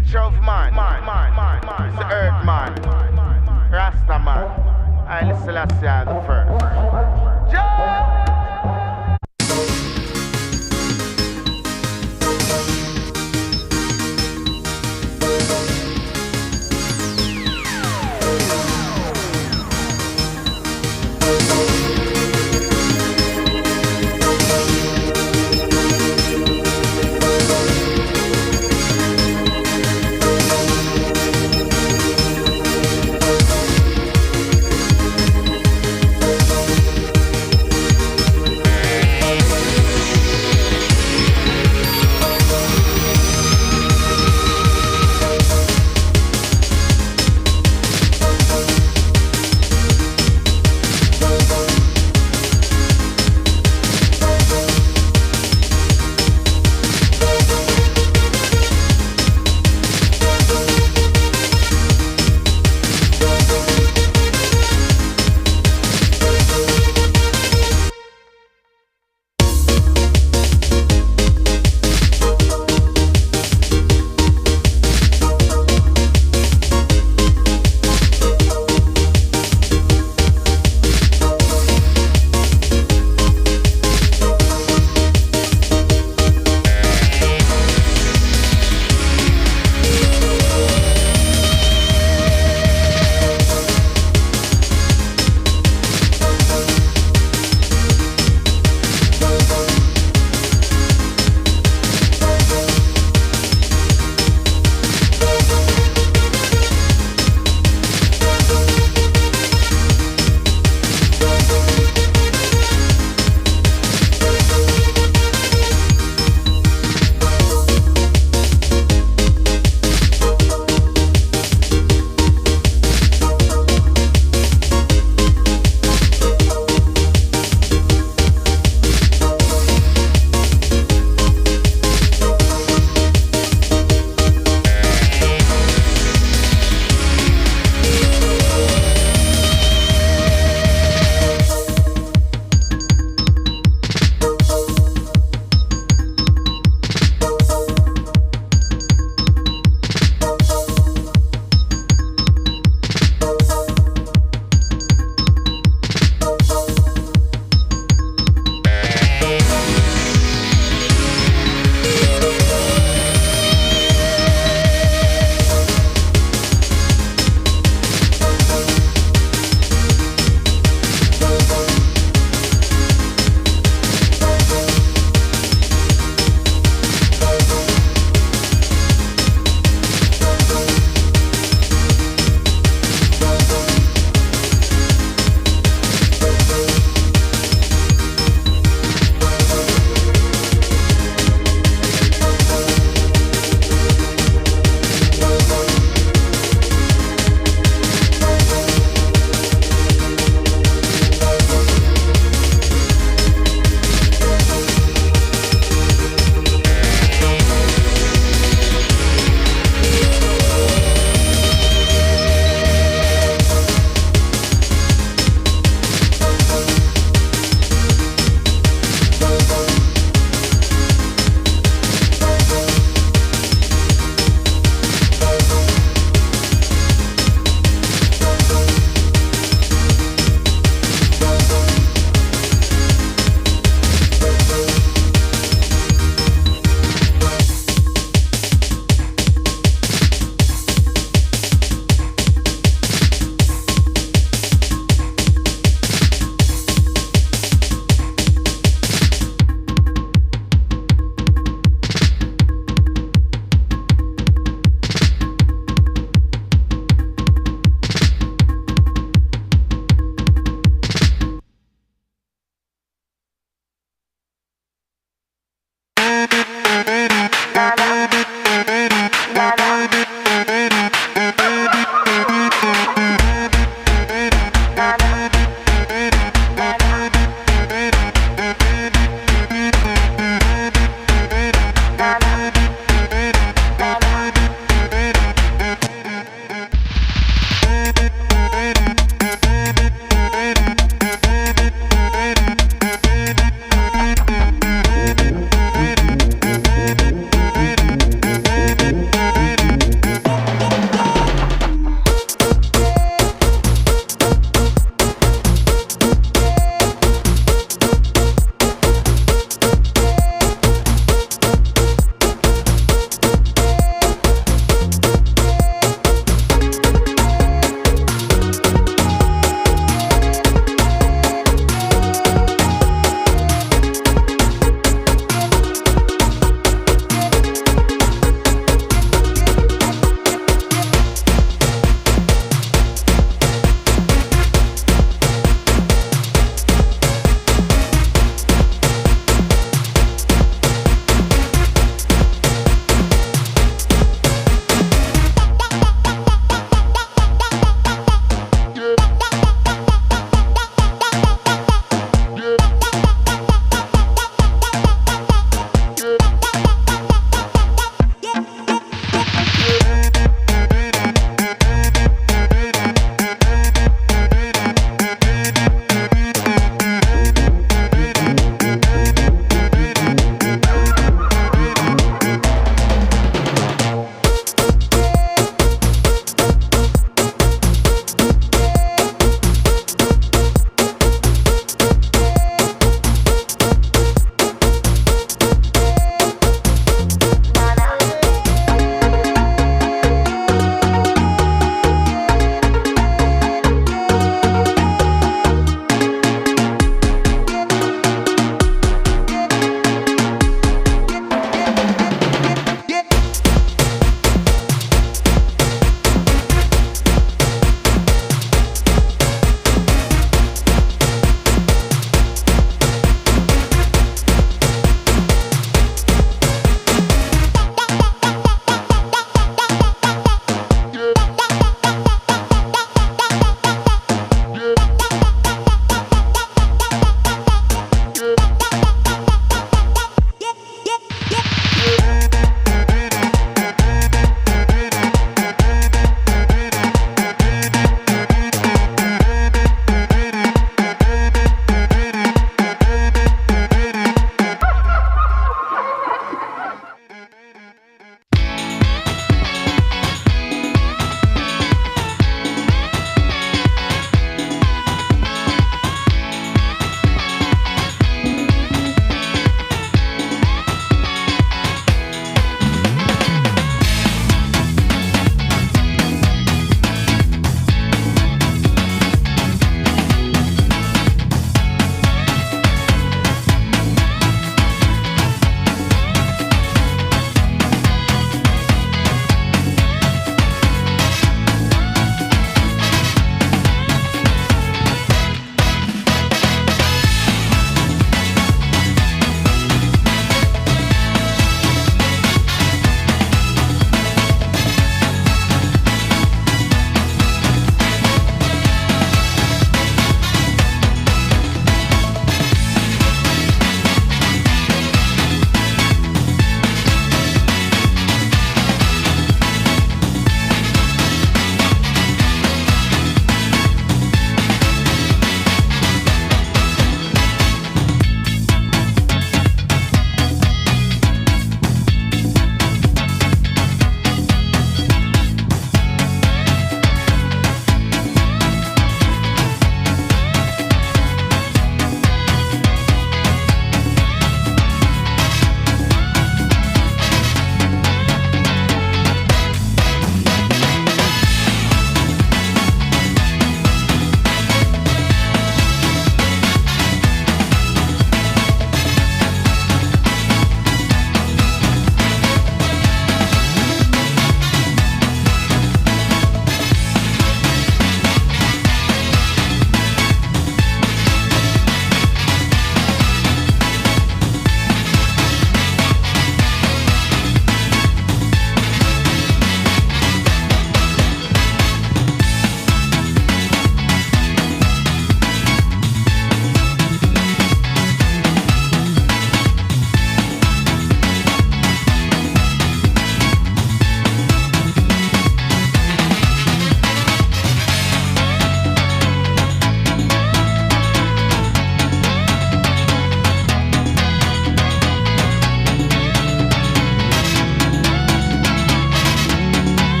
nature of man. It's the earth man. Rasta man. I listen to the first. Joe!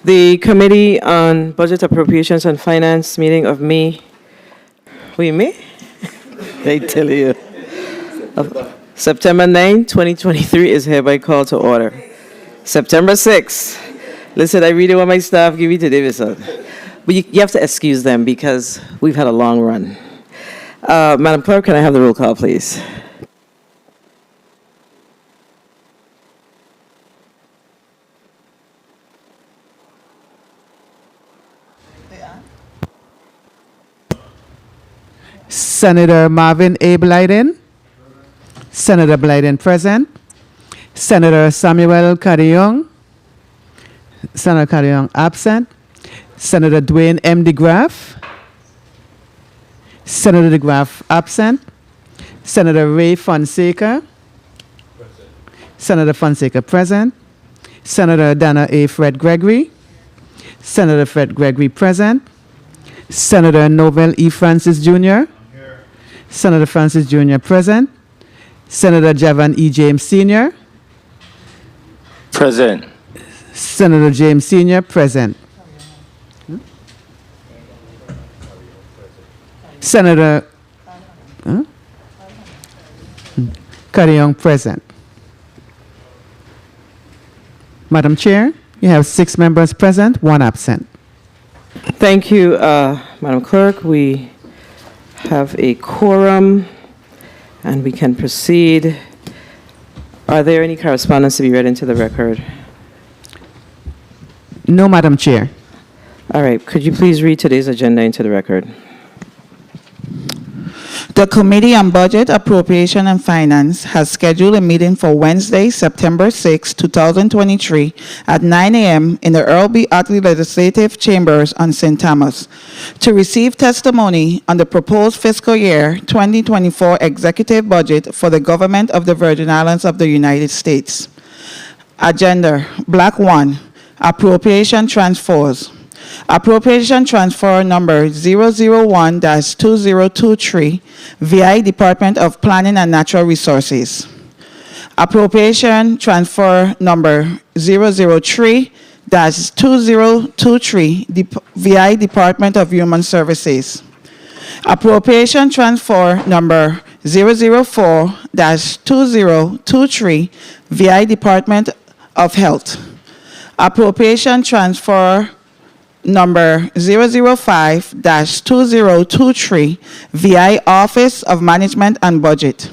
The Committee on Budget Appropriations and Finance meeting of May, May? I tell you. Of September 9, 2023 is hereby called to order. September 6. Listen, I really want my staff give me today, Davidson. But you have to excuse them because we've had a long run. Madam Clerk, can I have the roll call, please? Senator Marvin A. Blyden. Senator Blyden present. Senator Samuel Carrion. Senator Carrion absent. Senator Dwayne M. DeGraff. Senator DeGraff absent. Senator Ray Fonseca. Present. Senator Fonseca present. Senator Dana A. Fred Gregory. Senator Fred Gregory present. Senator Novell E. Francis Jr. Senator Francis Jr. present. Senator Javan E. James Sr. Present. Senator James Sr. present. Senator Carrion present. Madam Chair, you have 6 members present, 1 absent. Thank you, Madam Clerk. We have a quorum, and we can proceed. Are there any correspondence to be read into the record? No, Madam Chair. All right. Could you please read today's agenda into the record? The Committee on Budget, Appropriation, and Finance has scheduled a meeting for Wednesday, September 6, 2023 at 9 a.m. in the Earle B. Ottley Legislative Chambers on St. Thomas to receive testimony on the proposed fiscal year 2024 executive budget for the government of the Virgin Islands of the United States. Agenda, Block 1, Appropriation Transfers. Appropriation transfer number 001-2023, VI Department of Planning and Natural Resources. Appropriation transfer number 003-2023, VI Department of Human Services. Appropriation transfer number 004-2023, VI Department of Health. Appropriation transfer number 005-2023, VI Office of Management and Budget.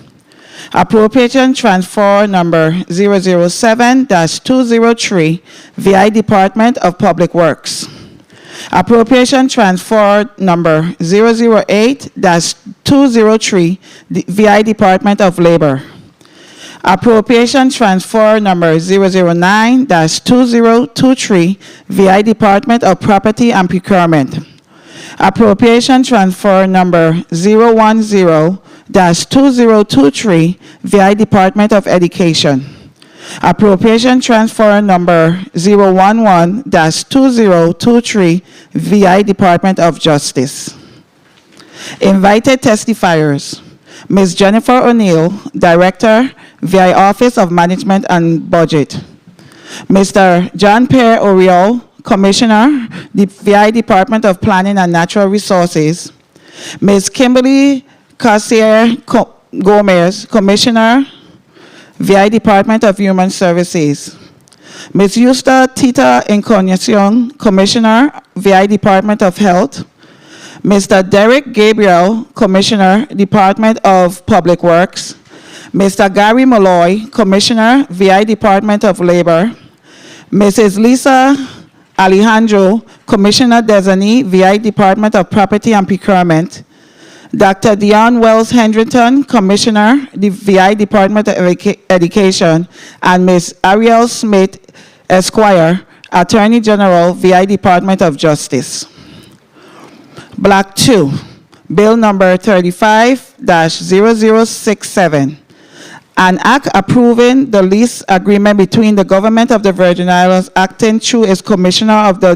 Appropriation transfer number 007-203, VI Department of Public Works. Appropriation transfer number 008-203, VI Department of Labor. Appropriation transfer number 009-2023, VI Department of Property and Procurement. Appropriation transfer number 010-2023, VI Department of Education. Appropriation transfer number 011-2023, VI Department of Justice. Invited testifiers: Ms. Jennifer O'Neill, Director, VI Office of Management and Budget. Mr. John Pierre Earle, Commissioner, the VI Department of Planning and Natural Resources. Ms. Kimberly Carcier Gomez, Commissioner, VI Department of Human Services. Ms. Yusta Tita Encarnacion, Commissioner, VI Department of Health. Mr. Derek Gabriel, Commissioner, Department of Public Works. Mr. Gary Malloy, Commissioner, VI Department of Labor. Mrs. Lisa Alejandro, Commissioner Designee, VI Department of Property and Procurement. Dr. Dion Wells Hendrington, Commissioner, the VI Department of Education. And Ms. Ariel Smith, Esquire, Attorney General, VI Department of Justice. Block 2, Bill number 35-0067, an act approving the lease agreement between the Government of the Virgin Islands acting through its Commissioner of the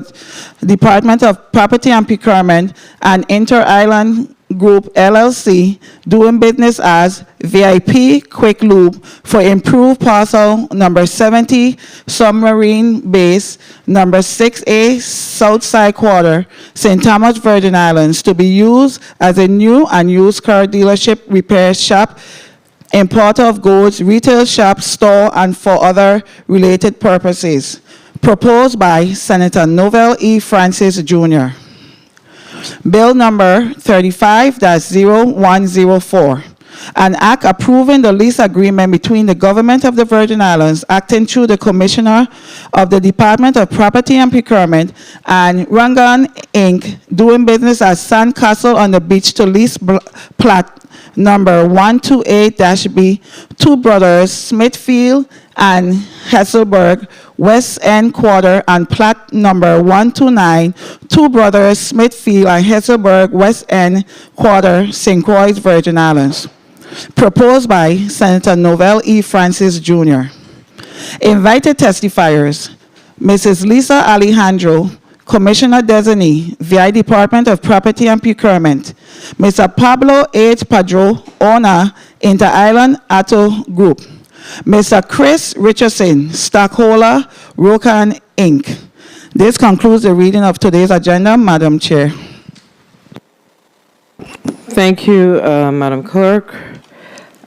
Department of Property and Procurement and Inter-Island Group LLC, doing business as VIP Quick Lube for improved parcel number 70, Submarine Base, number 6A, Southside Quarter, St. Thomas, Virgin Islands, to be used as a new and used car dealership, repair shop, importer of goods, retail shop, store, and for other related purposes. Proposed by Senator Novell E. Francis, Jr. Bill number 35-0104, an act approving the lease agreement between the Government of the Virgin Islands, acting through the Commissioner of the Department of Property and Procurement, and Rangan Inc., doing business as Sandcastle on the Beach, to lease plat number 128-B, Two Brothers Smithfield and Hesselberg, West End Quarter, and plat number 129, Two Brothers Smithfield and Hesselberg, West End Quarter, St. Croix, Virgin Islands. Proposed by Senator Novell E. Francis, Jr. Invited testifiers: Mrs. Lisa Alejandro, Commissioner Designee, VI Department of Property and Procurement; Mr. Pablo H. Padro, owner, Inter-Island Auto Group; Mr. Chris Richardson, stockholder, Rocan Inc. This concludes the reading of today's agenda, Madam Chair. Thank you, Madam Clerk.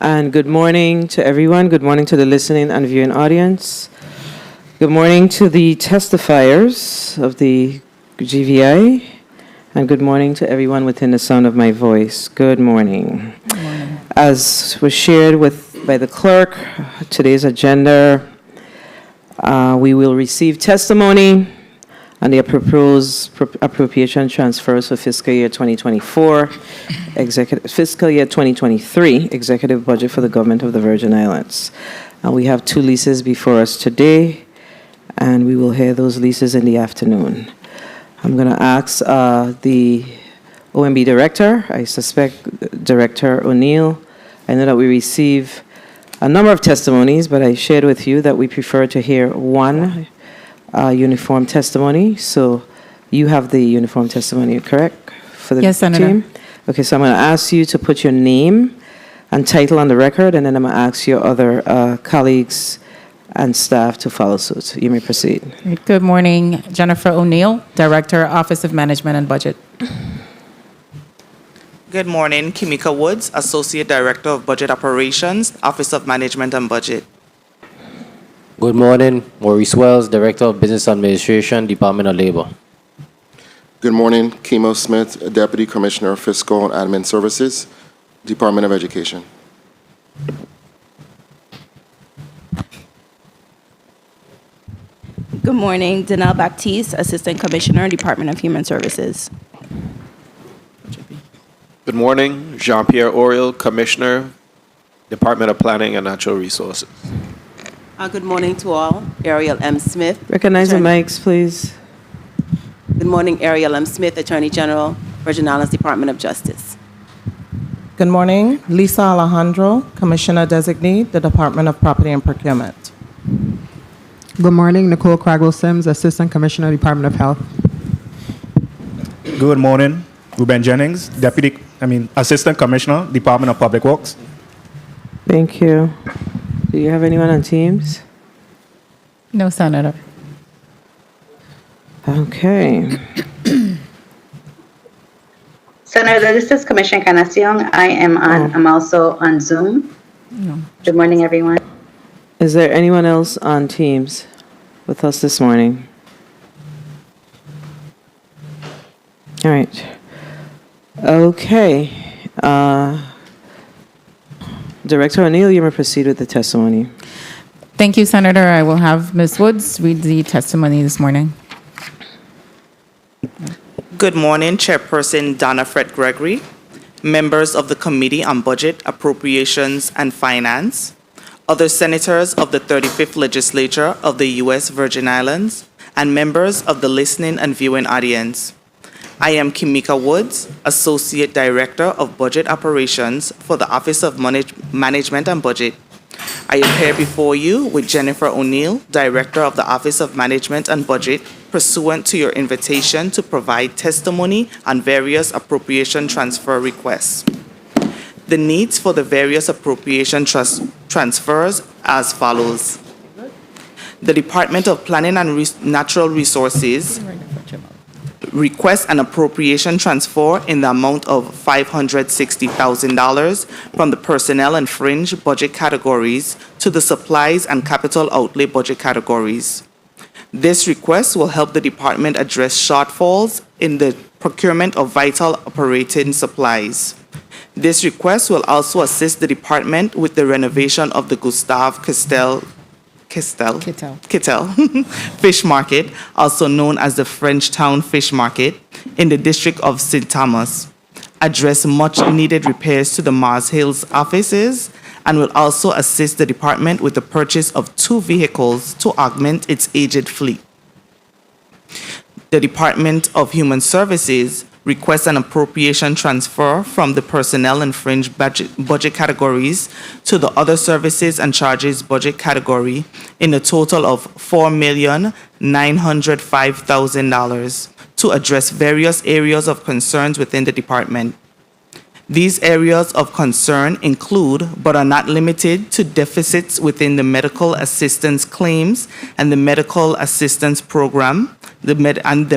And good morning to everyone. Good morning to the listening and viewing audience. Good morning to the testifiers of the GVI. And good morning to everyone within the sound of my voice. Good morning. Good morning. As was shared by the clerk, today's agenda, we will receive testimony on the proposed appropriation transfers for fiscal year 2024, fiscal year 2023 executive budget for the Government of the Virgin Islands. We have two leases before us today, and we will hear those leases in the afternoon. I'm going to ask the OMB director, I suspect Director O'Neill. I know that we receive a number of testimonies, but I shared with you that we prefer to hear one uniform testimony. So you have the uniform testimony, correct? For the Yes, Senator. team? Okay, so I'm going to ask you to put your name and title on the record, and then I'm going to ask your other colleagues and staff to follow suit. You may proceed. Good morning, Jennifer O'Neill, Director, Office of Management and Budget. Good morning, Kimika Woods, Associate Director of Budget Operations, Office of Management and Budget. Good morning, Maurice Wells, Director of Business Administration, Department of Labor. Good morning, Kimo Smith, Deputy Commissioner of Fiscal and Admin Services, Department of Education. Good morning, Danelle Baptiste, Assistant Commissioner, Department of Human Services. Good morning, Jean-Pierre Oriel, Commissioner, Department of Planning and Natural Resources. Good morning to all. Ariel M. Smith. Recognize the mics, please. Good morning, Ariel M. Smith, Attorney General, Virgin Islands Department of Justice. Good morning, Lisa Alejandro, Commissioner Designee, the Department of Property and Procurement. Good morning, Nicole Cragwell-Sims, Assistant Commissioner, Department of Health. Good morning, Ruben Jennings, Assistant Commissioner, Department of Public Works. Thank you. Do you have anyone on Teams? No, Senator. Okay. Senator, this is Commissioner Canacion. I'm also on Zoom. No. Good morning, everyone. Is there anyone else on Teams with us this morning? All right. Okay. Director O'Neill, you may proceed with the testimony. Thank you, Senator. I will have Ms. Woods read the testimony this morning. Good morning, Chairperson Donna Fred Gregory, members of the Committee on Budget, Appropriations, and Finance, other senators of the 35th Legislature of the U.S. Virgin Islands, and members of the listening and viewing audience. I am Kimika Woods, Associate Director of Budget Operations for the Office of Management and Budget. I appear before you with Jennifer O'Neill, Director of the Office of Management and Budget, pursuant to your invitation to provide testimony on various appropriation transfer requests. The needs for the various appropriation transfers as follows. The Department of Planning and Natural Resources requests an appropriation transfer in the amount of $560,000 from the personnel and fringe budget categories to the supplies and capital outlay budget categories. This request will help the department address shortfalls in the procurement of vital operating supplies. This request will also assist the department with the renovation of the Gustav Kittel Fish Market, also known as the Frenchtown Fish Market, in the district of St. Thomas, address much-needed repairs to the Mars Hills offices, and will also assist the department with the purchase of 2 vehicles to augment its aged fleet. The Department of Human Services requests an appropriation transfer from the personnel and fringe budget categories to the other services and charges budget category in a total of $4,905,000 to address various areas of concerns within the department. These areas of concern include, but are not limited to, deficits within the medical assistance claims and the medical assistance program, and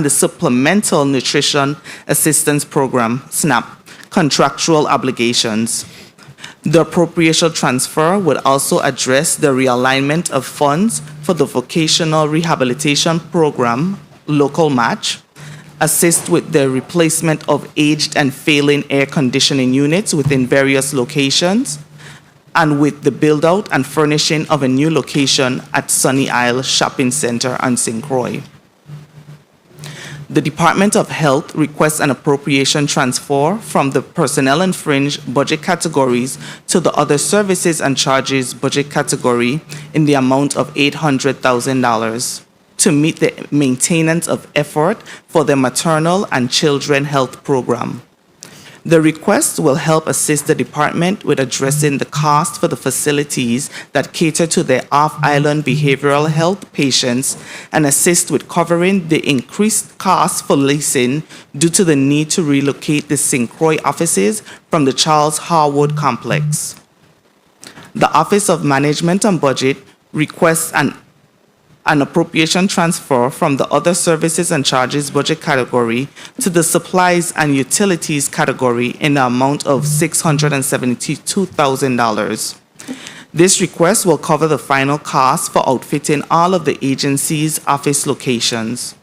the Supplemental Nutrition Assistance Program, SNAP, contractual obligations. The appropriation transfer would also address the realignment of funds for the Vocational Rehabilitation Program, local match, assist with the replacement of aged and failing air conditioning units within various locations, and with the build-out and furnishing of a new location at Sunny Isle Shopping Center on St. Croix. The Department of Health requests an appropriation transfer from the personnel and fringe budget categories to the other services and charges budget category in the amount of $800,000 to meet the maintenance of effort for the maternal and children health program. The request will help assist the department with addressing the cost for the facilities that cater to their off-island behavioral health patients and assist with covering the increased costs for leasing due to the need to relocate the St. Croix offices from the Charles Harwood complex. The Office of Management and Budget requests an appropriation transfer from the other services and charges budget category to the supplies and utilities category in the amount of $672,000. This request will cover the final cost for outfitting all of the agency's office locations.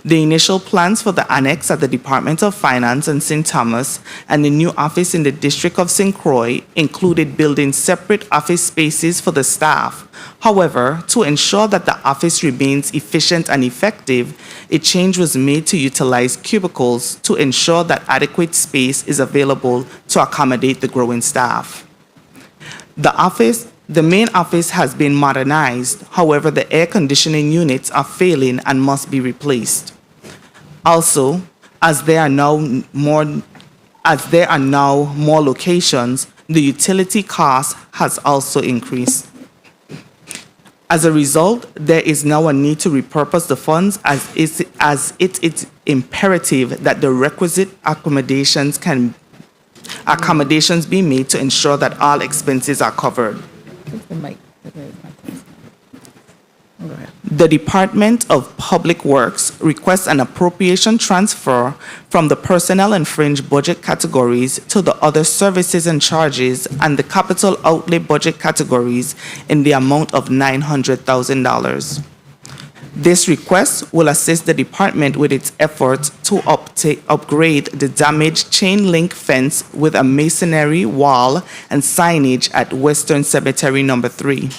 The initial plans for the annex at the Department of Finance in St. Thomas and the new office in the District of St. Croix included building separate office spaces for the staff. However, to ensure that the office remains efficient and effective, a change was made to utilize cubicles to ensure that adequate space is available to accommodate the growing staff. The main office has been modernized. However, the air conditioning units are failing and must be replaced. Also, as there are now more locations, the utility cost has also increased. As a result, there is now a need to repurpose the funds as it is imperative that the requisite accommodations be made to ensure that all expenses are covered. The Department of Public Works requests an appropriation transfer from the personnel and fringe budget categories to the other services and charges and the capital outlay budget categories in the amount of $900,000. This request will assist the department with its efforts to upgrade the damaged chain link fence with a masonry wall and signage at Western Cemetery No. 3,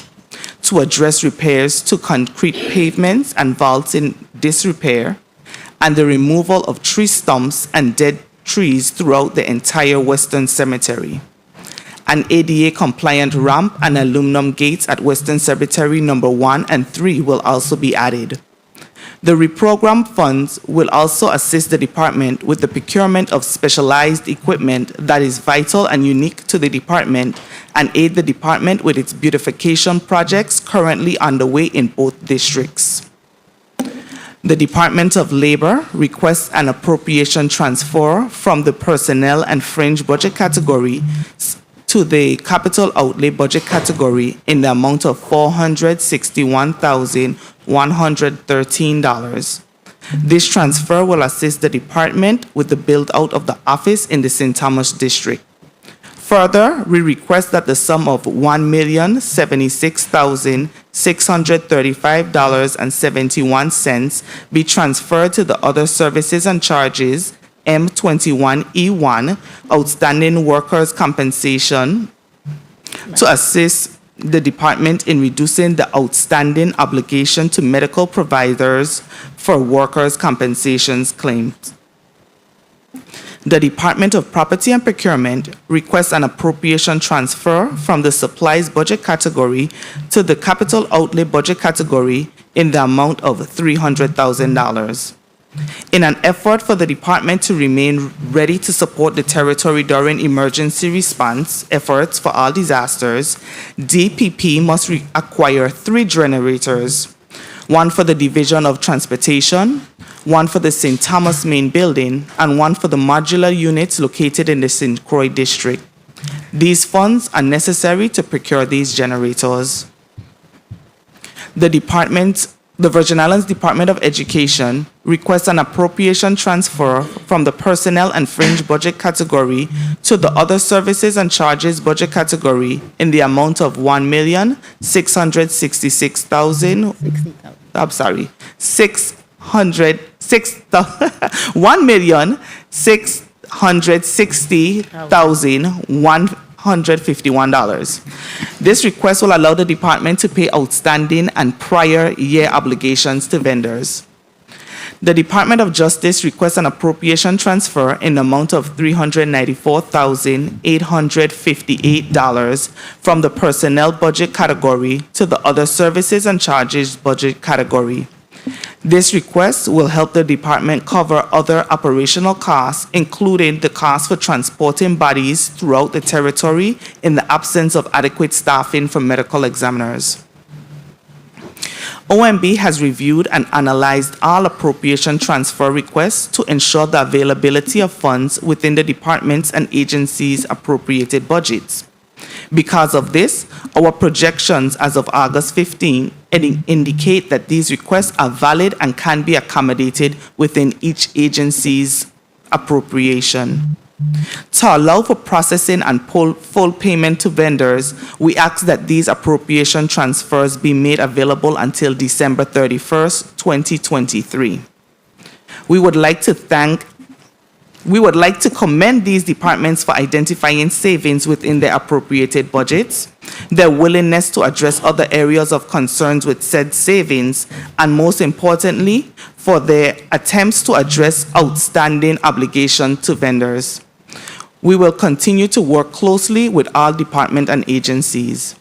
to address repairs to concrete pavements and vaults in disrepair, and the removal of tree stumps and dead trees throughout the entire Western Cemetery. An ADA-compliant ramp and aluminum gates at Western Cemetery No. 1 and 3 will also be added. The reprogram funds will also assist the department with the procurement of specialized equipment that is vital and unique to the department and aid the department with its beautification projects currently underway in both districts. The Department of Labor requests an appropriation transfer from the personnel and fringe budget category to the capital outlay budget category in the amount of $461,113. This transfer will assist the department with the build-out of the office in the St. Thomas district. Further, we request that the sum of $1,076,635.71 be transferred to the other services and charges M21E1, outstanding workers' compensation, to assist the department in reducing the outstanding obligation to medical providers for workers' compensations claims. The Department of Property and Procurement requests an appropriation transfer from the supplies budget category to the capital outlay budget category in the amount of $300,000. In an effort for the department to remain ready to support the territory during emergency response efforts for all disasters, DPP must acquire 3 generators, one for the Division of Transportation, one for the St. Thomas main building, and one for the modular units located in the St. Croix district. These funds are necessary to procure these generators. The Virgin Islands Department of Education requests an appropriation transfer from the personnel and fringe budget category to the other services and charges budget category in the amount of $1,660,151. This request will allow the department to pay outstanding and prior year obligations to vendors. The Department of Justice requests an appropriation transfer in the amount of $394,858 from the personnel budget category to the other services and charges budget category. This request will help the department cover other operational costs, including the cost for transporting bodies throughout the territory in the absence of adequate staffing for medical examiners. OMB has reviewed and analyzed all appropriation transfer requests to ensure the availability of funds within the departments and agencies' appropriated budgets. Because of this, our projections as of August 15 indicate that these requests are valid and can be accommodated within each agency's appropriation. To allow for processing and full payment to vendors, we ask that these appropriation transfers be made available until December 31st, 2023. We would like to commend these departments for identifying savings within their appropriated budgets, their willingness to address other areas of concerns with said savings, and most importantly, for their attempts to address outstanding obligations to vendors. We will continue to work closely with all departments and agencies.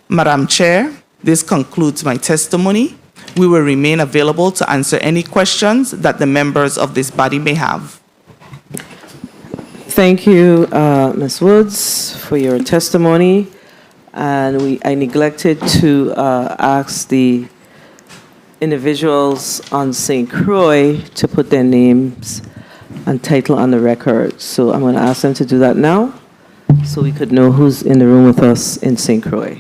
Madam Chair, this concludes my testimony. We will remain available to answer any questions that the members of this body may have. Thank you, Ms. Woods, for your testimony. And I neglected to ask the individuals on St. Croix to put their names and title on the record. So I'm going to ask them to do that now so we could know who's in the room with us in St. Croix.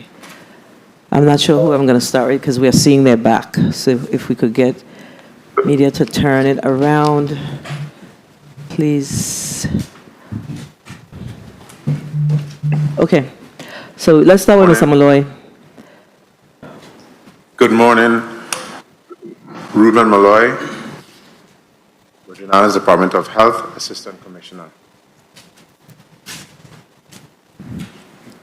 I'm not sure who I'm going to start with because we are seeing their back. So if we could get media to turn it around, please. Okay, so let's start with Mr. Malloy. Good morning, Ruben Malloy, Virgin Islands Department of Health, Assistant Commissioner.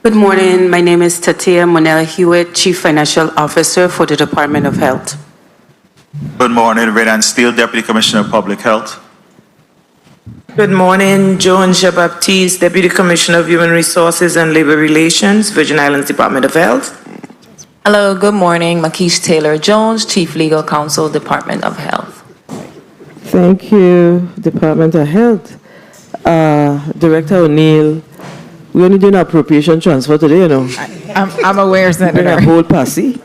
Good morning, my name is Tatia Monella Hewitt, Chief Financial Officer for the Department of Health. Good morning, Redan Steele, Deputy Commissioner of Public Health. Good morning, Joan Jean-Baptiste, Deputy Commissioner of Human Resources and Labor Relations, Virgin Islands Department of Health. Hello, good morning, Makeish Taylor-Jones, Chief Legal Counsel, Department of Health. Thank you, Departmental Health. Director O'Neill, we only doing appropriation transfer today, you know. I'm aware, Bring Senator. a whole posse.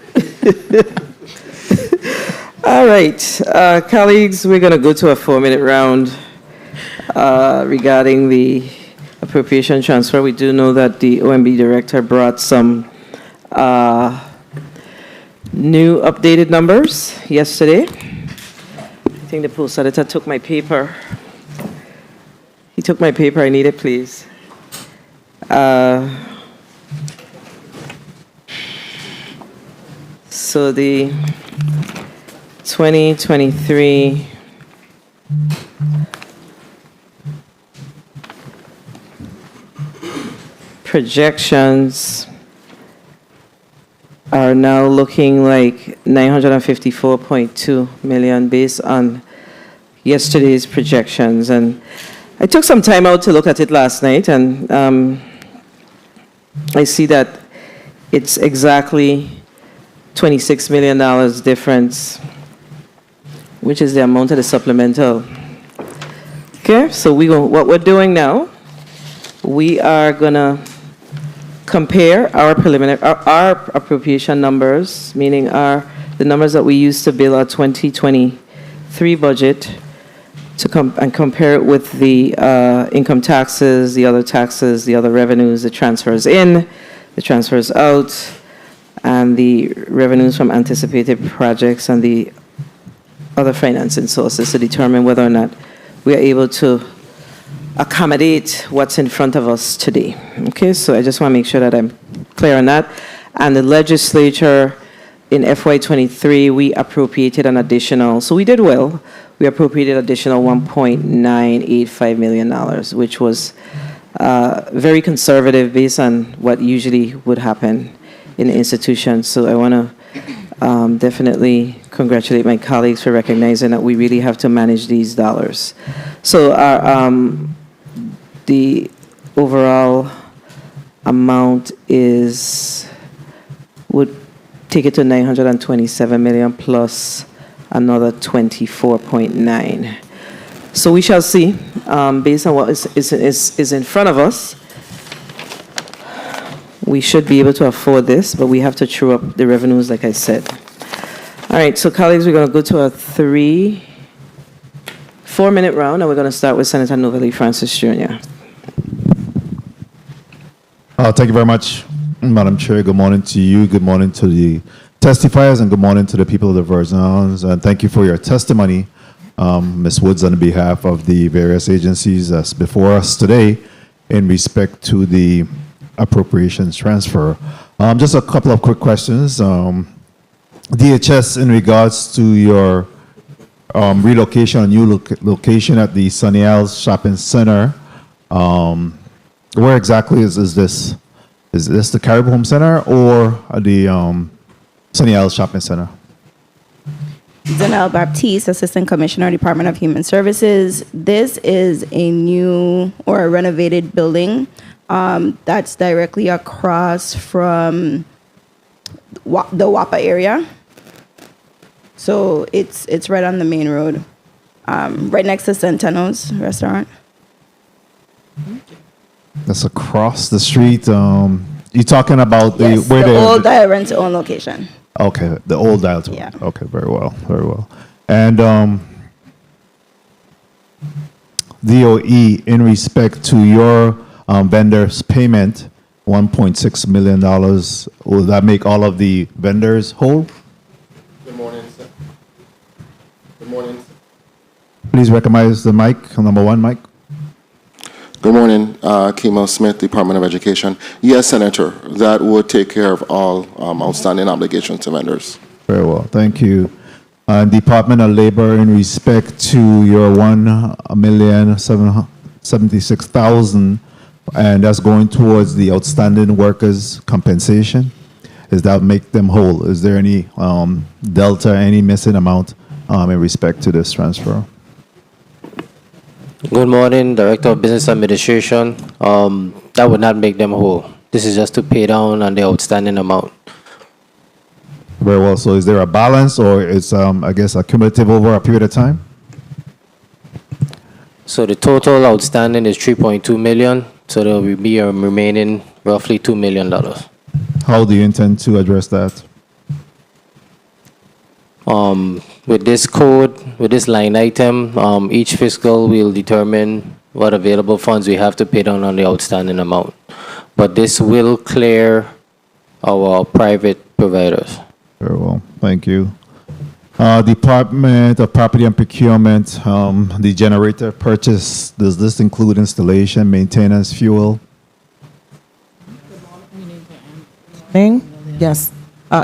All right, colleagues, we're going to go to a 4-minute round regarding the appropriation transfer. We do know that the OMB director brought some new updated numbers yesterday. I think the post editor took my paper. He took my paper. I need it, please. So the 2023 projections are now looking like 954.2 million based on yesterday's projections. And I took some time out to look at it last night, and I see that it's exactly $26 million difference, which is the amount of the supplemental. Okay, so what we're doing now, we are gonna compare our preliminary, our appropriation numbers, meaning the numbers that we used to build our 2023 budget, and compare it with the income taxes, the other revenues, the transfers in, the transfers out, and the revenues from anticipated projects and the other financing sources to determine whether or not we are able to accommodate what's in front of us today. Okay, so I just want to make sure that I'm clear on that. And the legislature in FY23, we appropriated an additional, so we did well. We appropriated additional $1.985 million, which was very conservative based on what usually would happen in the institution. So I want to definitely congratulate my colleagues for recognizing that we really have to manage these dollars. So the overall amount would take it to 927 million plus another 24.9. So we shall see, based on what is in front of us, we should be able to afford this, but we have to true up the revenues, like I said. All right, so colleagues, we're going to go to a 4-minute round, and we're going to start with Senator Novalee Francis Jr. Thank you very much, Madam Chair. Good morning to you. Good morning to the testifiers, and good morning to the people of the Virgin Islands. And thank you for your testimony, Ms. Woods, on behalf of the various agencies that's before us today in respect to the appropriations transfer. Just a couple of quick questions. DHS, in regards to your relocation, a new location at the Sunny Isles Shopping Center, where exactly is this? Is this the Caribou Home Center or the Sunny Isles Shopping Center? Zanelle Baptiste, Assistant Commissioner, Department of Human Services. This is a new or a renovated building that's directly across from the WAPA area. So it's right on the main road, right next to Centeno's restaurant. That's across the street. You're talking about the Yes, where the they old rent-to-own location. Okay, the old dial tone. Yeah. Okay, very well, very well. And DOE, in respect to your vendors' payment, $1.6 million, will that make all of the vendors whole? Good morning, sir. Good morning. Please recognize the mic, number one mic. Good morning, Kimo Smith, Department of Education. Yes, Senator, that would take care of all outstanding obligations to vendors. Very well, thank you. Department of Labor, in respect to your $1,776,000, and that's going towards the outstanding workers' compensation. Does that make them whole? Is there any delta, any missing amount in respect to this transfer? Good morning, Director of Business Administration. That would not make them whole. This is just to pay down on the outstanding amount. Very well. So is there a balance, or it's, I guess, accumulative over a period of time? So the total outstanding is 3.2 million, so there will be a remaining roughly $2 million. How do you intend to address that? With this code, with this line item, each fiscal will determine what available funds we have to pay down on the outstanding amount. But this will clear our private providers. Very well, thank you. Department of Property and Procurement, the generator purchase, does this include installation, maintenance, fuel? Yes.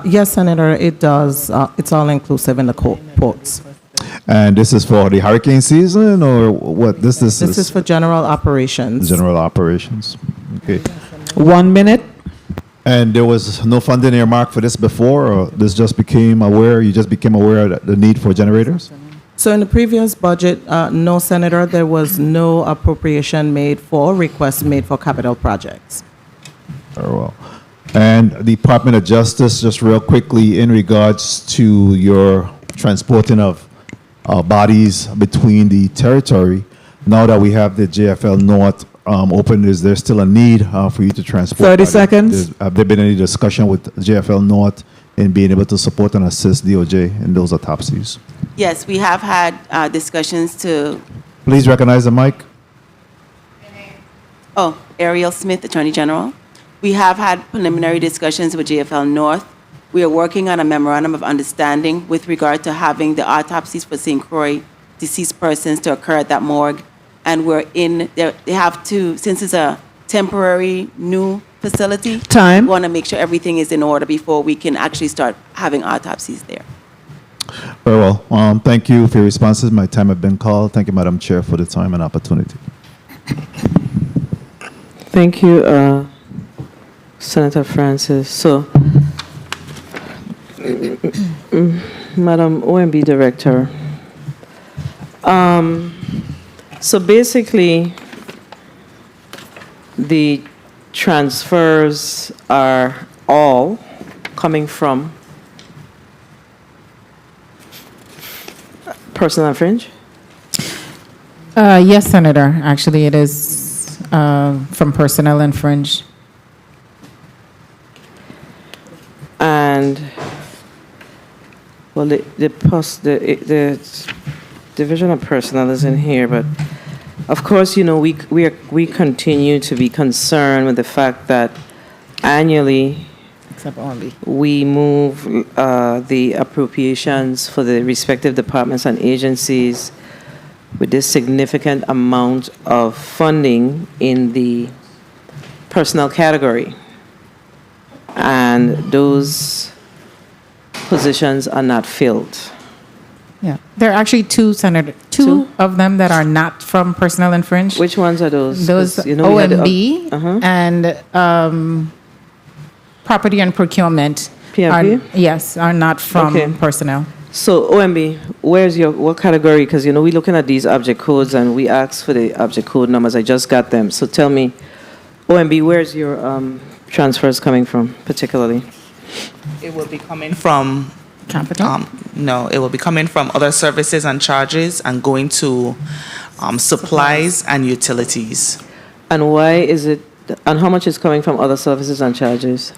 Yes, Senator, it does. It's all inclusive in the quotes. And this is for the hurricane season, or what? This is for general operations. General operations. Okay. 1 minute. And there was no funding earmarked for this before, or this just became aware? You just became aware of the need for generators? So in the previous budget, no, Senator, there was no appropriation made for requests made for capital projects. Very well. And Department of Justice, just real quickly, in regards to your transporting of bodies between the territory, now that we have the JFL North open, is there still a need for you to transport 30 bodies? seconds. Have there been any discussion with JFL North in being able to support and assist DOJ in those autopsies? Yes, we have had discussions to... Please recognize the mic. Oh, Earle Smith, Attorney General. We have had preliminary discussions with JFL North. We are working on a memorandum of understanding with regard to having the autopsies for St. Croix deceased persons to occur at that morgue. And we're in, they have to, since it's a temporary new facility, Time. we want to make sure everything is in order before we can actually start having autopsies there. Very well. Thank you for your responses. My time has been called. Thank you, Madam Chair, for the time and opportunity. Thank you, Senator Francis. So, Madam OMB Director, so basically, the transfers are all coming from personnel and fringe? Yes, Senator. Actually, it is from personnel and fringe. And, well, the division of personnel is in here, but of course, you know, we continue to be concerned with the fact that annually we move the appropriations for the respective departments and agencies with this significant amount of funding in the personnel category. And those positions are not filled. Yeah, there are actually two of them that are not from personnel and fringe. Which ones are those? Those You know, OMB and property and procurement. PMP? Yes, are not from personnel. So OMB, where's what category? Because, you know, we're looking at these object codes and we asked for the object code numbers. I just got them. So tell me, OMB, where's your transfers coming from, particularly? It will be coming from capital. No, it will be coming from other services and charges and going to supplies and utilities. And why is it? And how much is coming from other services and charges?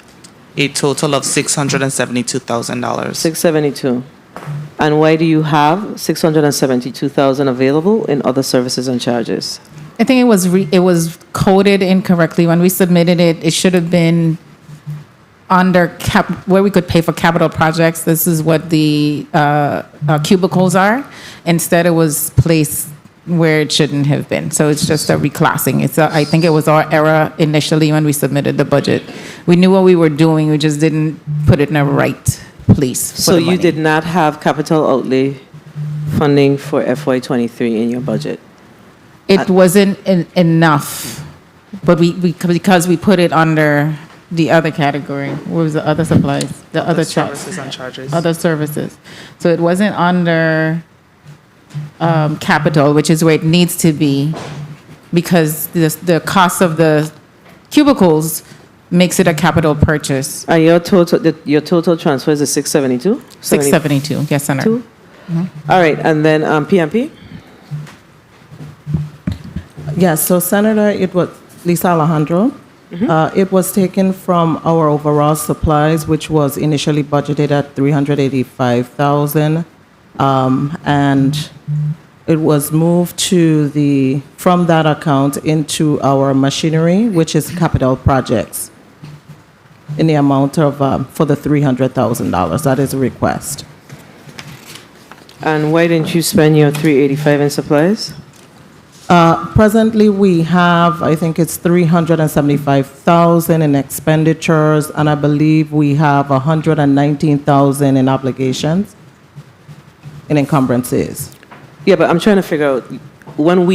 A total of $672,000. 672. And why do you have $672,000 available in other services and charges? I think it was coded incorrectly when we submitted it. It should have been under where we could pay for capital projects. This is what the cubicles are. Instead, it was placed where it shouldn't have been. So it's just a reclassing. I think it was our error initially when we submitted the budget. We knew what we were doing. We just didn't put it in the right place. So you did not have capital outlay funding for FY23 in your budget? It wasn't enough, but because we put it under the other category. What was the other supplies? The other services and charges. Other services. So it wasn't under capital, which is where it needs to be, because the cost of the cubicles makes it a capital purchase. And your total transfer is 672? 672, yes, Senator. All right, and then PMP? Yes, so Senator, it was Lisa Alejandro. It was taken from our overall supplies, which was initially budgeted at $385,000, and it was moved from that account into our machinery, which is capital projects, in the amount of for the $300,000. That is a request. And why didn't you spend your $385 in supplies? Presently, we have, I think it's $375,000 in expenditures, and I believe we have $119,000 in obligations, in encumbrances. Yeah, but I'm trying to figure out, when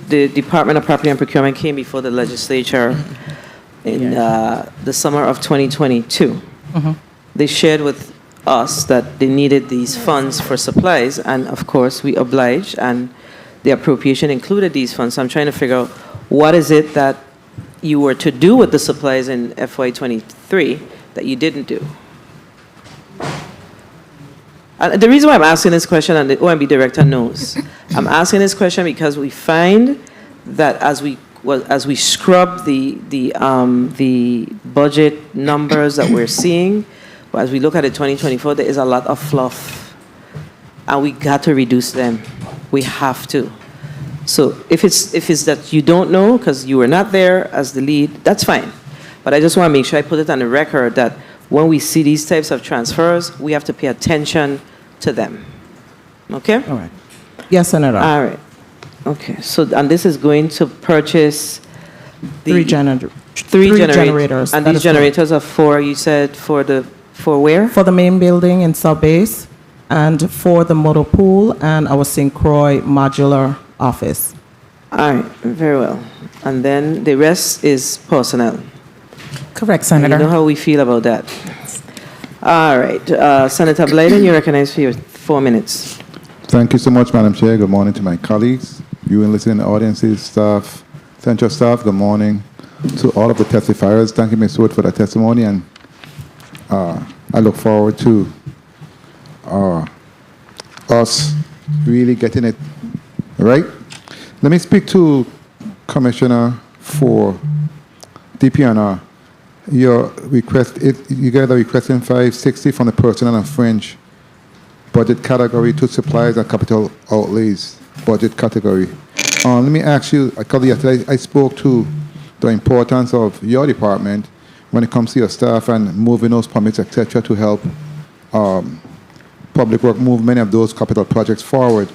the Department of Property and Procurement came before the legislature in the summer of 2022, they shared with us that they needed these funds for supplies, and of course, we obliged, and the appropriation included these funds. So I'm trying to figure out, what is it that you were to do with the supplies in FY23 that you didn't do? The reason why I'm asking this question, and the OMB director knows, I'm asking this question because we find that as we scrub the budget numbers that we're seeing, as we look at it 2024, there is a lot of fluff, and we got to reduce them. We have to. So if it's that you don't know because you were not there as the lead, that's fine. But I just want to make sure I put it on the record that when we see these types of transfers, we have to pay attention to them. Okay? All right. Yes, Senator. All right. Okay. So, and this is going to purchase Three generators. And these generators are for, you said, for where? For the main building in South Base, and for the motor pool and our St. Croix modular office. All right, very well. And then the rest is personnel. Correct, And Senator. you know how we feel about that. All right, Senator Blyden, you're recognized for your 4 minutes. Thank you so much, Madam Chair. Good morning to my colleagues, you and listening audiences, staff, central staff. Good morning to all of the testifiers. Thank you, Ms. Wood, for the testimony, and I look forward to us really getting it right. Let me speak to Commissioner for DPNR. Your request, you guys are requesting $560 from the personnel and fringe budget category to supplies and capital outlays budget category. Let me ask you, because yesterday I spoke to the importance of your department when it comes to your staff and moving those permits, etc., to help public work move many of those capital projects forward.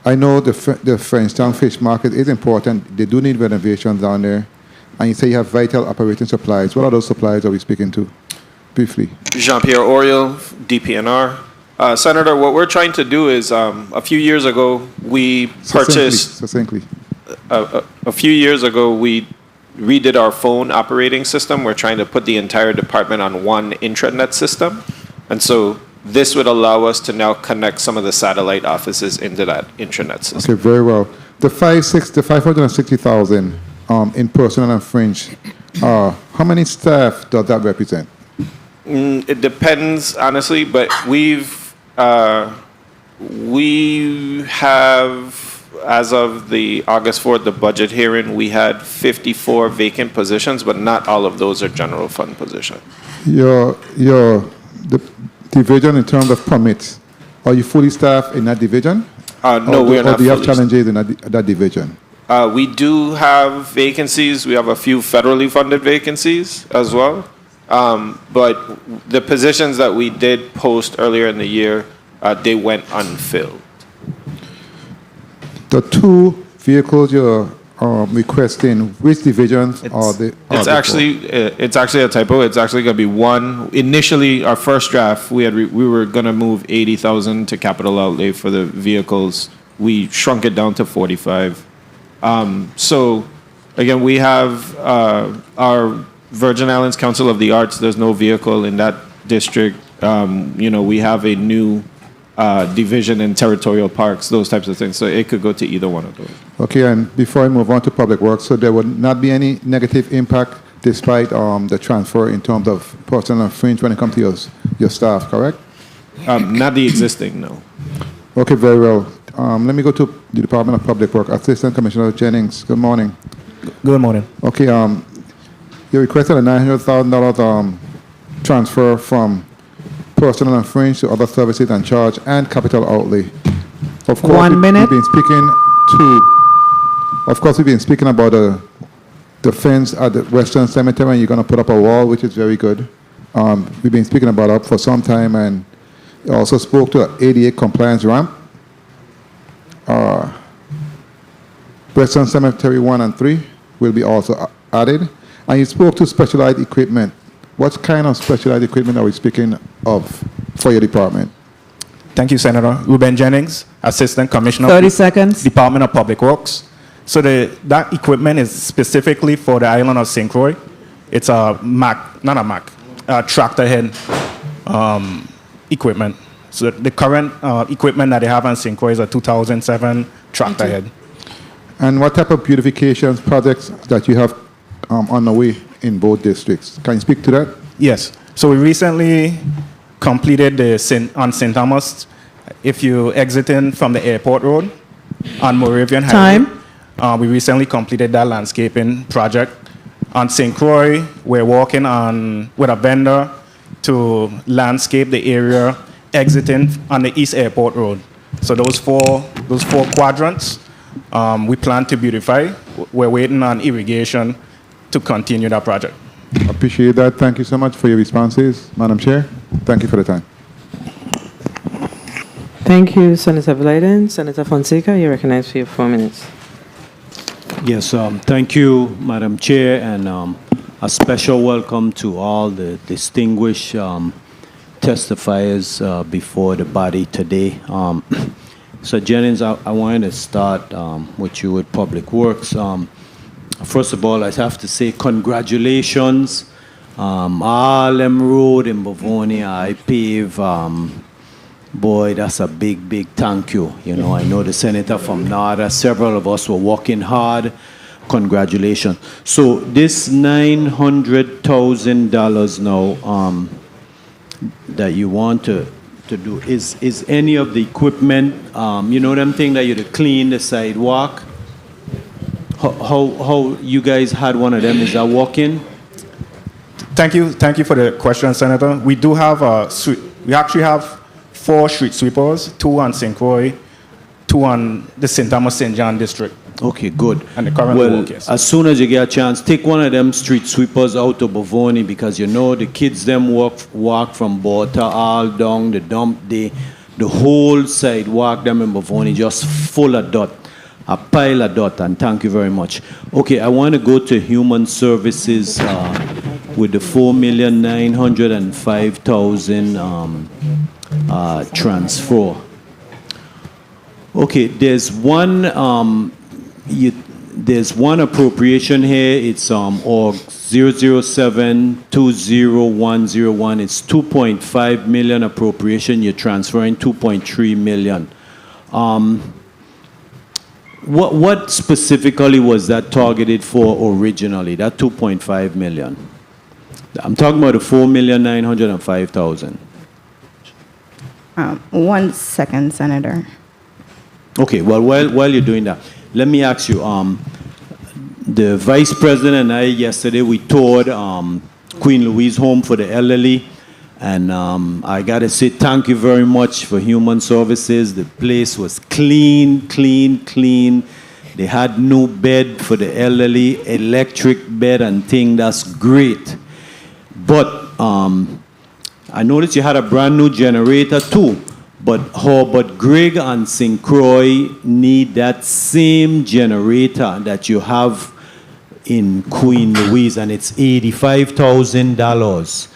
I know the Frenchtown Fish Market is important. They do need renovations down there. And you say you have vital operating supplies. What are those supplies are we speaking to? Briefly. Jean-Pierre Earle, DPNR. Senator, what we're trying to do is, a few years ago, we purchased... Succinctly. A few years ago, we redid our phone operating system. We're trying to put the entire department on one intranet system. And so this would allow us to now connect some of the satellite offices into that intranet system. Okay, very well. The 560,000 in personnel and fringe, how many staff does that represent? It depends, honestly, but we have, as of the August 4th, the budget hearing, we had 54 vacant positions, but not all of those are general fund positions. The division in terms of permits, are you fully staffed in that division? No, we're not. Or do you have challenges in that division? We do have vacancies. We have a few federally funded vacancies as well. But the positions that we did post earlier in the year, they went unfilled. The two vehicles you're requesting, which divisions are they? It's actually a typo. It's actually going to be one. Initially, our first draft, we were going to move 80,000 to capital outlay for the vehicles. We shrunk it down to 45. So, again, we have our Virgin Islands Council of the Arts. There's no vehicle in that district. We have a new division in territorial parks, those types of things. So it could go to either one of those. Okay, and before I move on to public works, so there would not be any negative impact despite the transfer in terms of personnel and fringe when it comes to your staff, correct? Not the existing, no. Okay, very well. Let me go to the Department of Public Work. Assistant Commissioner Jennings, good morning. Good morning. Okay, you requested a $900,000 transfer from personal and fringe to other services and charge and capital outlay. Of course, 1 minute. We've been speaking about the fence at the Western Cemetery, and you're going to put up a wall, which is very good. We've been speaking about that for some time, and you also spoke to an ADA compliance ramp. Western Cemetery 1 and 3 will be also added. And you spoke to specialized equipment. What kind of specialized equipment are we speaking of for your department? Thank you, Senator. Ruben Jennings, Assistant Commissioner. 30 seconds. Department of Public Works. So that equipment is specifically for the island of St. Croix. It's a tractor head equipment. So the current equipment that they have on St. Croix is a 2007 tractor head. And what type of beautifications projects that you have on the way in both districts? Can you speak to that? Yes. So we recently completed on St. Thomas. If you exiting from the airport road on Moravian Highway, we recently completed that landscaping project. On St. Croix, we're working with a vendor to landscape the area exiting on the East Airport Road. So those four quadrants, we plan to beautify. We're waiting on irrigation to continue that project. Appreciate that. Thank you so much for your responses, Madam Chair. Thank you for the time. Thank you, Senator Blyden. Senator Fonseca, you're recognized for your 4 minutes. Yes, thank you, Madam Chair, and a special welcome to all the distinguished testifiers before the body today. So Jennings, I wanted to start with you with Public Works. First of all, I have to say congratulations. Harlem Road in Bavonia, I pave. Boy, that's a big, big thank you. You know, I know the senator from NADA, several of us were working hard. Congratulations. So this $900,000 now that you want to do, is any of the equipment, you know them thing that you to clean the sidewalk? How you guys had one of them? Is that working? Thank you for the question, Senator. We do have we actually have 4 street sweepers, 2 on St. Croix, 2 on the St. Thomas St. John district. Okay, good. And the current work, yes. As soon as you get a chance, take one of them street sweepers out to Bavoni, because you know the kids them walk from Borta all down the dump day. The whole sidewalk them in Bavoni just full of dirt, a pile of dirt, and thank you very much. Okay, I want to go to Human Services with the $4,905,000 transfer. Okay, there's one appropriation here. It's org 007-20101. It's 2.5 million appropriation. You're transferring 2.3 million. What specifically was that targeted for originally? That 2.5 million. I'm talking about the 4,905,000. 1 second, Senator. Okay, well, while you're doing that, let me ask you, the Vice President and I yesterday, we toured Queen Louise home for the elderly, and I got to say thank you very much for Human Services. The place was clean. They had new bed for the elderly, electric bed and thing. That's great. But I noticed you had a brand new generator too. But Greg and St. Croix need that same generator that you have in Queen Louise, and it's $85,000.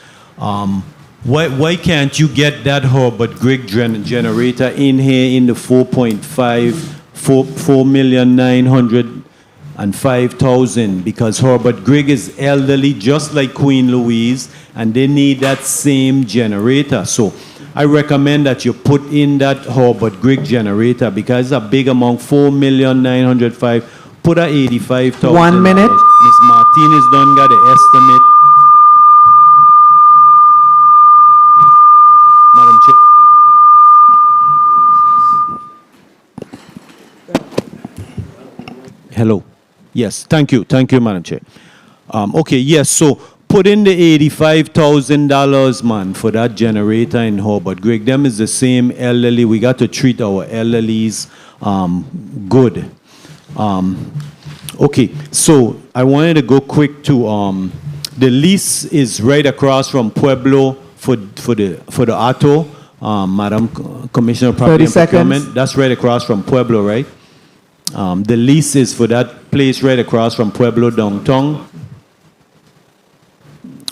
Why can't you get that Herbert Greg generator in here in the 4,905,000? Because Herbert Greg is elderly, just like Queen Louise, and they need that same generator. So I recommend that you put in that Herbert Greg generator, because it's a big amount, 4,905,000. Put a 85,000. 1 minute. Ms. Martinez done got the estimate. Madam Chair. Hello. Yes, thank you, Madam Chair. Okay, yes, so put in the $85,000, man, for that generator in Hobart. Greg, them is the same elderly. We got to treat our elderlies good. Okay, so I wanted to go quick to the lease is right across from Pueblo for the auto. Madam Commissioner of Property and 30 Procurement. seconds. That's right across from Pueblo, right? The lease is for that place right across from Pueblo downtown.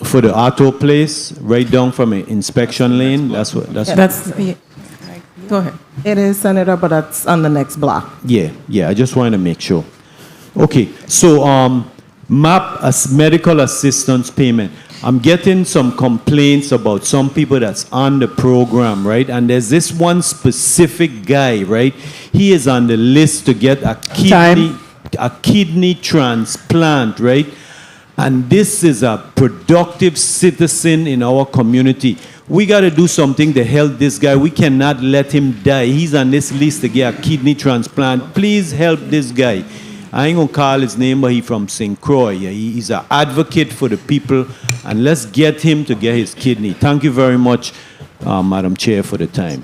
For the auto place, right down from an inspection lane. That's what. Yeah, go ahead. It is, Senator, but that's on the next block. Yeah. I just wanted to make sure. Okay, so MAP as medical assistance payment. I'm getting some complaints about some people that's on the program, right? And there's this one specific guy, right? He is on the list to get a kidney transplant, right? And this is a productive citizen in our community. We got to do something to help this guy. We cannot let him die. He's on this list to get a kidney transplant. Please help this guy. I ain't going to call his name, but he's from St. Croix. He's an advocate for the people, and let's get him to get his kidney. Thank you very much, Madam Chair, for the time.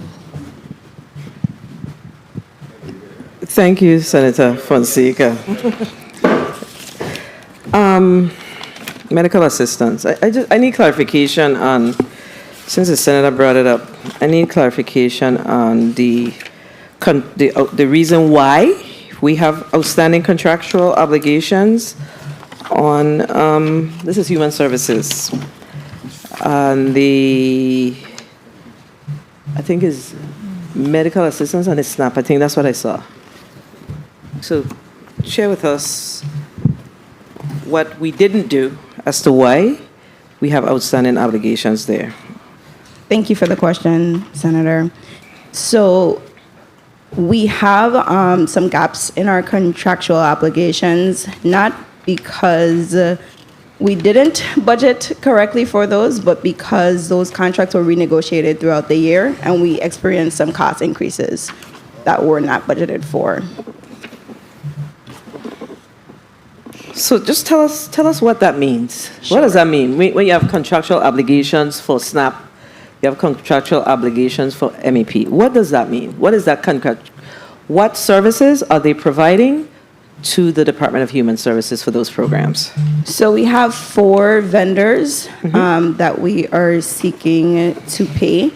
Thank you, Senator Fonseca. Medical assistance. I need clarification on, since the Senator brought it up, I need clarification on the reason why we have outstanding contractual obligations on, this is human services, on the, I think is medical assistance and it's SNAP. I think that's what I saw. So share with us what we didn't do as to why we have outstanding obligations there. Thank you for the question, Senator. So we have some gaps in our contractual obligations, not because we didn't budget correctly for those, but because those contracts were renegotiated throughout the year and we experienced some cost increases that were not budgeted for. So just tell us what that means. Sure. What does that mean? When you have contractual obligations for SNAP, you have contractual obligations for MEP. What does that mean? What is that contract? What services are they providing to the Department of Human Services for those programs? So we have 4 vendors that we are seeking to pay.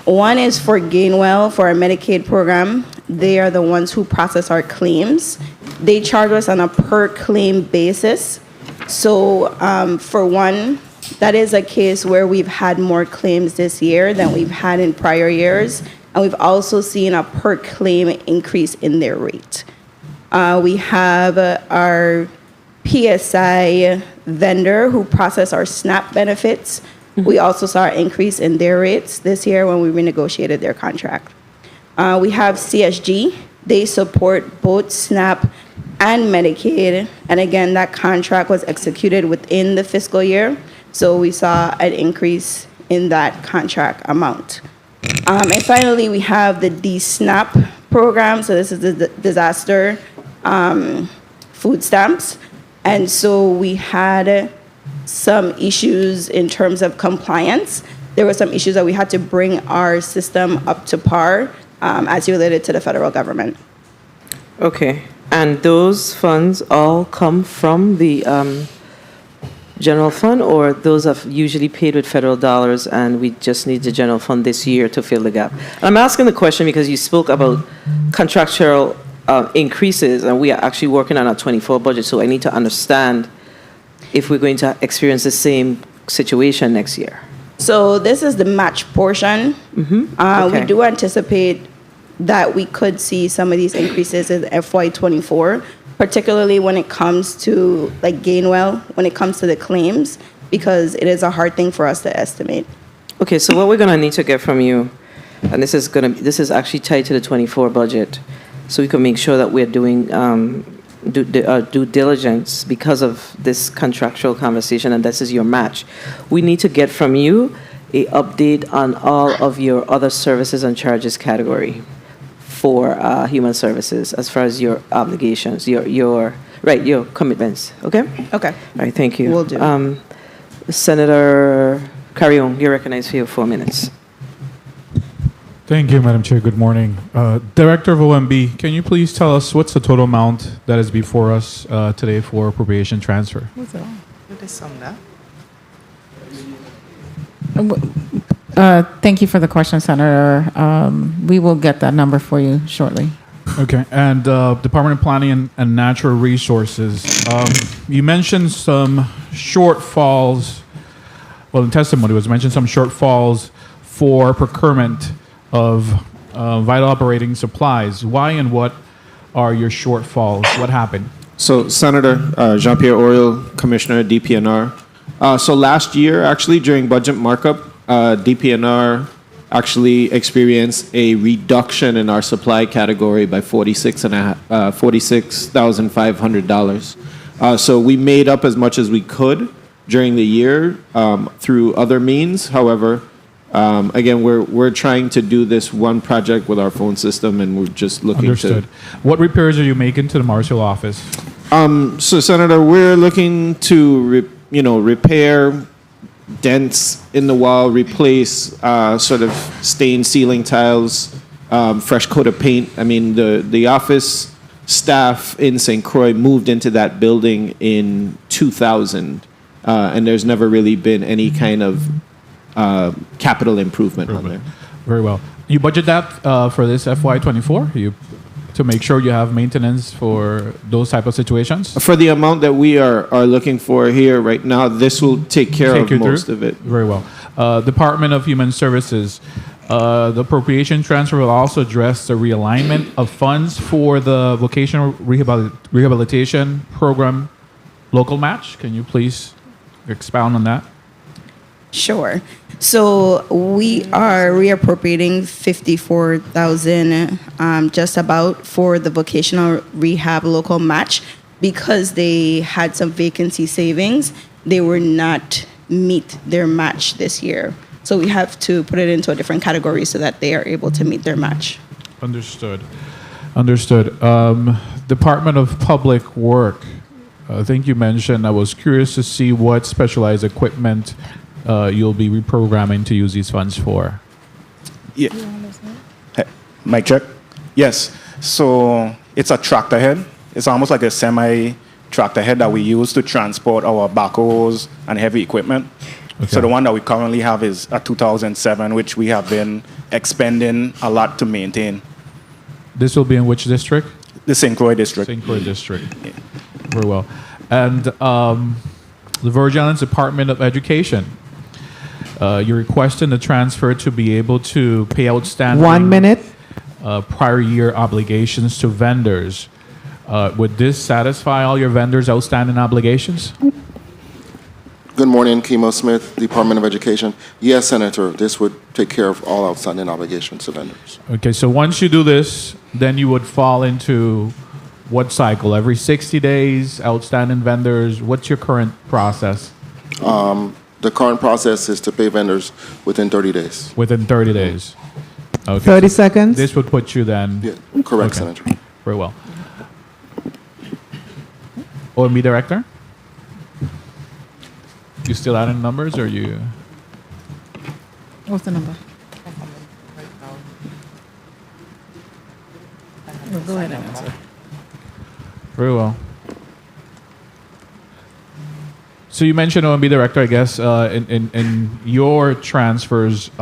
One is for Gainwell for our Medicaid program. They are the ones who process our claims. They charge us on a per claim basis. So for one, that is a case where we've had more claims this year than we've had in prior years. And we've also seen a per claim increase in their rate. We have our PSI vendor who process our SNAP benefits. We also saw an increase in their rates this year when we renegotiated their contract. We have CSG. They support both SNAP and Medicaid. And again, that contract was executed within the fiscal year. So we saw an increase in that contract amount. And finally, we have the DSNAP program. So this is the disaster food stamps. And so we had some issues in terms of compliance. There were some issues that we had to bring our system up to par as related to the federal government. Okay. And those funds all come from the general fund, or those are usually paid with federal dollars and we just need the general fund this year to fill the gap? I'm asking the question because you spoke about contractual increases and we are actually working on our 24 budget, so I need to understand if we're going to experience the same situation next year. So this is the match portion. Okay. We do anticipate that we could see some of these increases in FY24, particularly when it comes to like Gainwell, when it comes to the claims, because it is a hard thing for us to estimate. Okay, so what we're going to need to get from you, and this is actually tied to the 24 budget, so we can make sure that we're doing due diligence because of this contractual conversation, and this is your match. We need to get from you a update on all of your other services and charges category for human services as far as your obligations, your Right, your commitments, okay? Okay. All right, thank you. Will do. Senator Carrion, you're recognized for your 4 minutes. Thank you, Madam Chair. Good morning. Director of OMB, can you please tell us what's the total amount that is before us today for appropriation transfer? What's that? What is some that? Thank you for the question, Senator. We will get that number for you shortly. Okay, and Department of Planning and Natural Resources, you mentioned some shortfalls, well, in testimony was mentioned some shortfalls for procurement of vital operating supplies. Why and what are your shortfalls? What happened? So Senator Jean-Pierre Earle, Commissioner, DPNR. So last year, actually, during budget markup, DPNR actually experienced a reduction in our supply category by $46,500. So we made up as much as we could during the year through other means. However, again, we're trying to do this one project with our phone system, and we're just looking Understood. What repairs are you making to the Marshall office? So, Senator, we're looking to repair dents in the wall, replace sort of stained ceiling tiles, fresh coat of paint. I mean, the office staff in St. Croix moved into that building in 2000, and there's never really been any kind of capital improvement on there. Very well. You budget that for this FY24 to make sure you have maintenance for those type of situations? For the amount that we are looking for here right now, this will take care of most of it. Very well. Department of Human Services, the appropriation transfer will also address the realignment of funds for the vocational rehabilitation program local match. Can you please expound on that? Sure. So we are reappropriating $54,000 just about for the vocational rehab local match because they had some vacancy savings. They were not meet their match this year. So we have to put it into a different category so that they are able to meet their match. Understood. Understood. Department of Public Work, I think you mentioned, I was curious to see what specialized equipment you'll be reprogramming to use these funds for. Yeah. Hey, mic check. Yes. So it's a tractor head. It's almost like a semi-tractor head that we use to transport our backhoes and heavy equipment. Okay. So the one that we currently have is a 2007, which we have been expending a lot to maintain. This will be in which district? The St. Croix district. St. Croix district. Yeah. Very well. And the Virgin Islands Department of Education. You're requesting the transfer to be able to pay outstanding 1 minute. Prior year obligations to vendors. Would this satisfy all your vendors' outstanding obligations? Good morning, Kimo Smith, Department of Education. Yes, Senator, this would take care of all outstanding obligations to vendors. Okay, so once you do this, then you would fall into what cycle? Every 60 days, outstanding vendors? What's your current process? The current process is to pay vendors within 30 days. Within 30 days. Okay. 30 seconds. This would put you then. Yeah, correct, Okay. Senator. Very well. OMB Director? You still adding numbers or you? What's the number? Go ahead and answer. Very well. So you mentioned OMB Director, I guess, in your transfers,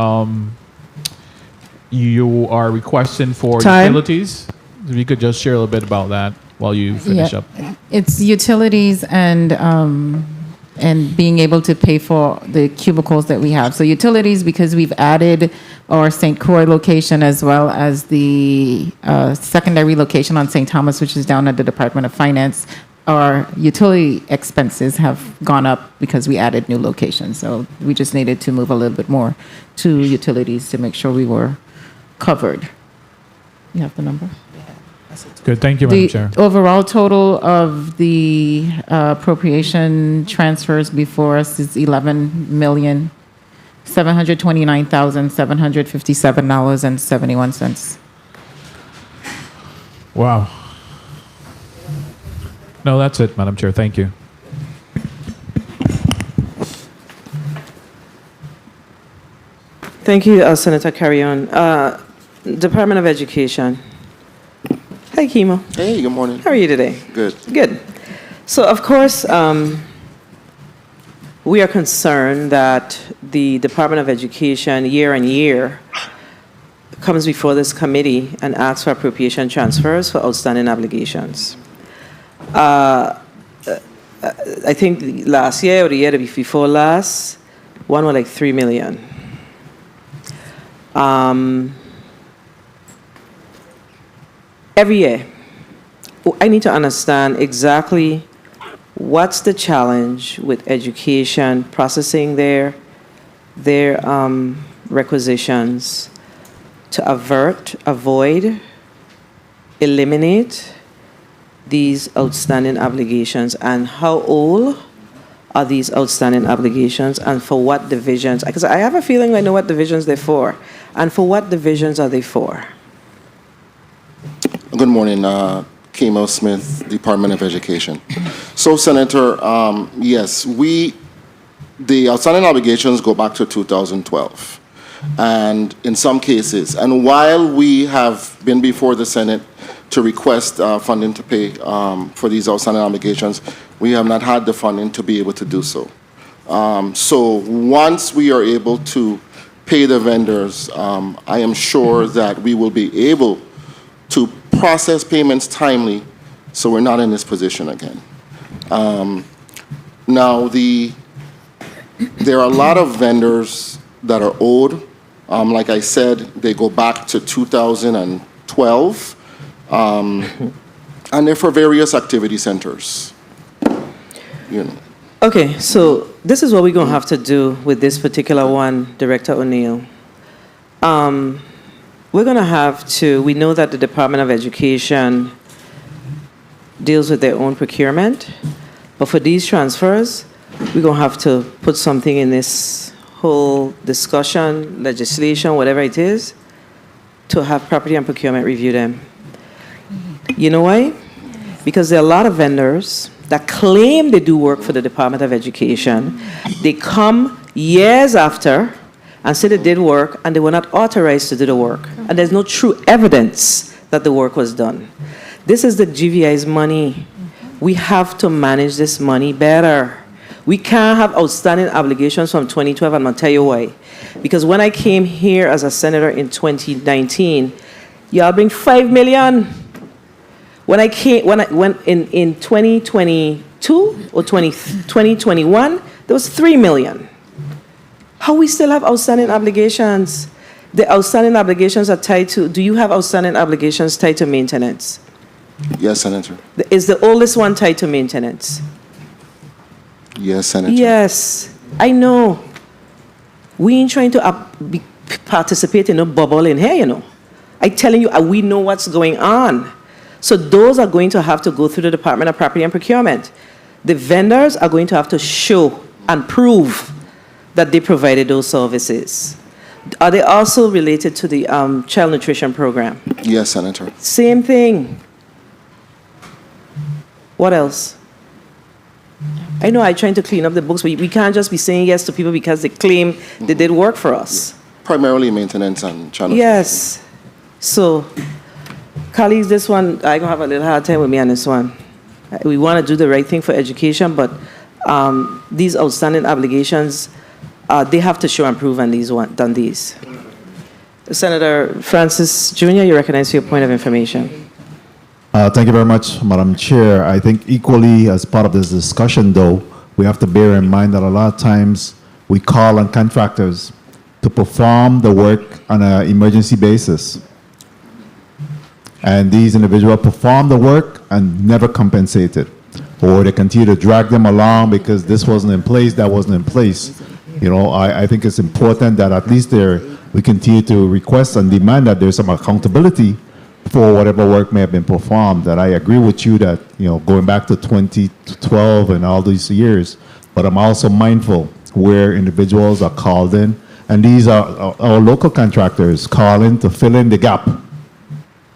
you are requesting for Time. utilities. If you could just share a little bit about that while you finish up. It's utilities and being able to pay for the cubicles that we have. So utilities, because we've added our St. Croix location as well as the secondary location on St. Thomas, which is down at the Department of Finance. Our utility expenses have gone up because we added new locations. So we just needed to move a little bit more to utilities to make sure we were covered. You have the number? Good, thank you, Madam Chair. The overall total of the appropriation transfers before us is $11,729,757.71. Wow. No, that's it, Madam Chair. Thank you. Thank you, Senator Carrion. Department of Education. Hi, Kimo. Hey, good morning. How are you today? Good. Good. So, of course, we are concerned that the Department of Education, year on year, comes before this committee and asks for appropriation transfers for outstanding obligations. I think last year or the year before last, one was like $3 million. Every year, I need to understand exactly what's the challenge with education processing their requisitions to avoid, eliminate these outstanding obligations, and how old are these outstanding obligations, and for what divisions? Because I have a feeling I know what divisions they're for, and for what divisions are they for? Good morning, Kimo Smith, Department of Education. So, Senator, yes, the outstanding obligations go back to 2012, and in some cases, and while we have been before the Senate to request funding to pay for these outstanding obligations, we have not had the funding to be able to do so. So once we are able to pay the vendors, I am sure that we will be able to process payments timely, so we're not in this position again. Now, there are a lot of vendors that are owed. Like I said, they go back to 2012, and they're for various activity centers. You know. Okay, so this is what we're going to have to do with this particular one, Director O'Neill. We're going to have to, we know that the Department of Education deals with their own procurement, but for these transfers, we're going to have to put something in this whole discussion, legislation, whatever it is, to have property and procurement review them. You know why? Because there are a lot of vendors that claim they do work for the Department of Education. They come years after and say they did work, and they were not authorized to do the work. And there's no true evidence that the work was done. This is the GVI's money. We have to manage this money better. We can't have outstanding obligations from 2012, and I'll tell you why. Because when I came here as a senator in 2019, y'all bring $5 million. When I came, when in 2022 or 2021, there was $3 million. How we still have outstanding obligations? The outstanding obligations are tied to, do you have outstanding obligations tied to maintenance? Yes, Senator. Is the oldest one tied to maintenance? Yes, Senator. Yes, I know. We ain't trying to participate in a bubble in here, you know. I'm telling you, we know what's going on. So those are going to have to go through the Department of Property and Procurement. The vendors are going to have to show and prove that they provided those services. Are they also related to the child nutrition program? Yes, Senator. Same thing. What else? I know I'm trying to clean up the books, but we can't just be saying yes to people because they claim they did work for us. Primarily maintenance and child nutrition. Yes. So, colleagues, this one, I'm going to have a little hard time with me on this one. We want to do the right thing for education, but these outstanding obligations, they have to show and prove on these. Senator Francis Jr., you recognize your point of information. Thank you very much, Madam Chair. I think equally as part of this discussion, though, we have to bear in mind that a lot of times we call on contractors to perform the work on an emergency basis. And these individuals perform the work and never compensated. Or they continue to drag them along because this wasn't in place, that wasn't in place. You know, I think it's important that at least we continue to request and demand that there's some accountability for whatever work may have been performed. That I agree with you that, you know, going back to 2012 and all these years, but I'm also mindful where individuals are called in, and these are our local contractors call in to fill in the gap,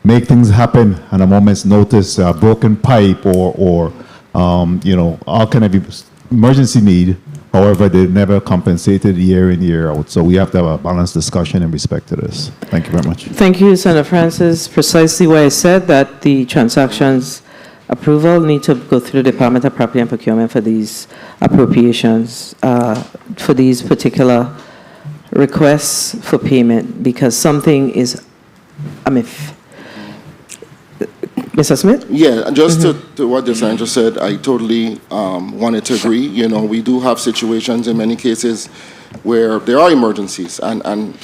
make things happen on a moment's notice, a broken pipe or all kind of emergency need. However, they're never compensated year in, year out. So we have to have a balanced discussion in respect to this. Thank you very much. Thank you, Senator Francis. Precisely why I said that the transactions approval need to go through the Department of Property and Procurement for these appropriations, for these particular requests for payment, because something is a myth. Mr. Smith? Yeah, just to what the senator said, I totally wanted to agree. We do have situations in many cases where there are emergencies, and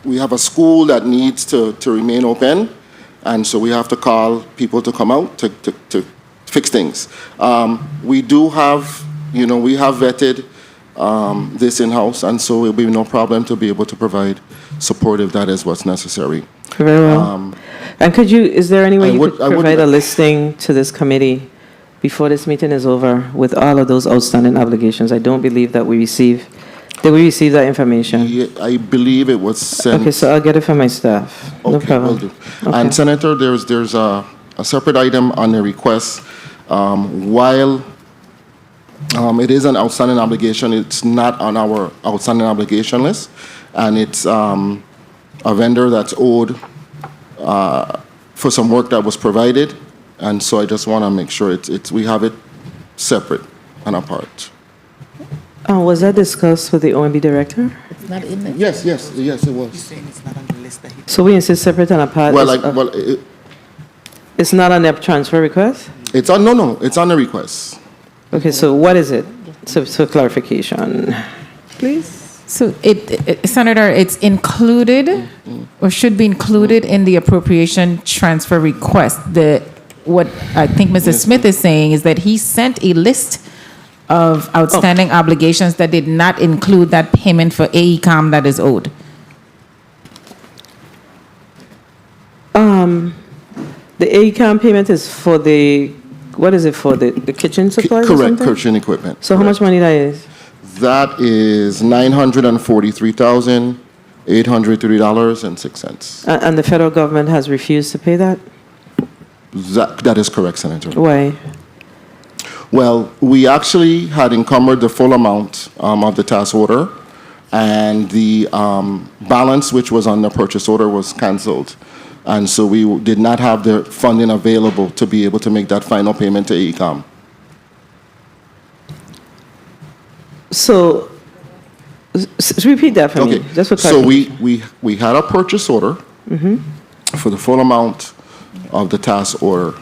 we have a school that needs to remain open, and so we have to call people to come out to fix things. We do have, we have vetted this in-house, and so it will be no problem to be able to provide support if that is what's necessary. Very well. And is there any way you could provide a listing to this committee before this meeting is over with all of those outstanding obligations? I don't believe that did we receive that information? Yeah, I believe it was sent. Okay, so I'll get it from my staff. No problem. Will do. And Senator, there's a separate item on the request. While it is an outstanding obligation, it's not on our outstanding obligation list, and it's a vendor that's owed for some work that was provided, and so I just want to make sure we have it separate and apart. Was that discussed with the OMB director? It's not in there. Yes, it was. You're saying it's not on the list that he... So we insist separate and apart? It's not on the transfer request? It's on, no, it's on the request. Okay, so what is it? So clarification, please. So Senator, it's included or should be included in the appropriation transfer request. What I think Mrs. Smith is saying is that he sent a list of outstanding obligations that did not include that payment for AECOM that is owed. The AECOM payment is for what is it for, the kitchen supplies or Correct, something? kitchen equipment. So how much money that is? That is $943,803.06. And the federal government has refused to pay that? That is correct, Senator. Why? Well, we actually had encumbered the full amount of the task order, and the balance which was on the purchase order was canceled. And so we did not have the funding available to be able to make that final payment to AECOM. So, repeat that for me. Just for so we had a purchase order for the full amount of the task order.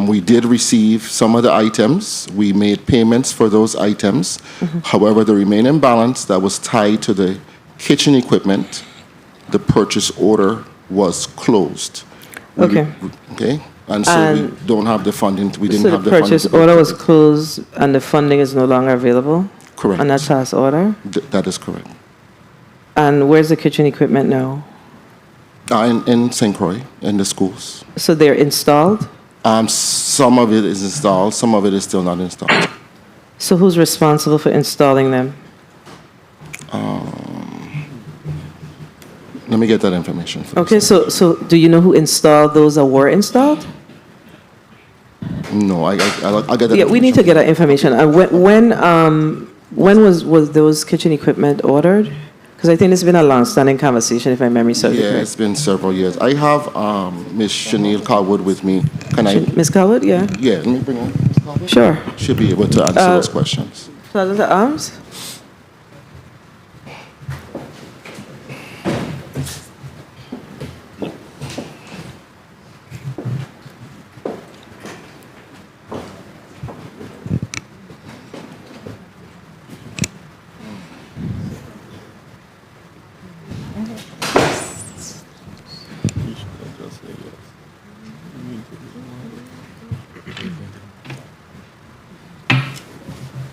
We did receive some of the items. We made payments for those items. However, the remaining balance that was tied to the kitchen equipment, the purchase order was closed. Okay. And so we don't have the funding. We didn't have the funding. So the purchase order was closed and the funding is no longer available? Correct. On that task order? That is correct. And where's the kitchen equipment now? In St. Croix, in the schools. So they're installed? Some of it is installed, some of it is still not installed. So who's responsible for installing them? Let me get that information first. Okay, so do you know who installed those or were installed? No, I'll get that. Yeah, we need to get that information. And when was those kitchen equipment ordered? Because I think it's been a long-standing conversation, if my memory serves me correct. Yeah, it's been several years. I have Ms. Chanel Calwood with me. Can I? Ms. Calwood, yeah. Yeah, let me bring her. Ms. Calwood. Sure. She'll be able to answer those questions. Plaza Arms?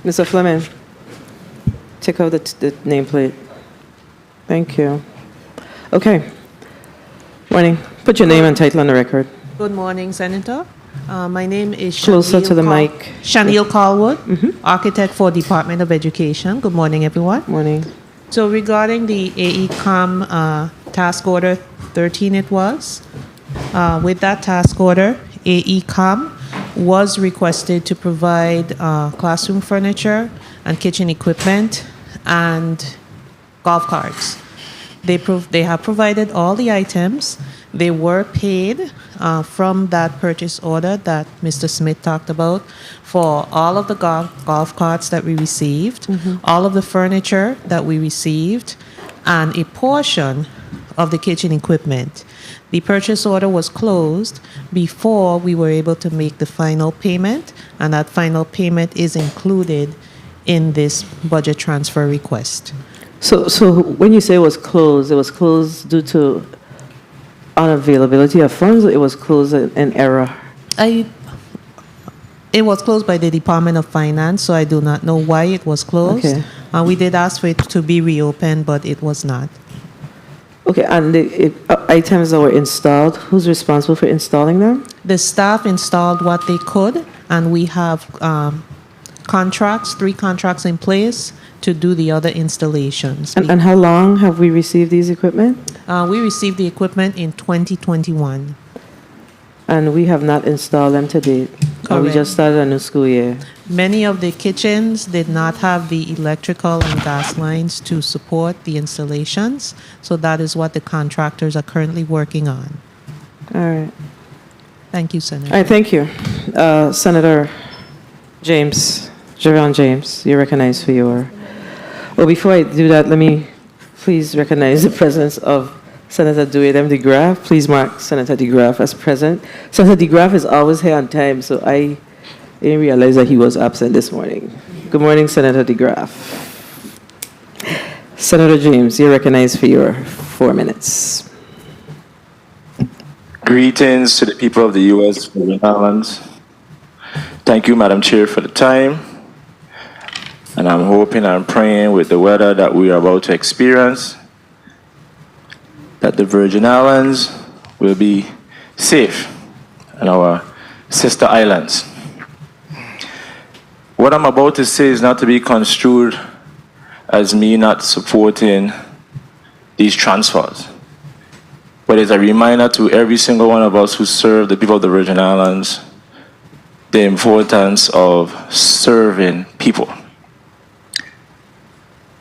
Mr. Fleming, take out the nameplate. Thank you. Okay. Morning. Put your name and title on the record. Good morning, Senator. My name is Closer to the mic. Chanel Calwood, architect for Department of Education. Good morning, everyone. Morning. So regarding the AECOM task order 13 it was, with that task order, AECOM was requested to provide classroom furniture and kitchen equipment and golf carts. They have provided all the items. They were paid from that purchase order that Mr. Smith talked about for all of the golf carts that we received, all of the furniture that we received, and a portion of the kitchen equipment. The purchase order was closed before we were able to make the final payment, and that final payment is included in this budget transfer request. So when you say it was closed due to unavailability of funds, or it was closed in error? It was closed by the Department of Finance, so I do not know why it was closed. Okay. We did ask for it to be reopened, but it was not. Okay, and the items that were installed, who's responsible for installing them? The staff installed what they could, and we have three contracts in place to do the other installations. And how long have we received these equipment? We received the equipment in 2021. And we have not installed them to date? Or we Correct. just started a new school year? Many of the kitchens did not have the electrical and gas lines to support the installations, so that is what the contractors are currently working on. All right. Thank you, Senator. All right, thank you. Senator Javon James, you're recognized for your... Well, before I do that, let me please recognize the presence of Senator Dewey-Dem DeGraff. Please mark Senator DeGraff as present. Senator DeGraff is always here on time, so I didn't realize that he was absent this morning. Good morning, Senator DeGraff. Senator James, you're recognized for your 4 minutes. Greetings to the people of the U.S. Virgin Islands. Thank you, Madam Chair, for the time. And I'm hoping and praying with the weather that we are about to experience that the Virgin Islands will be safe and our sister islands. What I'm about to say is not to be construed as me not supporting these transfers, but it's a reminder to every single one of us who serve the people of the Virgin Islands the importance of serving people.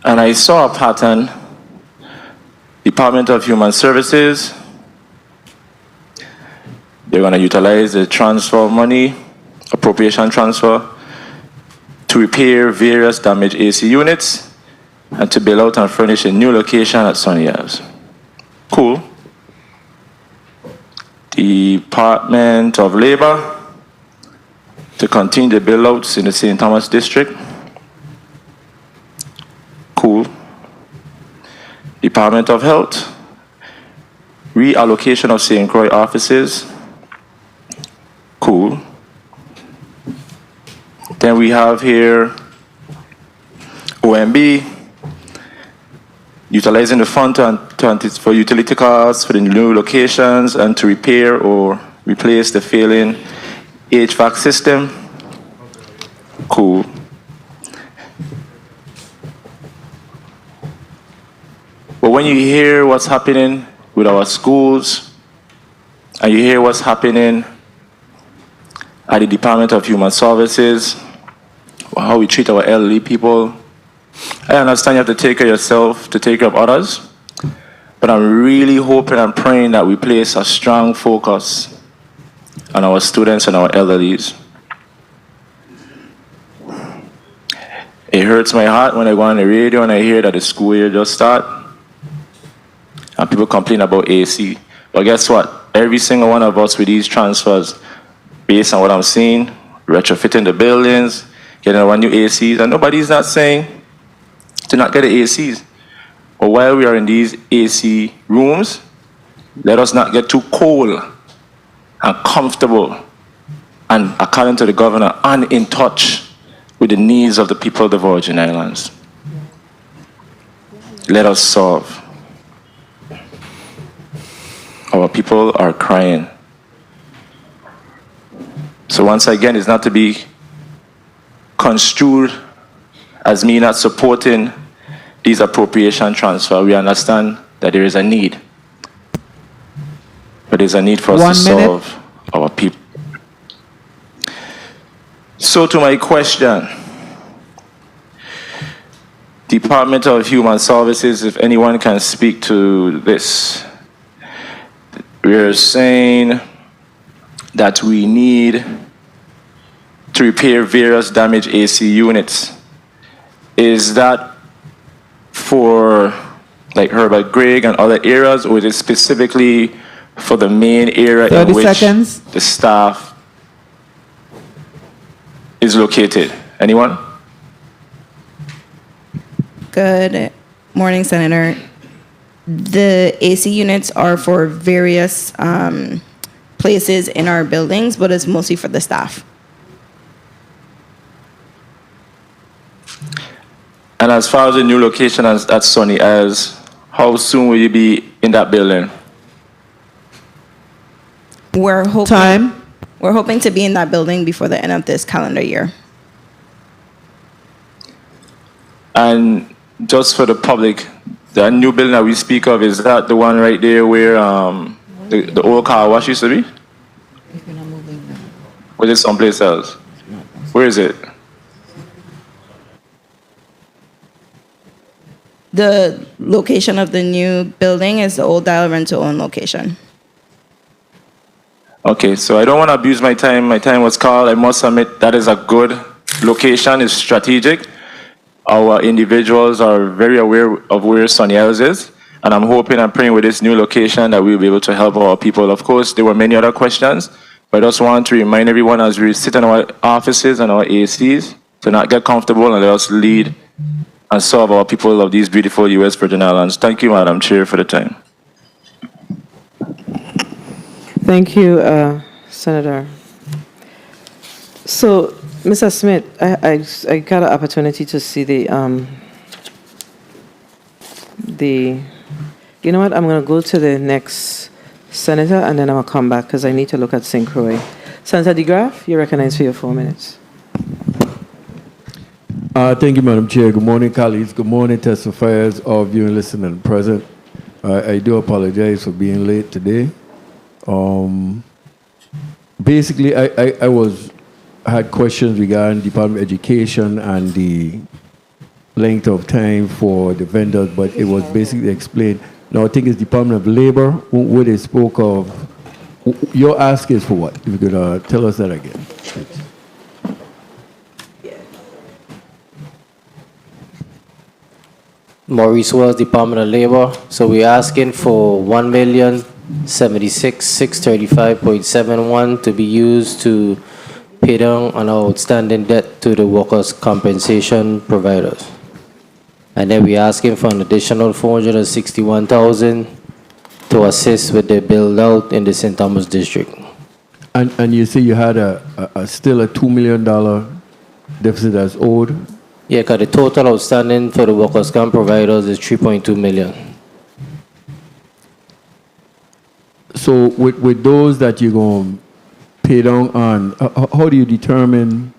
And I saw a pattern. Department of Human Services, they're going to utilize the transfer money, appropriation transfer, to repair various damaged AC units and to build out and furnish a new location at Sunny House. Cool. Department of Labor, to continue the build outs in the St. Thomas district. Cool. Department of Health, reallocation of St. Croix offices. Cool. Then we have here OMB, utilizing the fund for utility costs for the new locations and to repair or replace the failing HVAC system. Cool. But when you hear what's happening with our schools, and you hear what's happening at the Department of Human Services, or how we treat our elderly people, I understand you have to take care of yourself to take care of others, but I'm really hoping and praying that we place a strong focus on our students and our elderlies. It hurts my heart when I go on the radio and I hear that the school year just started. And people complain about AC. But guess what? Every single one of us with these transfers, based on what I'm seeing, retrofitting the buildings, getting our new ACs, and nobody's not saying to not get the ACs. But while we are in these AC rooms, let us not get too cold and comfortable and, according to the governor, and in touch with the needs of the people of the Virgin Islands. Let us solve. Our people are crying. So once again, it's not to be construed as me not supporting these appropriation transfers. We understand that there is a need. But there's a need for us to solve our people. So to my question, Department of Human Services, if anyone can speak to this. We're saying that we need to repair various damaged AC units. Is that for like Herbert Gregg and other areas, or is it specifically for the main area 30 in which seconds. the staff is located? Anyone? Good morning, Senator. The AC units are for various places in our buildings, but it's mostly for the staff. And as far as the new location at Sunny As, how soon will you be in that building? We're hoping to be in that building before the end of this calendar year. And just for the public, the new building that we speak of, is that the one right there where the old car wash used to be? Or is it someplace else? Where is it? The location of the new building is the old Dial Rent-to-Own location. Okay, so I don't want to abuse my time. My time was called. I must admit that is a good location. It's strategic. Our individuals are very aware of where Sunny Isles is, and I'm hoping and praying with this new location that we'll be able to help our people. Of course, there were many other questions, but I just want to remind everyone as we sit in our offices and our ACs to not get comfortable and let us lead and serve our people of these beautiful U.S. Virgin Islands. Thank you, Madam Chair, for the time. Thank you, Senator. So, Mr. Smith, I got an opportunity to see the, you know what, I'm going to go to the next senator, and then I'm going to come back, because I need to look at St. Croix. Senator DeGraff, you're recognized for your 4 minutes. Thank you, Madam Chair. Good morning, colleagues. Good morning, testifiers, all viewing, listening, and present. I do apologize for being late today. Basically, I had questions regarding Department of Education and the length of time for the vendors, but it was basically explained. Now, I think it's Department of Labor where they spoke of. Your ask is for what? If you could tell us that again. Please. Maurice Wells, Department of Labor. So we're asking for $1,076,635.71 to be used to pay down on our outstanding debt to the workers' compensation providers. And then we're asking for an additional $461,000 to assist with the build out in the St. Thomas district. And you say you had still a $2 million deficit that's owed? Yeah, because the total outstanding for the workers' comp providers is $3.2 million. So with those that you're going to pay down on, how do you determine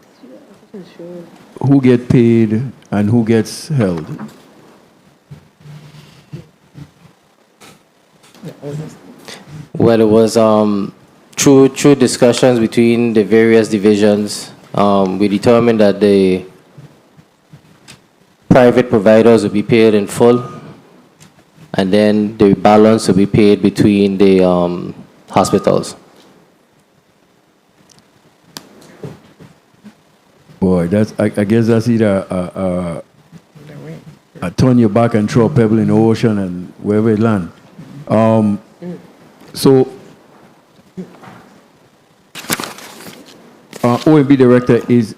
who get paid and who gets held? Well, it was through discussions between the various divisions, we determined that the private providers will be paid in full, and then the balance will be paid between the hospitals. Boy, I guess that's either turn your back and throw a pebble in the ocean and wherever it land. So, OMB director is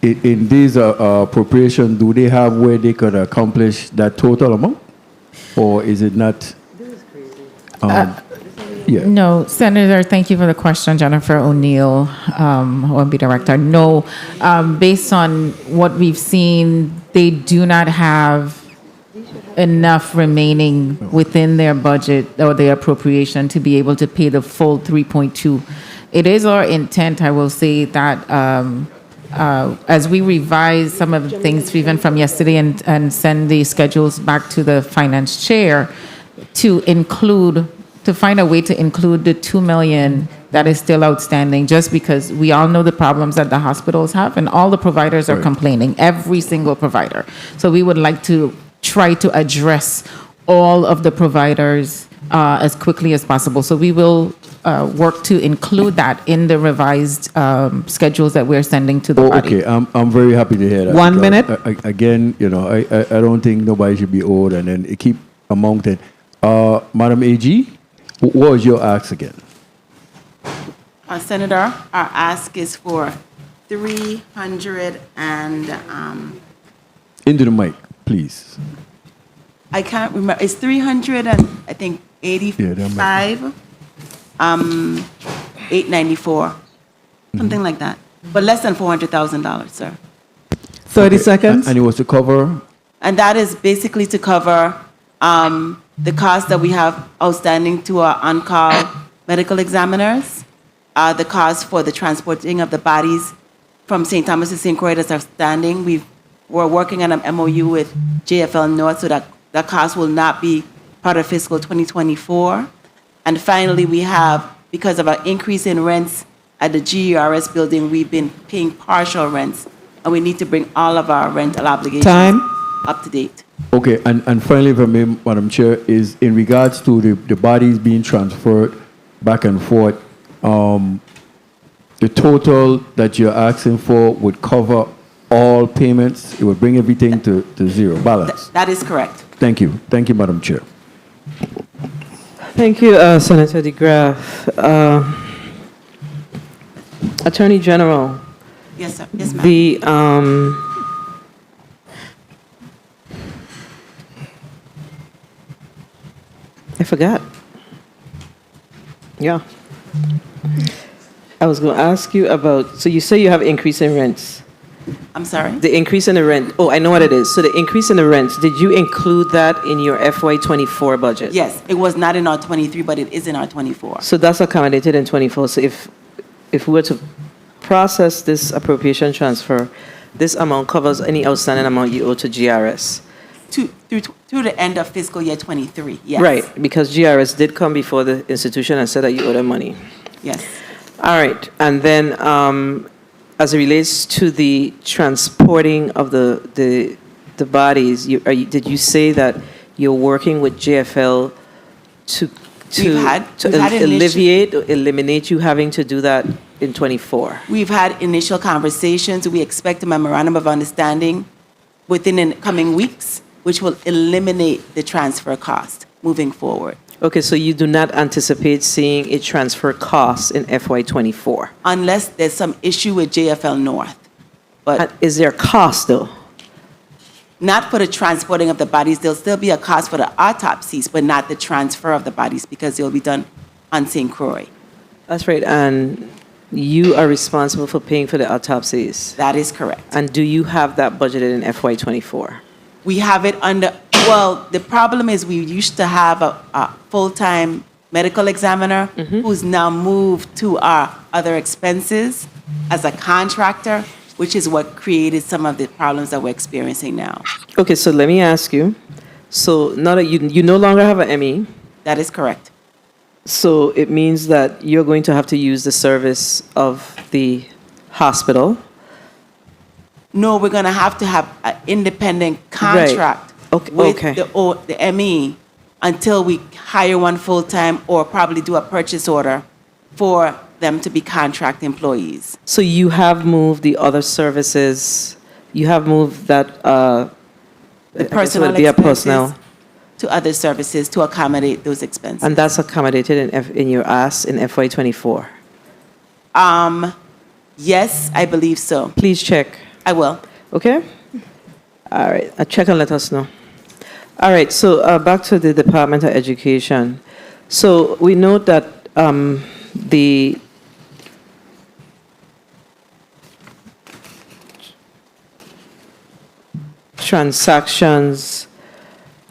in these appropriations, do they have where they could accomplish that total amount? Or is it not? Yeah. No, Senator, thank you for the question, Jennifer O'Neill, OMB Director. No, based on what we've seen, they do not have enough remaining within their budget or their appropriation to be able to pay the full 3.2. It is our intent, I will say, that as we revise some of the things even from yesterday and send the schedules back to the finance chair to find a way to include the $2 million that is still outstanding, just because we all know the problems that the hospitals have, and all the providers are complaining, every single provider. So we would like to try to address all of the providers as quickly as possible. So we will work to include that in the revised schedules that we're sending to the body. Okay, I'm very happy to hear that. 1 because minute. Again, you know, I don't think nobody should be owed, and then it keep amounting. Madam AG, what was your ask again? Senator, our ask is for 300 and, Into the mic, please. I can't remember, it's 300 and I think 85, 894, something like that, but less than $400,000, sir. 30 seconds. And it was to cover? And that is basically to cover the cost that we have outstanding to our on-call medical examiners, the cost for the transporting of the bodies from St. Thomas to St. Croix that's outstanding. We're working on an MOU with JFL North so that that cost will not be part of fiscal 2024. And finally, we have, because of our increase in rents at the GERS building, we've been paying partial rents, and we need to bring all of our rental obligations up to date. Okay, and finally, if I may, Madam Chair, is in regards to the bodies being transferred back and forth, the total that you're asking for would cover all payments? It would bring everything to zero, balance? That is correct. Thank you. Thank you, Madam Chair. Thank you, Senator DeGraff. Attorney General. Yes, sir. Yes, ma'am. The I forgot. Yeah. I was going to ask you about, so you say you have increase in rents. I'm sorry? The increase in the rent. Oh, I know what it is. So the increase in the rents, did you include that in your FY24 budget? Yes, it was not in our 23, but it is in our 24. So that's accommodated in 24. So if we were to process this appropriation transfer, this amount covers any outstanding amount you owe to GRS. Through the end of fiscal year 23, yes. Right, because GRS did come before the institution and said that you owe them money. Yes. All right, and then as it relates to the transporting of the bodies, did you say that you're working with JFL to alleviate or eliminate you having to do that in 24? We've had initial conversations. We expect a memorandum of understanding within the coming weeks, which will eliminate the transfer cost moving forward. Okay, so you do not anticipate seeing a transfer cost in FY24? Unless there's some issue with JFL North. But is there a cost, though? Not for the transporting of the bodies. There'll still be a cost for the autopsies, but not the transfer of the bodies because they'll be done on St. Croix. That's right, and you are responsible for paying for the autopsies? That is correct. And do you have that budgeted in FY24? We have it under, well, the problem is we used to have a full-time medical examiner who's now moved to our other expenses as a contractor, which is what created some of the problems that we're experiencing now. Okay, so let me ask you. So now that you no longer have an ME. That is correct. So it means that you're going to have to use the service of the hospital. No, we're going to have an independent contract with the ME until we hire one full-time or probably do a purchase order for them to be contract employees. So you have moved the other services, you have moved that, the personnel expenses to other services to accommodate those expenses. And that's accommodated in your ask in FY24? Yes, I believe so. Please check. I will. Okay? All right. Check and let us know. All right. So back to the Department of Education. So we note that the transactions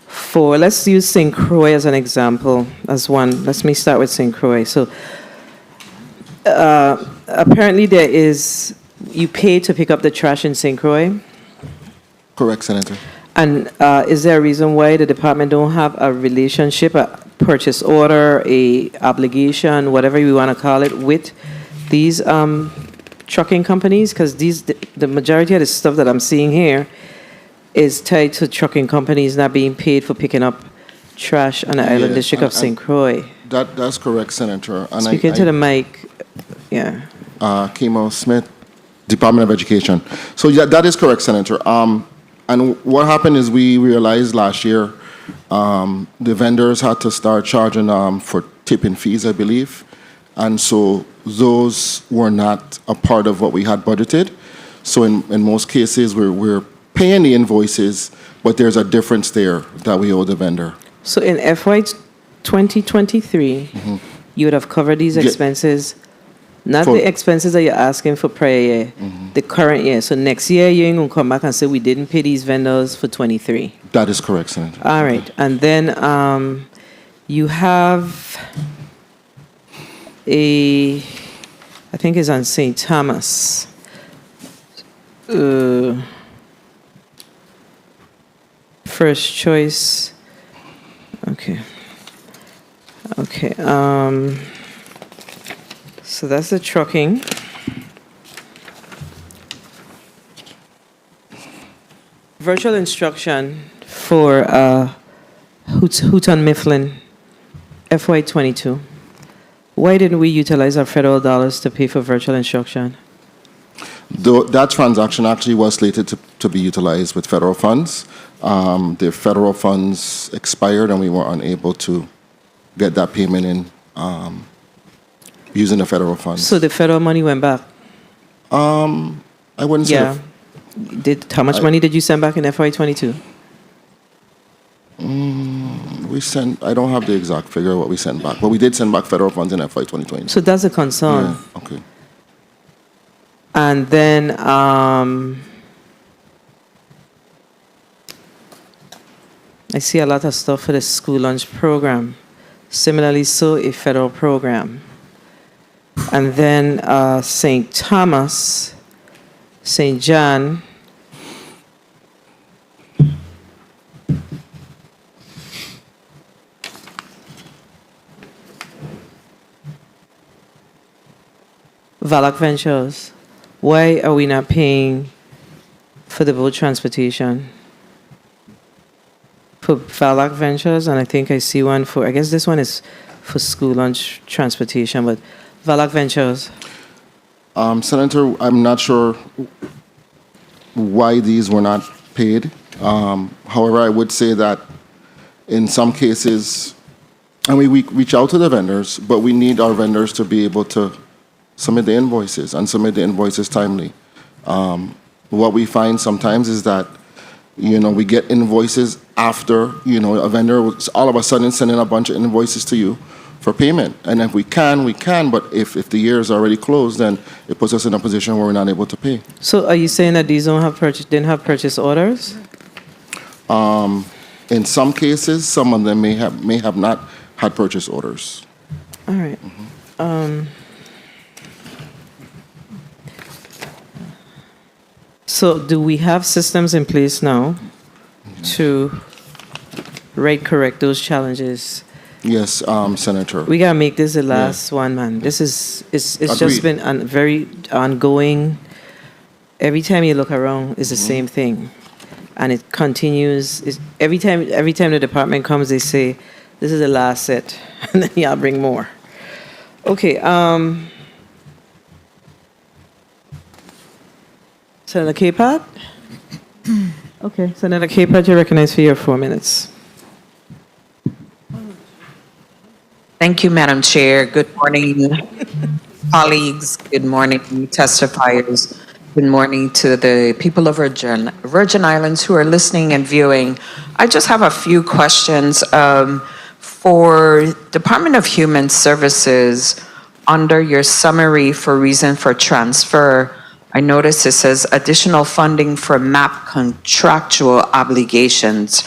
for, let's use St. Croix as an example, as one. Let me start with St. Croix. So apparently there is, you pay to pick up the trash in St. Croix? Correct, Senator. And is there a reason why the department don't have a relationship, a purchase order, a obligation, whatever you want to call it, with these trucking companies? Because the majority of the stuff that I'm seeing here is tied to trucking companies not being paid for picking up trash on the Island District of St. Croix. That's correct, Senator. And Speaking to the mic, yeah. Kimo Smith, Department of Education. So yeah, that is correct, Senator. And what happened is we realized last year the vendors had to start charging for tipping fees, I believe. And so those were not a part of what we had budgeted. So in most cases, we're paying the invoices, but there's a difference there that we owe the vendor. So in FY 2023, you would have covered these expenses, not the expenses that you're asking for prior year, the current year. So next year, you ain't going to come back and say, we didn't pay these vendors for 23. That is correct, Senator. All right. And then you have I think it's on St. Thomas. First choice. Okay. So that's the trucking. Virtual instruction for Houghton Mifflin, FY22. Why didn't we utilize our federal dollars to pay for virtual instruction? That transaction actually was slated to be utilized with federal funds. The federal funds expired and we were unable to get that payment in using the federal funds. So the federal money went back? I wouldn't say. Yeah. How much money did you send back in FY22? We sent, I don't have the exact figure of what we sent back, but we did send back federal funds in FY 2020. So that's a concern. Yeah, okay. And then I see a lot of stuff for the school lunch program. Similarly, so a federal program. And then St. Thomas, St. John, Valak Ventures. Why are we not paying for the boat transportation? For Valak Ventures, and I think I see one for, I guess this one is for school lunch transportation, but Valak Ventures. Senator, I'm not sure why these were not paid. However, I would say that in some cases, I mean, we reach out to the vendors, but we need our vendors to be able to submit the invoices and submit the invoices timely. What we find sometimes is that, we get invoices after, a vendor was all of a sudden sending a bunch of invoices to you for payment. And if we can, we can, but if the year is already closed, then it puts us in a position where we're not able to pay. So are you saying that these didn't have purchase orders? In some cases, some of them may have not had purchase orders. All right. So do we have systems in place now to correct those challenges? Yes, Senator. We gotta make this the last one, man. This is it's just Agreed. been very ongoing. Every time you look around, it's the same thing, and it continues. Every time the department comes, they say, "This is the last set," and then y'all bring more. Okay. Senator Caput? Okay, Senator Caput, you're recognized for your 4 minutes. Thank you, Madam Chair. Good morning, colleagues. Good morning, testifiers. Good morning to the people of Virgin Islands who are listening and viewing. I just have a few questions. For Department of Human Services, under your summary for reason for transfer, I notice it says additional funding for MAP contractual obligations.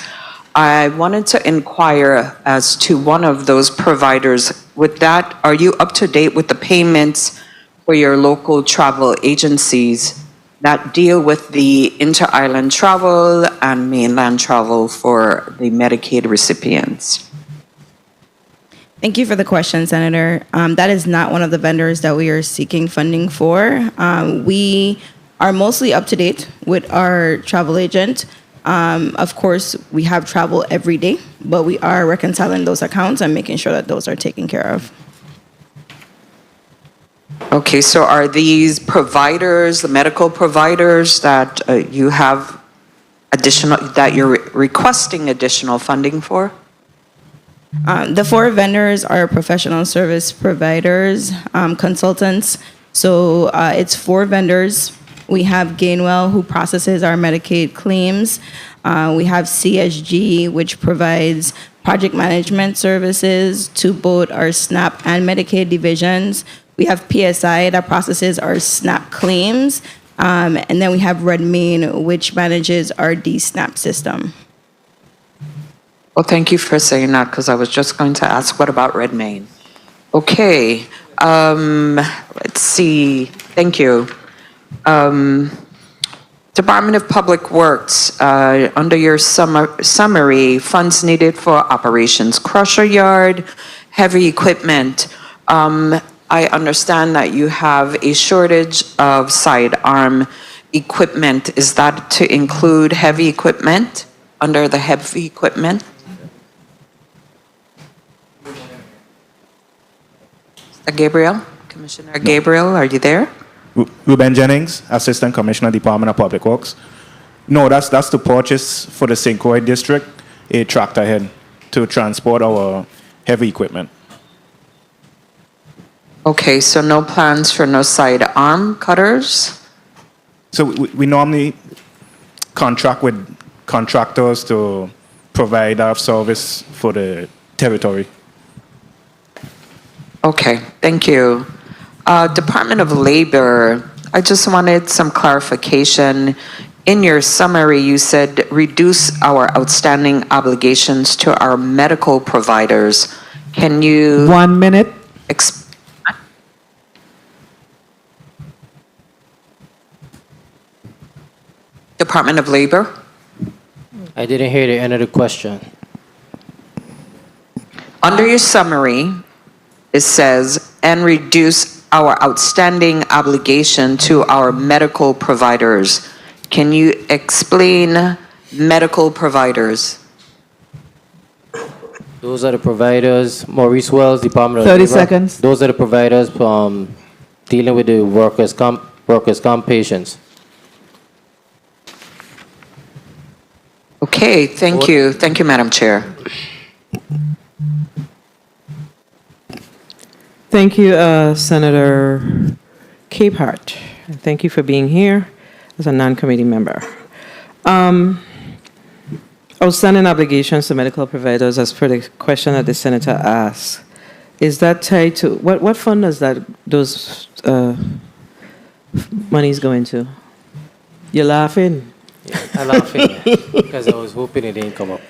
I wanted to inquire as to one of those providers. With that, are you up to date with the payments for your local travel agencies that deal with the inter-island travel and mainland travel for the Medicaid recipients? Thank you for the question, Senator. That is not one of the vendors that we are seeking funding for. We are mostly up to date with our travel agent. Of course, we have travel every day, but we are reconciling those accounts and making sure that those are taken care of. Okay, so are these providers, the medical providers that you have additional, that you're requesting additional funding for? The 4 vendors are professional service providers, consultants. So it's 4 vendors. We have Gainwell, who processes our Medicaid claims. We have CSG, which provides project management services to both our SNAP and Medicaid divisions. We have PSI that processes our SNAP claims. And then we have Red Main, which manages our DSNAP system. Well, thank you for saying that, because I was just going to ask, what about Red Main? Okay, let's see, thank you. Department of Public Works, under your summary, funds needed for operations, crusher yard, heavy equipment. I understand that you have a shortage of sidearm equipment. Is that to include heavy equipment, under the heavy equipment? Gabriel, Commissioner Gabriel, are you there? Ruben Jennings, Assistant Commissioner, Department of Public Works. No, that's to purchase for the St. Croix District a tractor head to transport our heavy equipment. Okay, so no plans for no sidearm cutters? So we normally contract with contractors to provide our service for the territory. Okay, thank you. Department of Labor, I just wanted some clarification. In your summary, you said reduce our outstanding obligations to our medical providers. Can you... 1 minute. Department of Labor? I didn't hear the end of the question. Under your summary, it says, and reduce our outstanding obligation to our medical providers. Can you explain medical providers? Those are the providers, Maurice Wells, Department of 30 Labor. seconds. Those are the providers dealing with the workers' comp patients. Okay, thank you. Thank you, Madam Chair. Thank you, Senator Capehart. Thank you for being here as a non-committee member. Outstanding obligations to medical providers, as per the question that the senator asked, is that tied to what fund does those monies go into? You're laughing. Yeah, I'm laughing because I was hoping it didn't come up.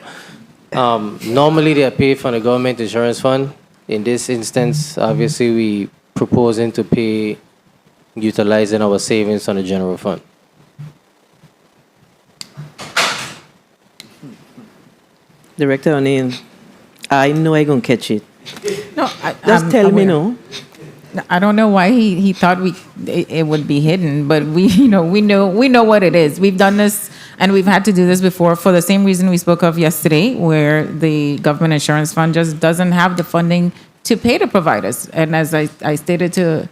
Normally, they are paid from the government insurance fund. In this instance, obviously, we proposing to pay utilizing our savings on the general fund. Director O'Neill, I know I'm going to catch it. No, Just tell me no. I don't know why he thought it would be hidden, but we know what it is. We've done this and we've had to do this before for the same reason we spoke of yesterday, where the government insurance fund just doesn't have the funding to pay the providers. And as I stated to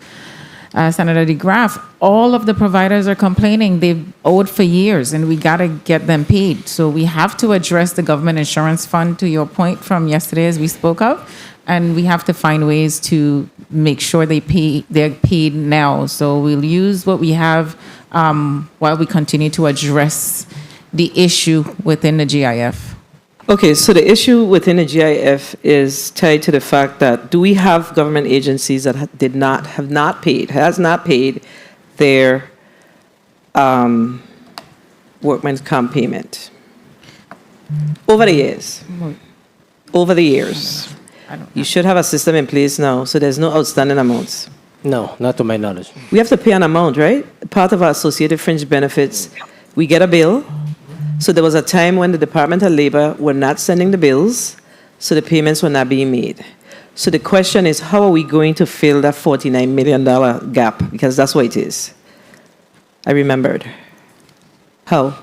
Senator DeGraff, all of the providers are complaining they've owed for years, and we got to get them paid. So we have to address the government insurance fund, to your point from yesterday, as we spoke of. And we have to find ways to make sure they're paid now. So we'll use what we have while we continue to address the issue within the GIF. Okay, so the issue within the GIF is tied to the fact that do we have government agencies that has not paid their workman's comp payment over the years? You should have a system in place now, so there's no outstanding amounts. No, not to my knowledge. We have to pay an amount, right? Part of our associated fringe benefits, we get a bill. So there was a time when the Departmental Labor were not sending the bills, so the payments were not being made. So the question is, how are we going to fill that $49 million gap? Because that's what it is. I remembered. How?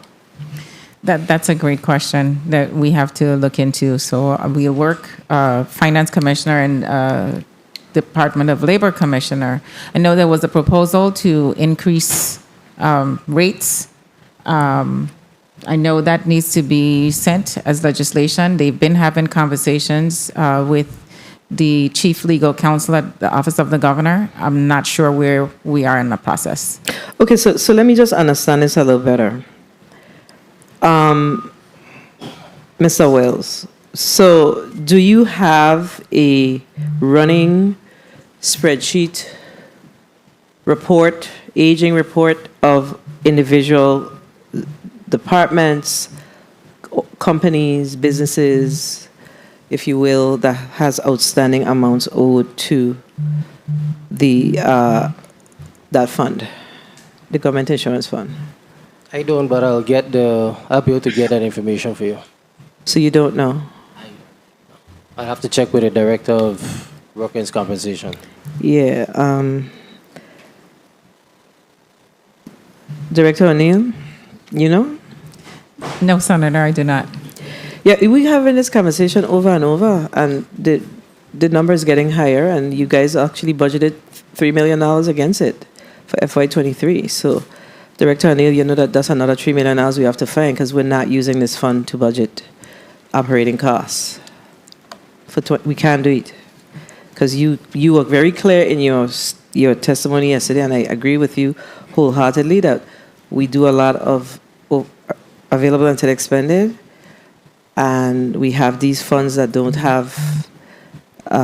That's a great question that we have to look into. So we'll work, Finance Commissioner and Department of Labor Commissioner. I know there was a proposal to increase rates. I know that needs to be sent as legislation. They've been having conversations with the chief legal counsel at the Office of the Governor. I'm not sure where we are in the process. Okay, so let me just understand this a little better. Mr. Wells, so do you have a running spreadsheet report, aging report of individual departments, companies, businesses, if you will, that has outstanding amounts owed to the that fund, the government insurance fund? I don't, but I'll be able to get that information for you. So you don't know? I'll have to check with the Director of Workers' Compensation. Yeah. Director O'Neill, you know? No, Senator, I do not. Yeah, we having this conversation over and over, and the number is getting higher, and you guys actually budgeted $3 million against it for FY23. So, Director O'Neill, you know that's another $3 million we have to find because we're not using this fund to budget operating costs. We can't do it because you were very clear in your testimony yesterday, and I agree with you wholeheartedly that we do a lot of available until expended, and we have these funds that don't have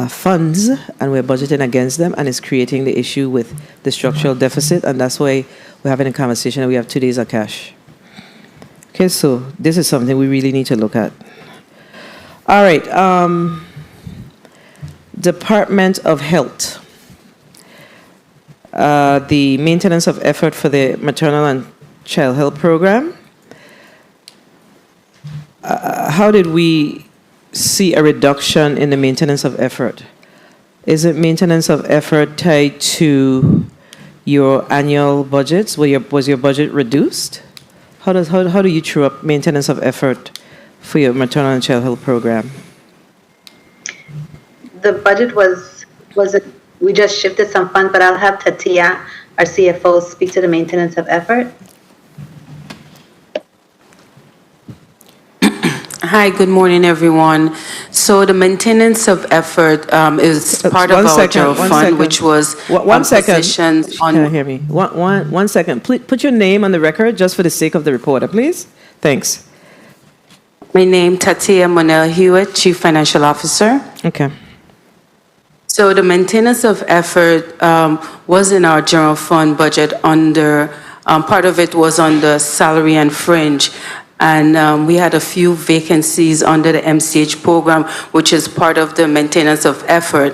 funds, and we're budgeting against them, and it's creating the issue with the structural deficit, and that's why we're having a conversation and we have 2 days of cash. Okay, so this is something we really need to look at. All right, Department of Health. The maintenance of effort for the maternal and child health program. How did we see a reduction in the maintenance of effort? Is it maintenance of effort tied to your annual budgets? Was your budget reduced? How do you true up maintenance of effort for your maternal and child health program? The budget we just shifted some funds, but I'll have Tatia, our CFO, speak to the maintenance of effort. Hi, good morning, everyone. So the maintenance of effort is part of our general fund, which was positions on. Can you hear me? One second. Please put your name on the record just for the sake of the reporter, please. Thanks. My name, Tatia Monell Hewitt, Chief Financial Officer. Okay. So the maintenance of effort was in our general fund budget under, part of it was on the salary and fringe. And we had a few vacancies under the MCH program, which is part of the maintenance of effort.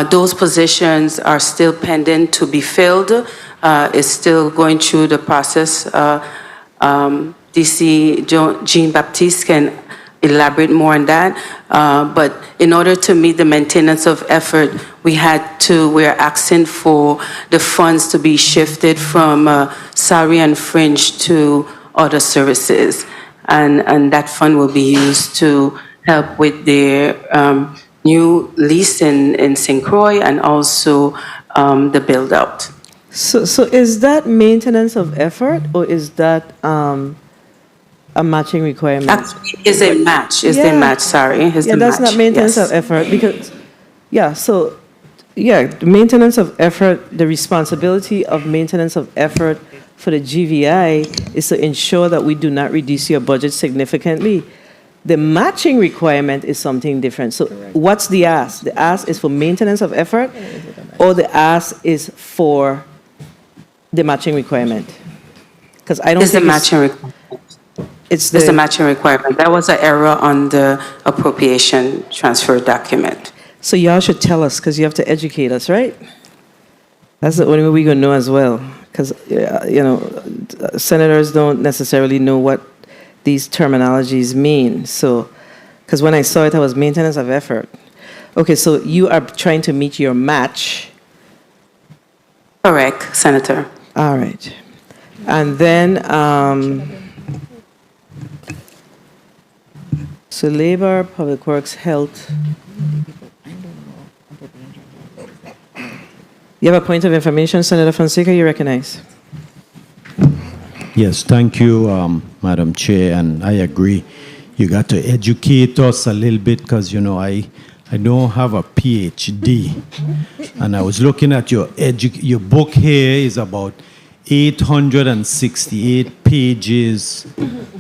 Those positions are still pending to be filled. It's still going through the process. DC Jean Baptiste can elaborate more on that. But in order to meet the maintenance of effort, we're asking for the funds to be shifted from salary and fringe to other services. And that fund will be used to help with the new lease in St. Croix and also the build out. So is that maintenance of effort or is that a matching requirement? Actually, it's a match. It's a match, sorry. It's yeah, the that's match. not maintenance Yes. of effort because, the maintenance of effort, the responsibility of maintenance of effort for the GVI is to ensure that we do not reduce your budget significantly. The matching requirement is something different. So what's the ask? The ask is for maintenance of effort or the ask is for the matching requirement? Because I don't It's think the matching requirement. It's the matching requirement. That was an error on the appropriation transfer document. So y'all should tell us because you have to educate us, right? That's the only way we're going to know as well. Because, senators don't necessarily know what these terminologies mean. So, because when I saw it, I was maintenance of effort. Okay, so you are trying to meet your match. Correct, Senator. All right. And then, so labor, public works, health. You have a point of information, Senator Fonseca, you recognize. Yes, thank you, Madam Chair, and I agree. You got to educate us a little bit because, you know, I don't have a PhD. And I was looking at your book here is about 868 pages.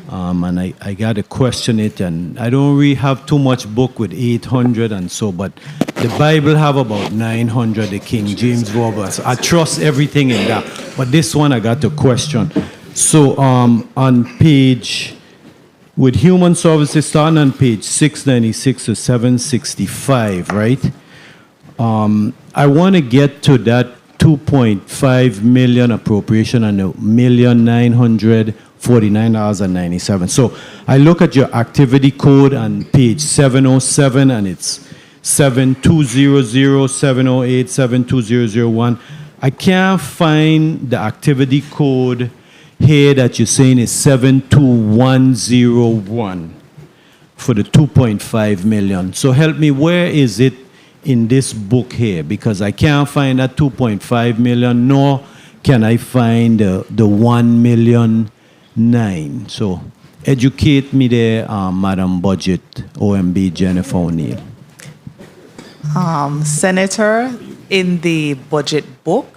And I got to question it, and I don't really have too much book with 800 and so, but the Bible have about 900, the King James Version. So I trust everything in that. But this one I got to question. So on page, with human services starting on page 696 to 765, right? I want to get to that 2.5 million appropriation and $1,949,097. So I look at your activity code on page 707 and it's 7200, 708, 72001. I can't find the activity code here that you're saying is 72101 for the 2.5 million. So help me, where is it in this book here? Because I can't find that 2.5 million, nor can I find the 1,000,009. So educate me there, Madam Budget, OMB Jennifer O'Neill. Senator, in the budget book,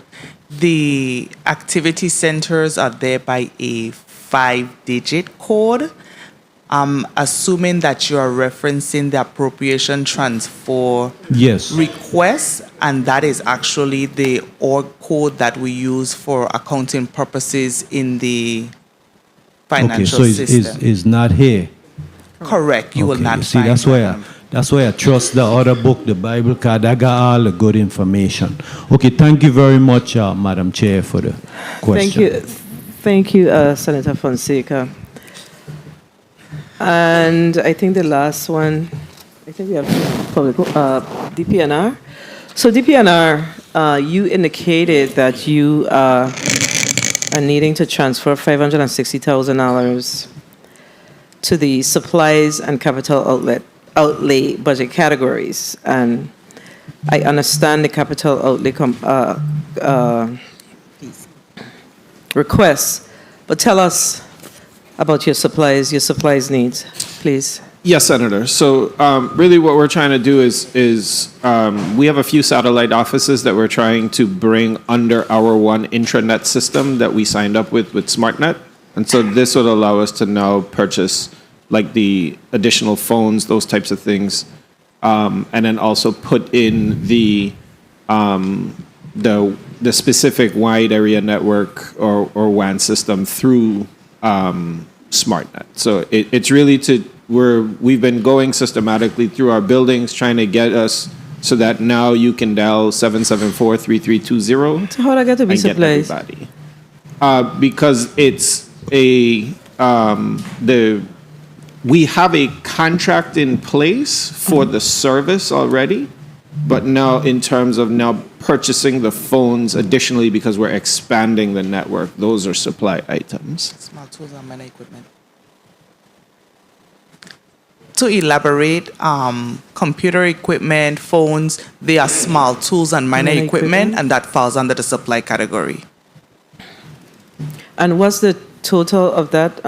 the activity centers are there by a 5-digit code. I'm assuming that you are referencing the appropriation transfer request, and that is actually the org code that we use for accounting purposes in the financial system. Is not here. Correct. You will not see, find that's why I trust the other book, the Bible, because I got all the good information. Okay, thank you very much, Madam Chair, for the question. Thank you, Senator Fonseca. And I think the last one, I think we have public, DPNR. So DPNR, you indicated that you are needing to transfer $560,000 to the supplies and capital outlay budget categories. And I understand the capital outlay requests, but tell us about your supplies needs, please. Yes, Senator. So really what we're trying to do is we have a few satellite offices that we're trying to bring under our one intranet system that we signed up with SmartNet. And so this would allow us to now purchase like the additional phones, those types of things, and then also put in the specific wide area network or WAN system through SmartNet. So it's really we've been going systematically through our buildings trying to get us so that now you can dial 774-3320. So how do I get to be supplies? Because it's we have a contract in place for the service already, but now in terms of now purchasing the phones additionally because we're expanding the network, those are supply items. Small tools and minor equipment. To elaborate, computer equipment, phones, they are small tools and minor equipment, and that falls under the supply category. And what's the total of that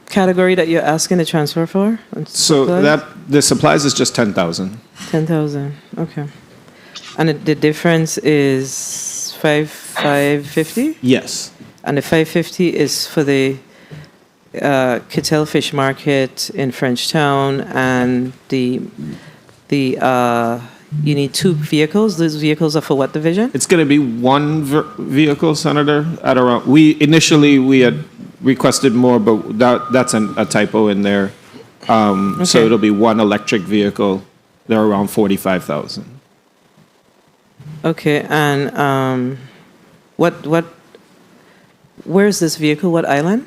category that you're asking to transfer for? So the supplies is just 10,000. 10,000. Okay. And the difference is 550? Yes. And the 550 is for the Kittel Fish Market in Frenchtown, and you need 2 vehicles. Those vehicles are for what division? It's going to be one vehicle, Senator. At around we had requested more, but that's a typo in there. So it'll be one electric vehicle. They're around 45,000. Okay, and where is this vehicle? What island?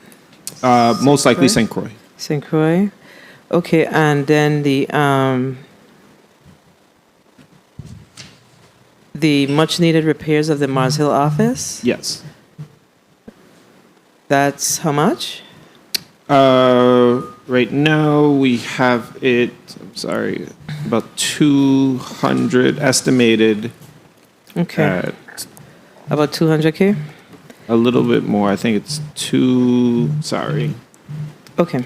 Most likely St. Croix. St. Croix. Okay, and then the much-needed repairs of the Mars Hill office, Yes. that's how much? Right now, we have it, I'm sorry, about 200 estimated. Okay. At About 200K? a little bit more. I think it's sorry. Okay.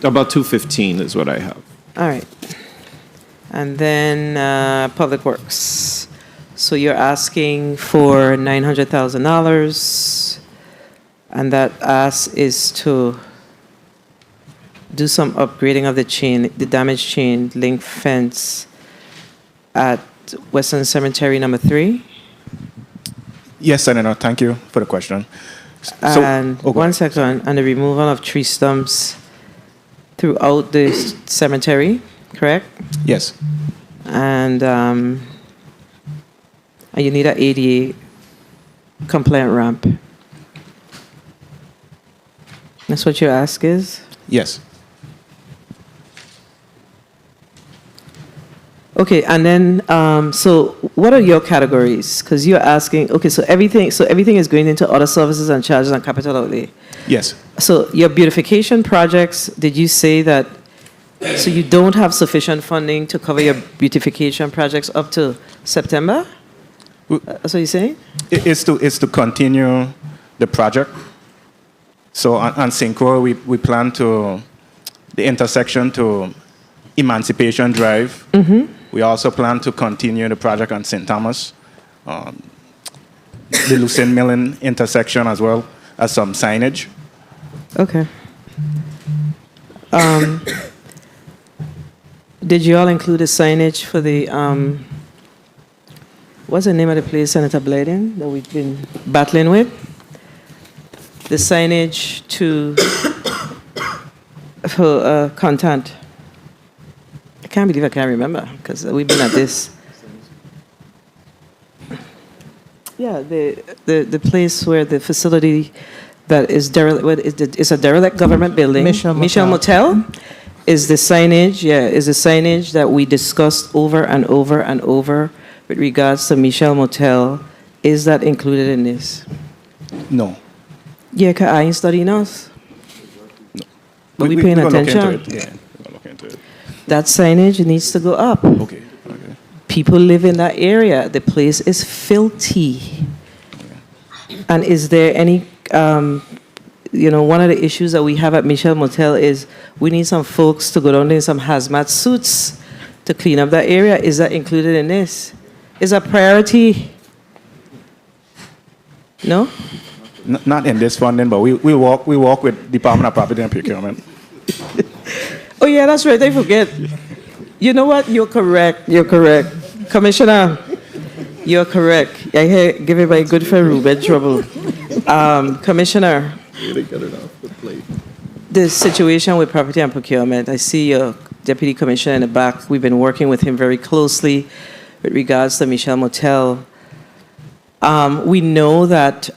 About 215 is what I have. All right. And then Public Works. So you're asking for $900,000, and that ask is to do some upgrading of the damaged chain link fence at Western Cemetery number 3. Yes, Senator. Thank you for the question. And one second, and the removal of tree stumps throughout the cemetery, correct? Yes. And you need an ADA compliant ramp. That's what your ask is? Yes. Okay, and then, so what are your categories? Because you're asking, okay, so everything is going into other services and charges and capital outlay. Yes. So your beautification projects, did you say that, so you don't have sufficient funding to cover your beautification projects up to September? That's what you're saying? It's to continue the project. So on Synchro, we plan to, the intersection to Emancipation Drive. Mm-hmm. We also plan to continue the project on St. Thomas, the Lucien Millen intersection, as well as some signage. Okay. Did you all include a signage for the, what's the name of the place, Senator Blading, that we've been battling with? The signage for content. I can't believe I can't remember, because we've been at this. Yeah, the place where the facility that is derelict, it's a derelict government building. Michel Motel is the signage, is the signage that we discussed over and over and over with regards to Michel Motel. Is that included in this? No. Yeah, because I ain't studying us. No. But we paying attention. That signage needs to go up. Okay. People live in that area. The place is filthy. And is there any, one of the issues that we have at Michel Motel is we need some folks to go down there in some hazmat suits to clean up that area. Is that included in this? Is that priority? No? Not in this funding, but we work with Department of Property and Procurement. Oh, yeah, that's right. I forget. You know what? You're correct. Commissioner, you're correct. I hear give everybody good for Ruben trouble. Commissioner, the situation with property and procurement, I see your deputy commissioner in the back. We've been working with him very closely with regards to Michel Motel. We know that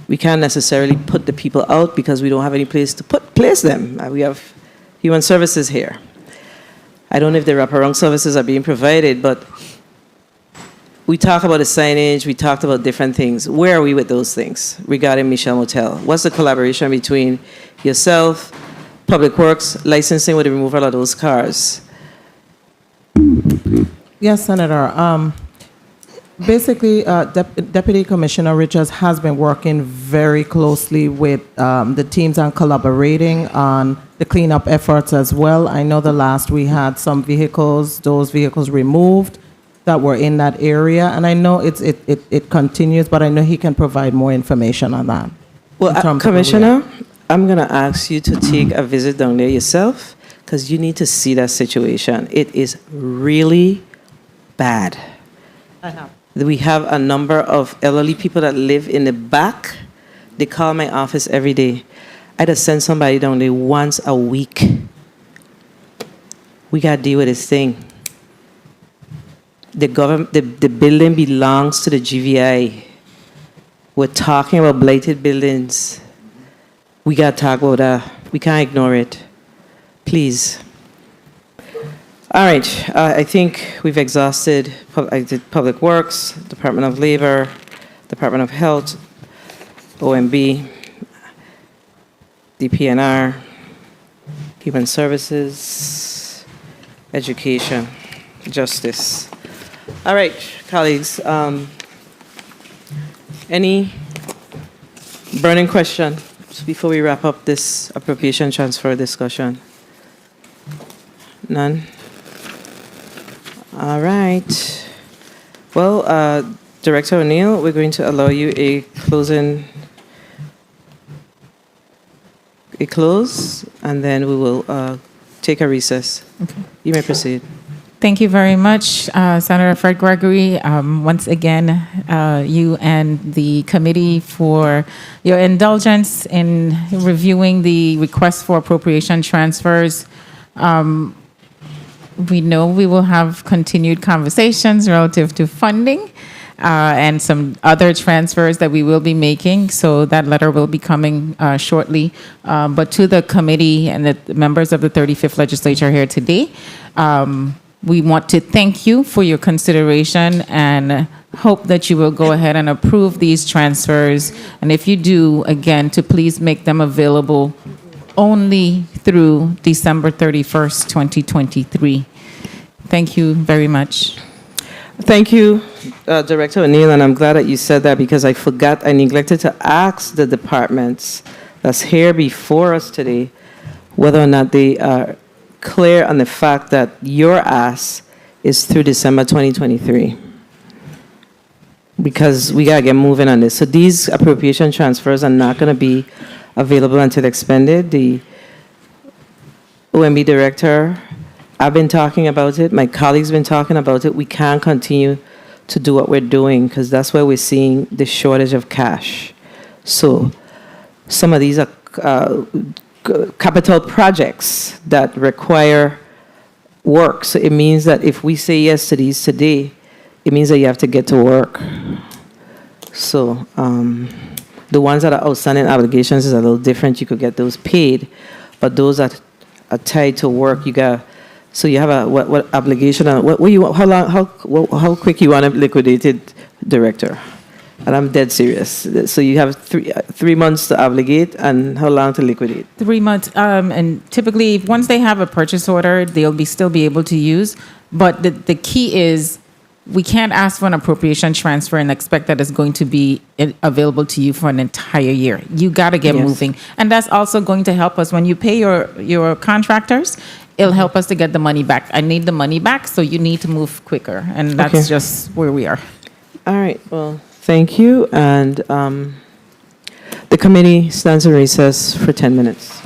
we can't necessarily put the people out because we don't have any place to place them. We have human services here. I don't know if the wraparound services are being provided, but we talk about the signage, we talked about different things. Where are we with those things regarding Michel Motel? What's the collaboration between yourself, Public Works, licensing with the removal of those cars? Yes, Senator. Basically, Deputy Commissioner Richards has been working very closely with the teams and collaborating on the cleanup efforts as well. I know the last we had some vehicles, those vehicles removed that were in that area, and I know it continues, but I know he can provide more information on that. Well, Commissioner, I'm going to ask you to take a visit down there yourself because you need to see that situation. It is really bad. I have. We have a number of elderly people that live in the back. They call my office every day. I just send somebody down there once a week. We got to deal with this thing. The building belongs to the GVI. We're talking about blighted buildings. we got to talk about that. We can't ignore it. Please. All right, I think we've exhausted, I did Public Works, Department of Labor, Department of Health, OMB, DPNR, Human Services, Education, Justice. All right, colleagues, any burning question before we wrap up this appropriation transfer discussion? None? All right. Well, Director O'Neill, we're going to allow you a close, and then we will take a recess. Okay. You may proceed. Thank you very much, Senator Fred Gregory. Once again, you and the committee for your indulgence in reviewing the request for appropriation transfers. We know we will have continued conversations relative to funding and some other transfers that we will be making. So that letter will be coming shortly. But to the committee and the members of the 35th Legislature here today, we want to thank you for your consideration and hope that you will go ahead and approve these transfers. And if you do, again, to please make them available only through December 31st, 2023. Thank you very much. Thank you, Director O'Neill, and I'm glad that you said that because I forgot, I neglected to ask the departments that's here before us today whether or not they are clear on the fact that your ask is through December 2023. Because we gotta get moving on this. So these appropriation transfers are not gonna be available until expended. The OMB director, I've been talking about it, my colleagues been talking about it. We can't continue to do what we're doing because that's where we're seeing the shortage of cash. So some of these are capital projects that require work. So it means that if we say yes to these today, it means that you have to get to work. So the ones that are outstanding obligations is a little different. You could get those paid, but those that are tied to work, you got. So you have a what obligation? What you how long how quick you want to liquidate it, Director? And I'm dead serious. So you have 3 months to obligate, and how long to liquidate? 3 months, and typically once they have a purchase order, they'll still be able to use. But the key is we can't ask for an appropriation transfer and expect that it's going to be available to you for an entire year. You got to get moving, and that's also going to help us when you pay your contractors. It'll help us to get the money back. I need the money back, so you need to move quicker, and that's just where we are. All right. Well, thank you, and the committee stands in recess for 10 minutes.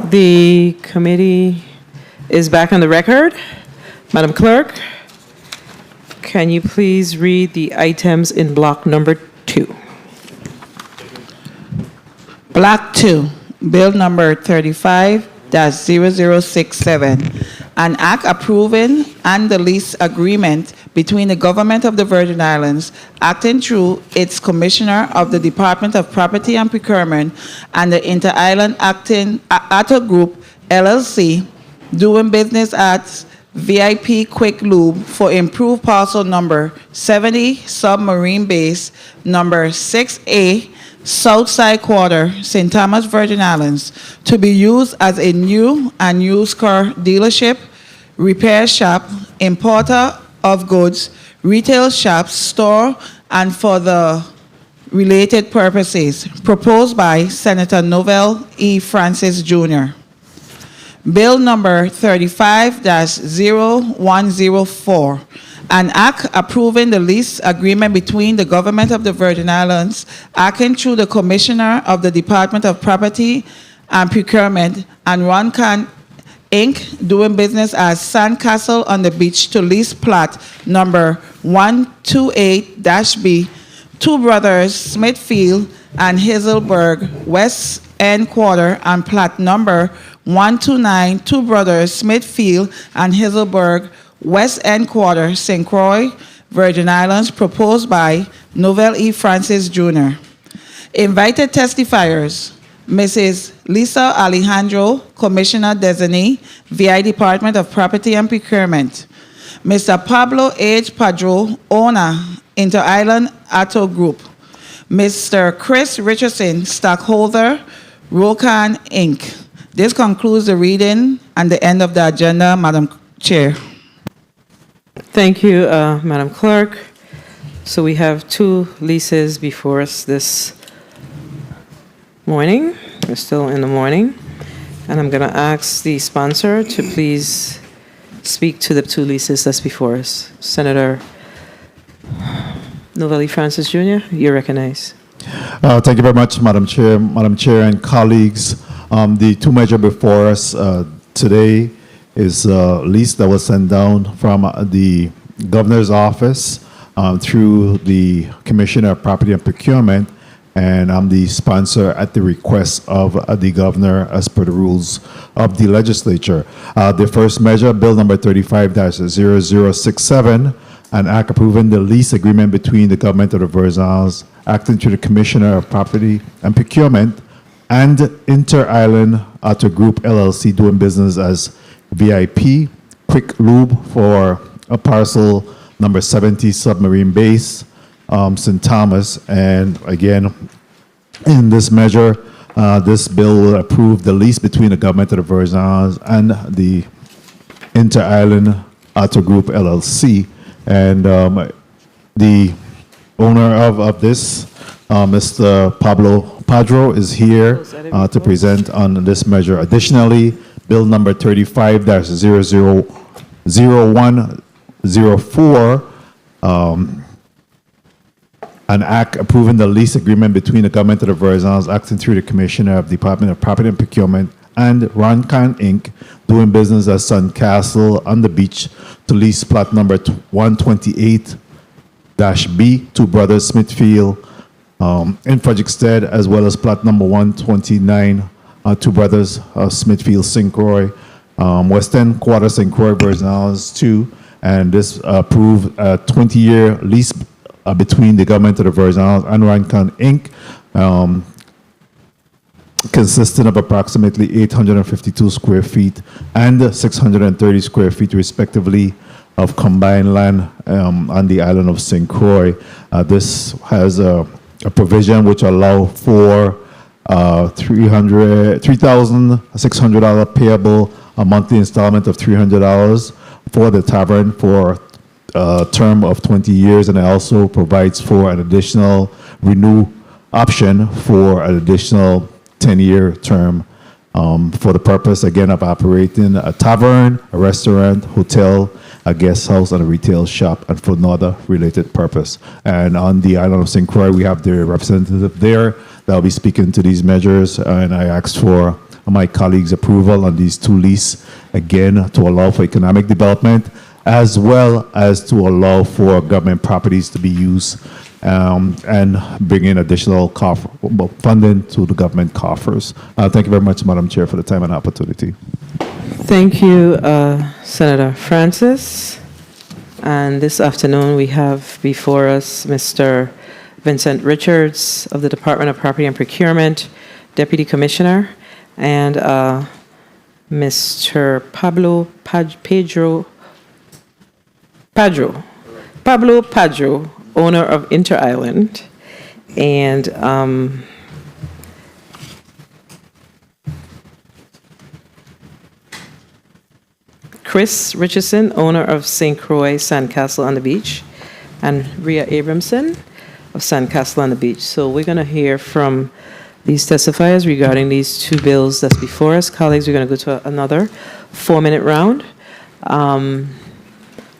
The committee is back on the record. Madam Clerk, can you please read the items in block number 2? Block 2, Bill number 35-0067, an act approving and the lease agreement between the Government of the Virgin Islands, acting through its Commissioner of the Department of Property and Procurement, and the Inter-Island Auto Group, LLC, doing business at VIP Quick Lube for improved parcel number 70 Submarine Base, number 6A, Southside Quarter, St. Thomas, Virgin Islands, to be used as a new and used car dealership, repair shop, importer of goods, retail shop, store, and for the related purposes, proposed by Senator Novell E. Francis, Jr. Bill number 35-0104, an act approving the lease agreement between the Government of the Virgin Islands, acting through the Commissioner of the Department of Property and Procurement, and Roncan Inc., doing business as Sandcastle on the Beach, to lease plot number 128-B, Two Brothers Smithfield and Hazelburg West End Quarter, and plot number 129, Two Brothers Smithfield and Hazelburg West End Quarter, St. Croix, Virgin Islands, proposed by Novell E. Francis, Jr. Invited testifiers: Mrs. Lisa Alejandro, Commissioner Designee, VI Department of Property and Procurement. Mr. Pablo H. Padro, owner, Inter-Island Auto Group. Mr. Chris Richardson, stockholder, Rocan Inc. This concludes the reading and the end of the agenda, Madam Chair. Thank you, Madam Clerk. So we have 2 leases before us this morning. We're still in the morning. And I'm going to ask the sponsor to please speak to the 2 leases that's before us. Senator Novell E. Francis, Jr., you're recognized. Thank you very much, Madam Chair. Madam Chair and colleagues, the 2 measures before us today is a lease that was sent down from the Governor's office through the Commissioner of Property and Procurement, and I'm the sponsor at the request of the Governor as per the rules of the legislature. The first measure, Bill number 35-0067, an act approving the lease agreement between the Government of the Virgin Islands, acting through the Commissioner of Property and Procurement, and Inter-Island Auto Group, LLC, doing business as VIP Quick Lube for a parcel number 70 Submarine Base, St. Thomas. And again, in this measure, this bill will approve the lease between the Government of the Virgin Islands and the Inter-Island Auto Group, LLC. And the owner of this, Mr. Pablo Padro, is here to present on this measure. Additionally, Bill number 35-0104, an act approving the lease agreement between the Government of the Virgin Islands, acting through the Commissioner of the Department of Property and Procurement, and Roncan Inc., doing business as Sandcastle on the Beach, to lease plot number 128-B, Two Brothers Smithfield in Frederickstead, as well as plot number 129, Two Brothers Smithfield, St. Croix, West End Quarter, St. Croix, Virgin Islands 2. And this approved a 20-year lease between the Government of the Virgin Islands and Roncan Inc., consisting of approximately 852 square feet and 630 square feet, respectively, of combined land on the island of St. Croix. This has a provision which allow for $3,600 payable, a monthly installment of $300 for the tavern for a term of 20 years, and it also provides for an additional renew option for an additional 10-year term for the purpose, again, of operating a tavern, a restaurant, hotel, a guest house, and a retail shop, and for no other related purpose. And on the island of St. Croix, we have the representative there that will be speaking to these measures, and I ask for my colleagues' approval on these two leases, again, to allow for economic development, as well as to allow for government properties to be used and bring in additional funding to the government coffers. Thank you very much, Madam Chair, for the time and opportunity. Thank you, Senator Francis. And this afternoon, we have before us Mr. Vincent Richards of the Department of Property and Procurement, Deputy Commissioner, and Mr. Pablo Padro, owner of Inter-Island, and Chris Richardson, owner of St. Croix Sandcastle on the Beach, and Rhea Abramson of Sandcastle on the Beach. So we're going to hear from these testifiers regarding these two bills that's before us. Colleagues, we're going to go to another 4-minute round.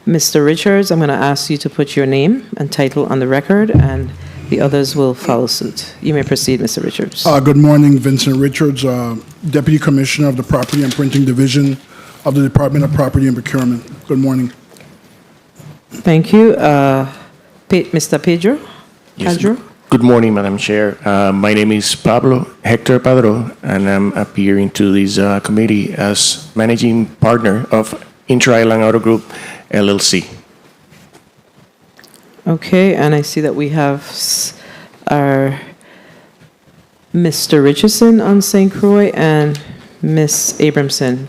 Mr. Richards, I'm going to ask you to put your name and title on the record, and the others will follow suit. You may proceed, Mr. Richards. Good morning, Vincent Richards, Deputy Commissioner of the Property and Printing Division of the Department of Property and Procurement. Good morning. Thank you. Mr. Pedro? Pedro? Good morning, Madam Chair. My name is Pablo Hector Padro, and I'm appearing to this committee as managing partner of Inter-Island Auto Group, LLC. Okay, and I see that we have our Mr. Richardson on St. Croix and Ms. Abramson.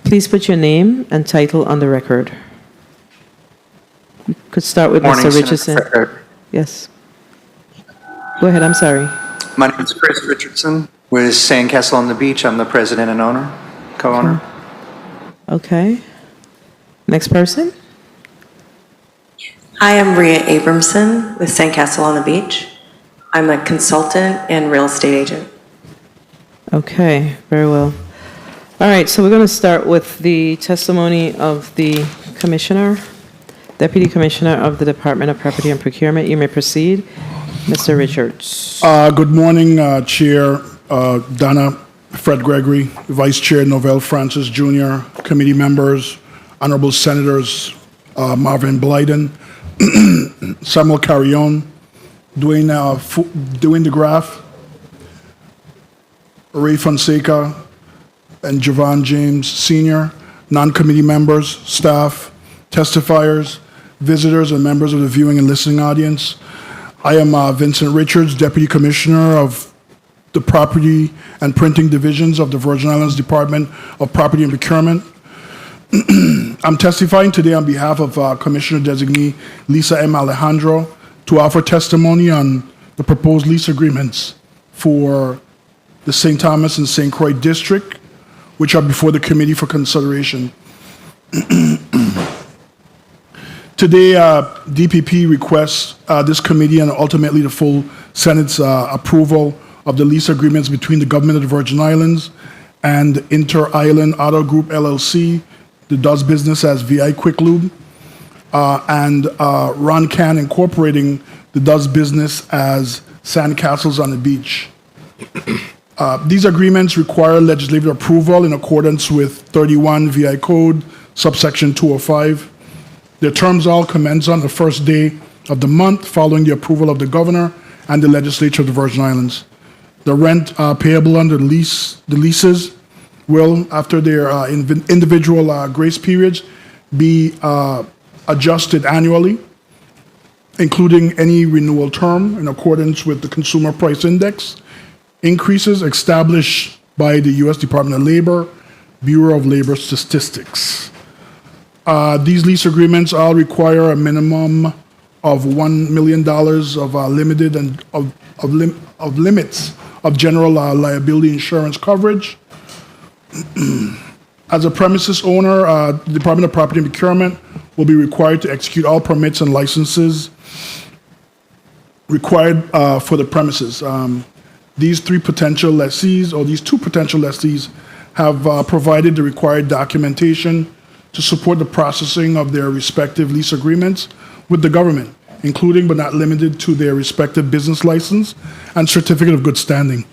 Please put your name and title on the record. We could start with Morning, Mr. Richardson. Yes. Go ahead, I'm sorry. My name is Chris Richardson with Sandcastle on the Beach. I'm the president and owner, co-owner. Okay. Next person. Hi, I'm Rhea Abramson with Sandcastle on the Beach. I'm a consultant and real estate agent. Okay, very well. All right, so we're going to start with the testimony of the Commissioner, Deputy Commissioner of the Department of Property and Procurement. You may proceed, Mr. Richards. Good morning, Chair Donna Fred Gregory, Vice Chair Novell Francis Jr., committee members, Honorable Senators Marvin Blyden, Samuel Carrion, Dwayne DeGraff, Ray Fonseca, and Javon James Sr., non-committee members, staff, testifiers, visitors, and members of the viewing and listening audience. I am Vincent Richards, Deputy Commissioner of the Property and Printing Divisions of the Virgin Islands Department of Property and Procurement. I'm testifying today on behalf of Commissioner-designee Lisa M. Alejandro to offer testimony on the proposed lease agreements for the St. Thomas and St. Croix District, which are before the committee for consideration. Today, DPP requests this committee and ultimately the full Senate's approval of the lease agreements between the government of the Virgin Islands and Inter-Island Auto Group LLC, that does business as VI Quick Lube, and Ron Can Incorporating, that does business as Sandcastles on the Beach. These agreements require legislative approval in accordance with 31 VI Code, subsection 205. Their terms all commence on the first day of the month following the approval of the governor and the legislature of the Virgin Islands. The rent payable under the leases will, after their individual grace periods, be adjusted annually, including any renewal term in accordance with the Consumer Price Index, increases established by the U.S. Department of Labor, Bureau of Labor Statistics. These lease agreements all require a minimum of $1 million of limited and of limits of general liability insurance coverage. As a premises owner, the Department of Property and Procurement will be required to execute all permits and licenses required for the premises. These two potential lessees have provided the required documentation to support the processing of their respective lease agreements with the government, including but not limited to their respective business license and certificate of good standing.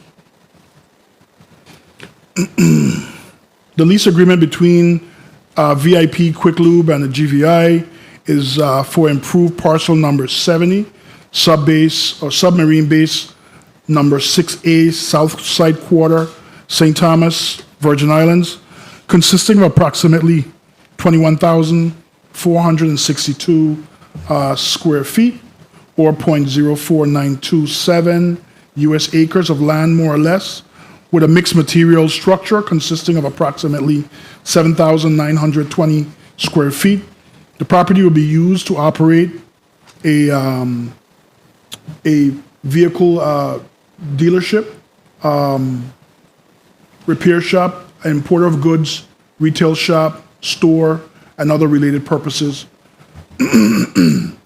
The lease agreement between VIP Quick Lube and the GVI is for improved parcel number 70, subbase or submarine base number 6A, South Side Quarter, St. Thomas, Virgin Islands, consisting of approximately 21,462 square feet, or 0.04927 U.S. acres of land, more or less, with a mixed material structure consisting of approximately 7,920 square feet. The property will be used to operate a vehicle dealership, repair shop, importer of goods, retail shop, store, and other related purposes. The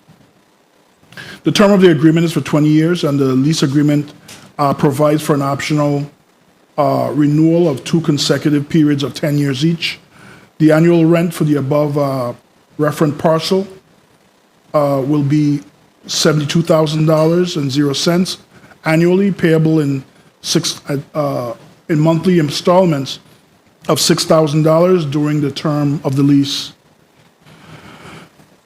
term of the agreement is for 20 years, and the lease agreement provides for an optional renewal of 2 consecutive periods of 10 years each. The annual rent for the above referent parcel will be $72,000.00 annually, payable in monthly installments of $6,000 during the term of the lease.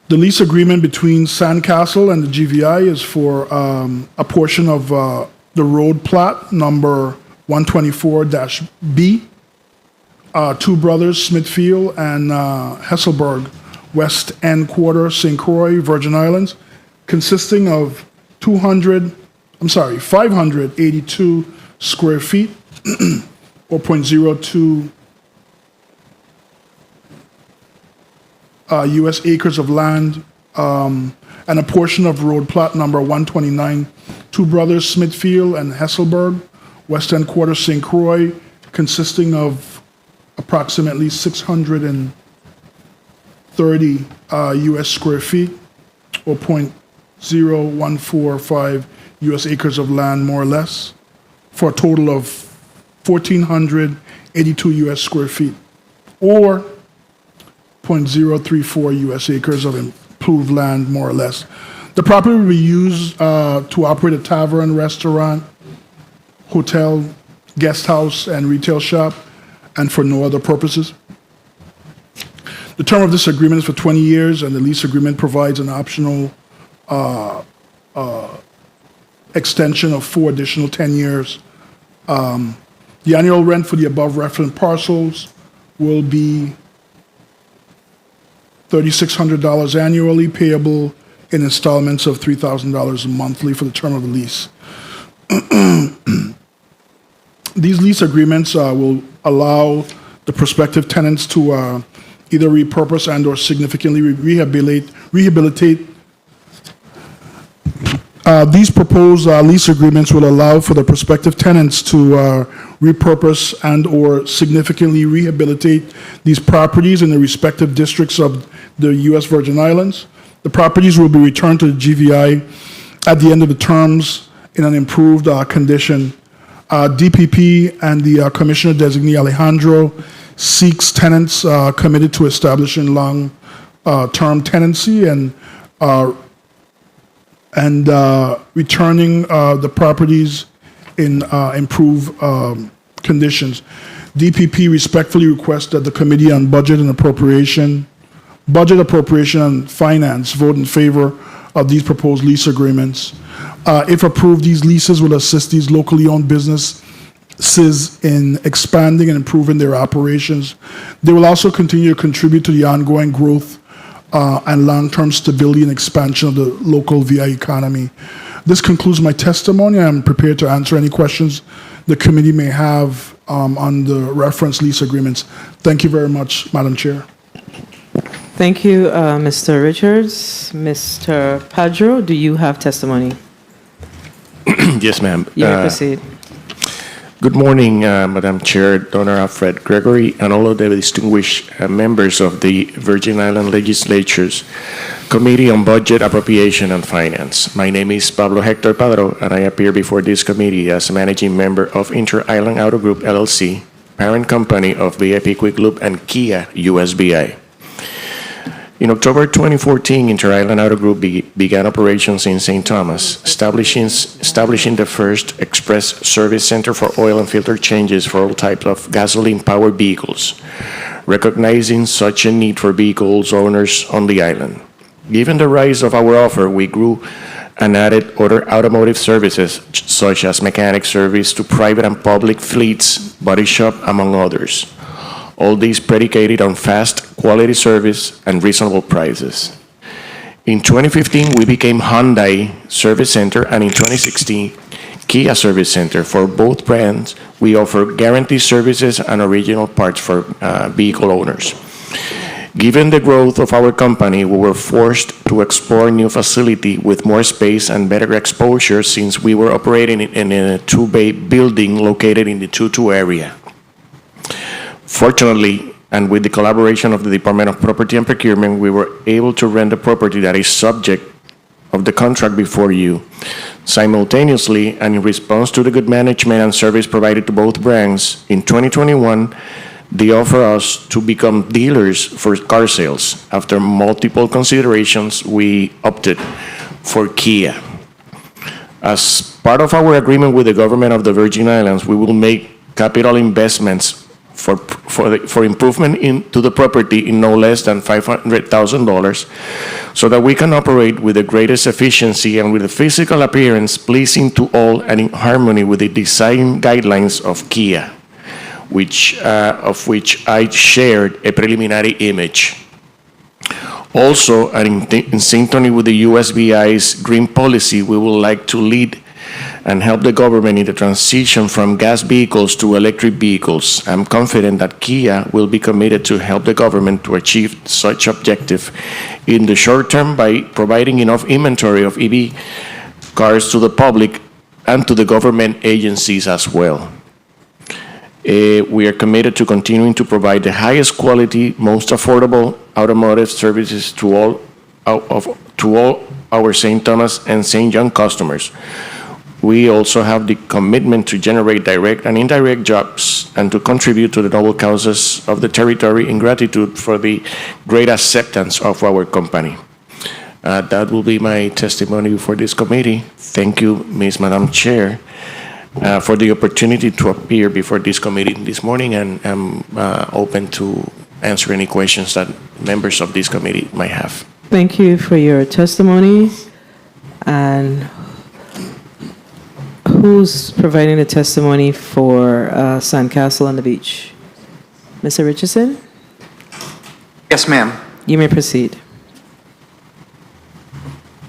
The lease agreement between Sandcastle and the GVI is for a portion of the road plot number 124-B, Two Brothers, Smithfield, and Hesselberg, West End Quarter, St. Croix, Virgin Islands, consisting of 582 square feet, or 0.02 U.S. acres of land, and a portion of road plot number 129, Two Brothers, Smithfield, and Hesselberg, West End Quarter, St. Croix, consisting of approximately 630 U.S. square feet, or 0.0145 U.S. acres of land, more or less, for a total of 1,482 U.S. square feet, or 0.034 U.S. acres of improved land, more or less. The property will be used to operate a tavern, restaurant, hotel, guest house, and retail shop, and for no other purposes. The term of this agreement is for 20 years, and the lease agreement provides an optional extension of 4 additional 10 years. The annual rent for the above referenced parcels will be $3,600 annually, payable in installments of $3,000 monthly for the term of the lease. These lease agreements will allow the prospective tenants to either repurpose and or significantly rehabilitate. These proposed lease agreements will allow for the prospective tenants to repurpose and or significantly rehabilitate these properties in the respective districts of the U.S. Virgin Islands. The properties will be returned to the GVI at the end of the terms in an improved condition. DPP and the Commissioner Designee Alejandro seeks tenants committed to establishing long-term tenancy and returning the properties in improved conditions. DPP respectfully requests that the Committee on Budget, Appropriation, and Finance vote in favor of these proposed lease agreements. If approved, these leases will assist these locally owned businesses in expanding and improving their operations. They will also continue to contribute to the ongoing growth and long-term stability and expansion of the local VI economy. This concludes my testimony. I am prepared to answer any questions the committee may have on the reference lease agreements. Thank you very much, Madam Chair. Thank you, Mr. Richards. Mr. Padro, do you have testimony? Yes, ma'am. You may proceed. Good morning, Madam Chair, Dr. Alfred Gregory, and all of the distinguished members of the Virgin Island Legislature's Committee on Budget, Appropriation, and Finance. My name is Pablo Hector Padro, and I appear before this committee as managing member of Inter-Island Auto Group, LLC, parent company of VIP Quick Loop and Kia USBI. In October 2014, Inter-Island Auto Group began operations in St. Thomas, establishing the first express service center for oil and filter changes for all types of gasoline-powered vehicles, recognizing such a need for vehicles owners on the island. Given the rise of our offer, we grew and added other automotive services, such as mechanic service to private and public fleets, body shop, among others. All these predicated on fast, quality service and reasonable prices. In 2015, we became Hyundai Service Center, and in 2016, Kia Service Center. For both brands, we offer guarantee services and original parts for vehicle owners. Given the growth of our company, we were forced to explore a new facility with more space and better exposure since we were operating in a two-bay building located in the Tutu area. Fortunately, and with the collaboration of the Department of Property and Procurement, we were able to rent a property that is subject of the contract before you. Simultaneously, and in response to the good management and service provided to both brands, in 2021, they offer us to become dealers for car sales. After multiple considerations, we opted for Kia. As part of our agreement with the government of the Virgin Islands, we will make capital investments for improvement into the property in no less than $500,000 so that we can operate with the greatest efficiency and with a physical appearance pleasing to all and in harmony with the design guidelines of Kia, of which I shared a preliminary image. Also, and in synchrony with the USVI's green policy, we would like to lead and help the government in the transition from gas vehicles to electric vehicles. I'm confident that Kia will be committed to help the government to achieve such objective in the short term by providing enough inventory of EV cars to the public and to the government agencies as well. We are committed to continuing to provide the highest quality, most affordable automotive services to all our St. Thomas and St. John customers. We also have the commitment to generate direct and indirect jobs and to contribute to the noble causes of the territory in gratitude for the great acceptance of our company. That will be my testimony for this committee. Thank you, Madam Chair, for the opportunity to appear before this committee this morning, and I'm open to answer any questions that members of this committee might have. Thank you for your testimony. And who's providing the testimony for Sandcastle on the Beach? Mr. Richardson? Yes, ma'am. You may proceed.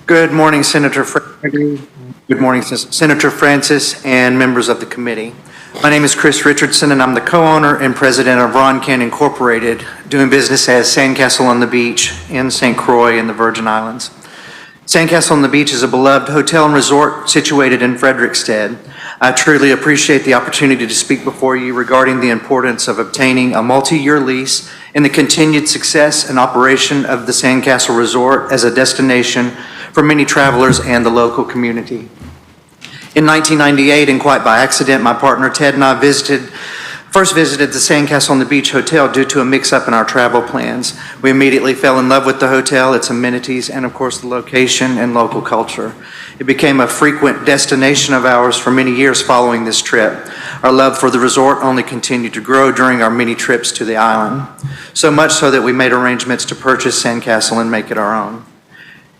Good morning, Senator Gregory. Good morning, Senator Francis and members of the committee. My name is Chris Richardson, and I'm the co-owner and president of Roncan Incorporated, doing business as Sandcastle on the Beach in St. Croix in the Virgin Islands. Sandcastle on the Beach is a beloved hotel and resort situated in Frederickstead. I truly appreciate the opportunity to speak before you regarding the importance of obtaining a multi-year lease and the continued success and operation of the Sandcastle Resort as a destination for many travelers and the local community. In 1998, and quite by accident, my partner Ted and I first visited the Sandcastle on the Beach Hotel due to a mix-up in our travel plans. We immediately fell in love with the hotel, its amenities, and of course the location and local culture. It became a frequent destination of ours for many years following this trip. Our love for the resort only continued to grow during our many trips to the island, so much so that we made arrangements to purchase Sandcastle and make it our own.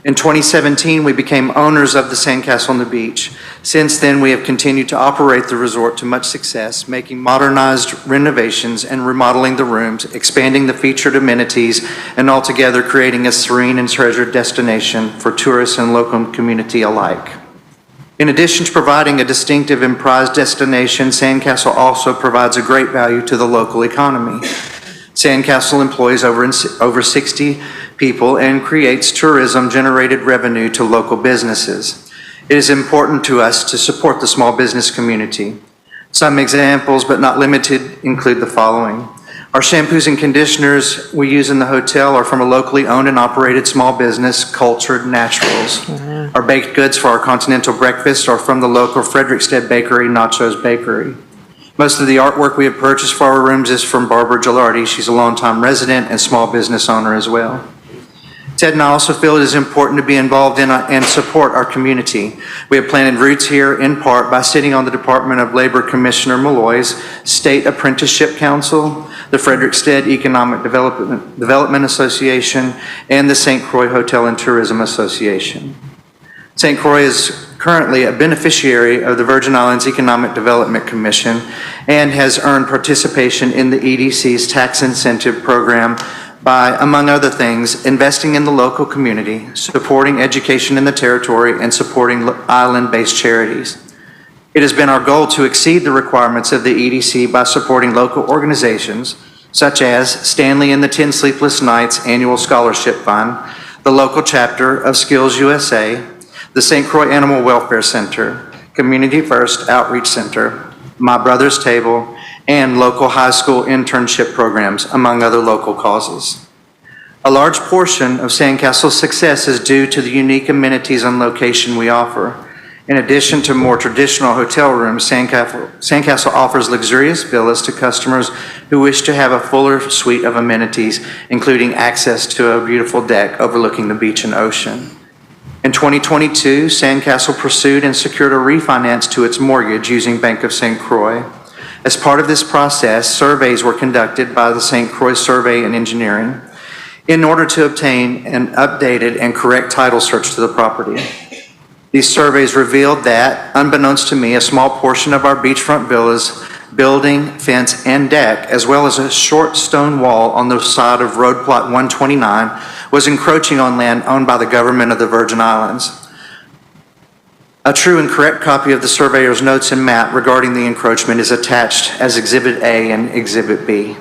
In 2017, we became owners of the Sandcastle on the Beach. Since then, we have continued to operate the resort to much success, making modernized renovations and remodeling the rooms, expanding the featured amenities, and altogether creating a serene and treasured destination for tourists and local community alike. In addition to providing a distinctive and prized destination, Sandcastle also provides a great value to the local economy. Sandcastle employs over 60 people and creates tourism-generated revenue to local businesses. It is important to us to support the small business community. Some examples, but not limited, include the following. Our shampoos and conditioners we use in the hotel are from a locally owned and operated small business, Cultured Naturals. Our baked goods for our continental breakfast are from the local Frederickstead Bakery, Nacho's Bakery. Most of the artwork we have purchased for our rooms is from Barbara Gilardi. She's a longtime resident and small business owner as well. Ted and I also feel it is important to be involved in and support our community. We have planted roots here in part by sitting on the Department of Labor Commissioner Malloy's State Apprenticeship Council, the Frederickstead Economic Development Association, and the St. Croix Hotel and Tourism Association. St. Croix is currently a beneficiary of the Virgin Islands Economic Development Commission and has earned participation in the EDC's tax incentive program by, among other things, investing in the local community, supporting education in the territory, and supporting island-based charities. It has been our goal to exceed the requirements of the EDC by supporting local organizations such as Stanley and the 10 Sleepless Nights Annual Scholarship Fund, the local chapter of Skills USA, the St. Croix Animal Welfare Center, Community First Outreach Center, My Brother's Table, and local high school internship programs, among other local causes. A large portion of Sandcastle's success is due to the unique amenities and location we offer. In addition to more traditional hotel rooms, Sandcastle offers luxurious villas to customers who wish to have a fuller suite of amenities, including access to a beautiful deck overlooking the beach and ocean. In 2022, Sandcastle pursued and secured a refinance to its mortgage using Bank of St. Croix. As part of this process, surveys were conducted by the St. Croix Survey and Engineering in order to obtain an updated and correct title search to the property. These surveys revealed that, unbeknownst to me, a small portion of our beachfront villas, building, fence, and deck, as well as a short stone wall on the side of Road Plot 129, was encroaching on land owned by the government of the Virgin Islands. A true and correct copy of the surveyor's notes and map regarding the encroachment is attached as Exhibit A and Exhibit B.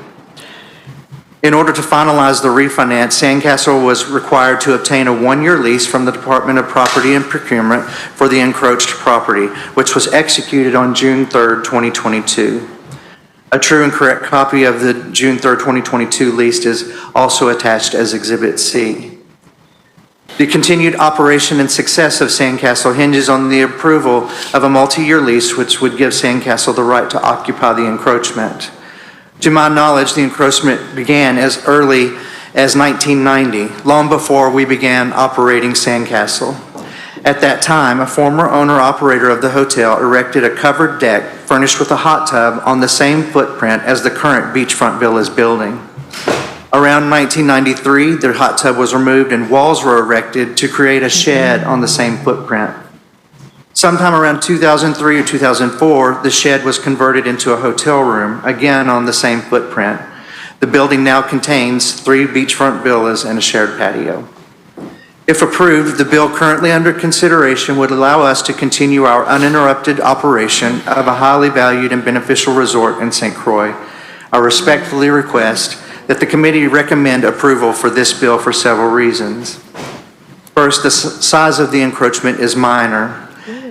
In order to finalize the refinance, Sandcastle was required to obtain a one-year lease from the Department of Property and Procurement for the encroached property, which was executed on June 3rd, 2022. A true and correct copy of the June 3rd, 2022 lease is also attached as Exhibit C. The continued operation and success of Sandcastle hinges on the approval of a multi-year lease, which would give Sandcastle the right to occupy the encroachment. To my knowledge, the encroachment began as early as 1990, long before we began operating Sandcastle. At that time, a former owner-operator of the hotel erected a covered deck furnished with a hot tub on the same footprint as the current beachfront villas building. Around 1993, the hot tub was removed and walls were erected to create a shed on the same footprint. Sometime around 2003 or 2004, the shed was converted into a hotel room, again on the same footprint. The building now contains 3 beachfront villas and a shared patio. If approved, the bill currently under consideration would allow us to continue our uninterrupted operation of a highly valued and beneficial resort in St. Croix. I respectfully request that the committee recommend approval for this bill for several reasons. First, the size of the encroachment is minor.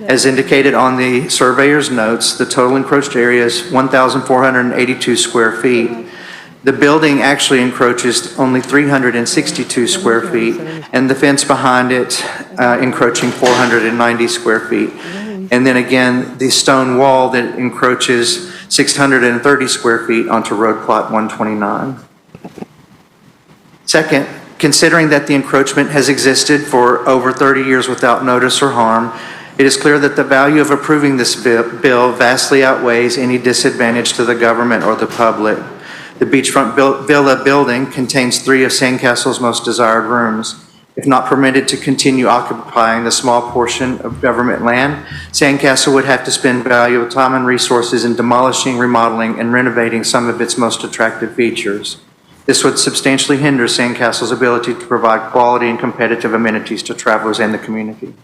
As indicated on the surveyor's notes, the total encroached area is 1,482 square feet. The building actually encroaches only 362 square feet, and the fence behind it encroaching 490 square feet. And then again, the stone wall that encroaches 630 square feet onto Road Plot 129. Second, considering that the encroachment has existed for over 30 years without notice or harm, it is clear that the value of approving this bill vastly outweighs any disadvantage to the government or the public. The beachfront villa building contains 3 of Sandcastle's most desired rooms. If not permitted to continue occupying the small portion of government land, Sandcastle would have to spend valuable time and resources in demolishing, remodeling, and renovating some of its most attractive features. This would substantially hinder Sandcastle's ability to provide quality and competitive amenities to travelers and the community.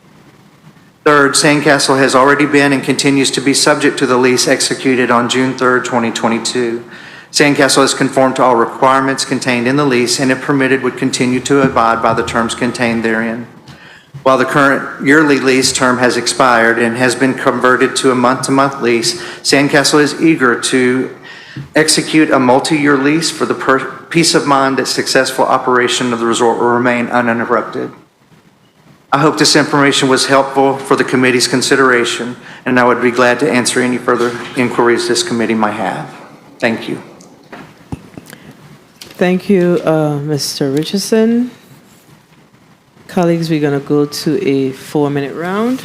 Third, Sandcastle has already been and continues to be subject to the lease executed on June 3rd, 2022. Sandcastle has conformed to all requirements contained in the lease, and if permitted, would continue to abide by the terms contained therein. While the current yearly lease term has expired and has been converted to a month-to-month lease, Sandcastle is eager to execute a multi-year lease for the peace of mind that successful operation of the resort will remain uninterrupted. I hope this information was helpful for the committee's consideration, and I would be glad to answer any further inquiries this committee might have. Thank you. Thank you, Mr. Richardson. Colleagues, we're going to go to a 4-minute round.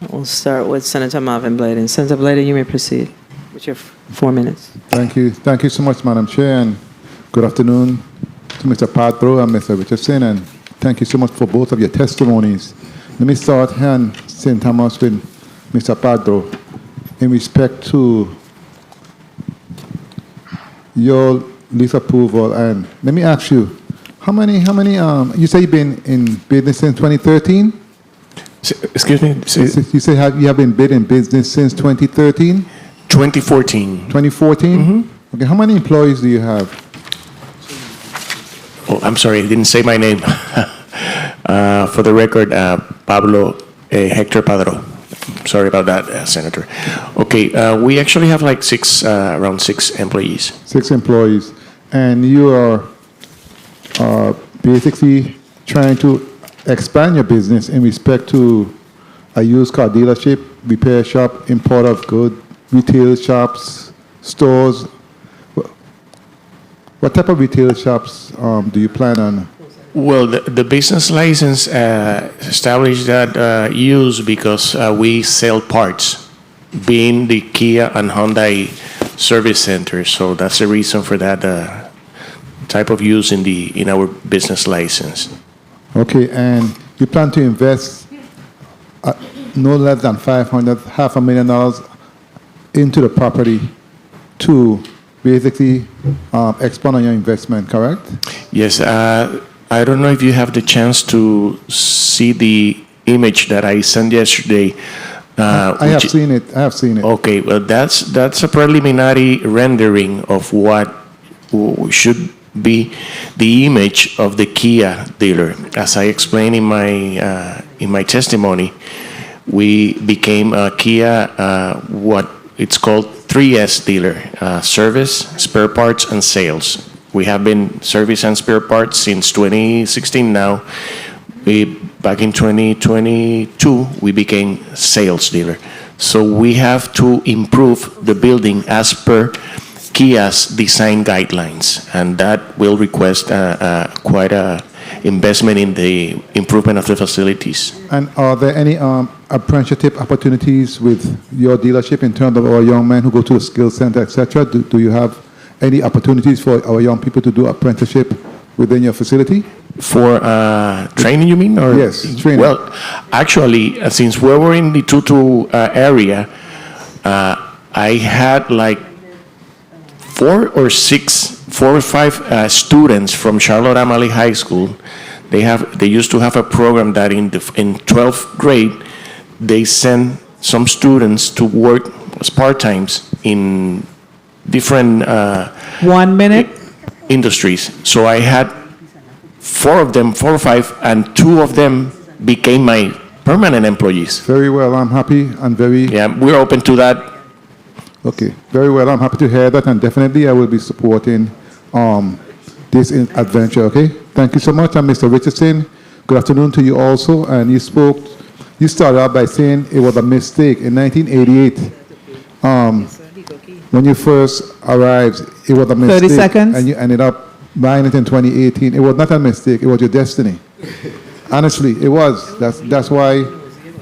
We'll start with Senator Marvin Blyden. Senator Blyden, you may proceed with your 4 minutes. Thank you. Thank you so much, Madam Chair, and good afternoon to Mr. Padro and Mr. Richardson, and thank you so much for both of your testimonies. Let me start here in St. Thomas with Mr. Padro in respect to your lease approval. And let me ask you, how many, you say you've been in business since 2013? Excuse me? You say you have been in business since 2013? 2014. 2014? Okay, how many employees do you have? Oh, I'm sorry, I didn't say my name. For the record, Pablo Hector Padro. Sorry about that, Senator. Okay, we actually have like around six employees. 6 employees. And you are basically trying to expand your business in respect to a used car dealership, repair shop, import of goods, retail shops, stores. What type of retail shops do you plan on? Well, the business license established that use because we sell parts, being the Kia and Hyundai service center. So that's the reason for that type of use in our business license. Okay, and you plan to invest no less than $500,000 into the property to basically expand on your investment, correct? Yes. I don't know if you have the chance to see the image that I sent yesterday. I have seen it. Okay, well, that's a preliminary rendering of what should be the image of the Kia dealer. As I explained in my testimony, we became a Kia, what it's called 3S dealer, service, spare parts, and sales. We have been service and spare parts since 2016 now. Back in 2022, we became sales dealer. So we have to improve the building as per Kia's design guidelines, and that will request quite a investment in the improvement of the facilities. And are there any apprenticeship opportunities with your dealership in terms of our young men who go to the skill center, etc.? Do you have any opportunities for our young people to do apprenticeship within your facility? For training, you mean? Or? Yes, training. Well, actually, since we were in the Tutu area, I had like 4 or 5 students from Charlotte Amalie High School. They used to have a program that in 12th grade, they send some students to work as part-times in different 1 minute industries. So I had 4 or 5, and 2 of them became my permanent employees. Very well, I'm happy and very... Yeah, we're open to that. Okay, very well, I'm happy to hear that, and definitely I will be supporting this adventure, okay? Thank you so much, and Mr. Richardson, good afternoon to you also, and you started out by saying it was a mistake. In 1988, when you first arrived, it was a mistake. 30 seconds. And you ended up buying it in 2018. It was not a mistake, it was your destiny. Honestly, it was. That's why,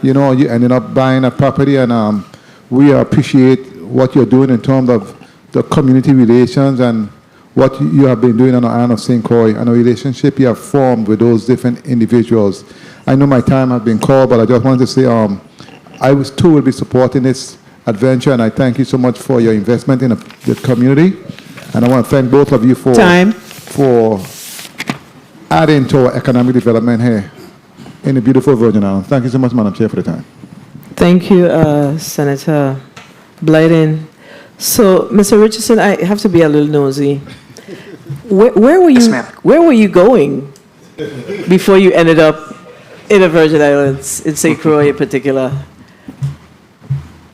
you ended up buying a property, and we appreciate what you're doing in terms of the community relations and what you have been doing on the island of St. Croix and the relationship you have formed with those different individuals. I know my time has been called, but I just wanted to say I too will be supporting this adventure, and I thank you so much for your investment in the community. And I want to thank both of you for adding to our economic development here in the beautiful Virgin Islands. Thank you so much, Madam Chair, for the time. Thank you, Senator Blyden. So, Mr. Richardson, I have to be a little nosy. Where were you? Yes, ma'am. Where were you going before you ended up in the Virgin Islands, in St. Croix in particular?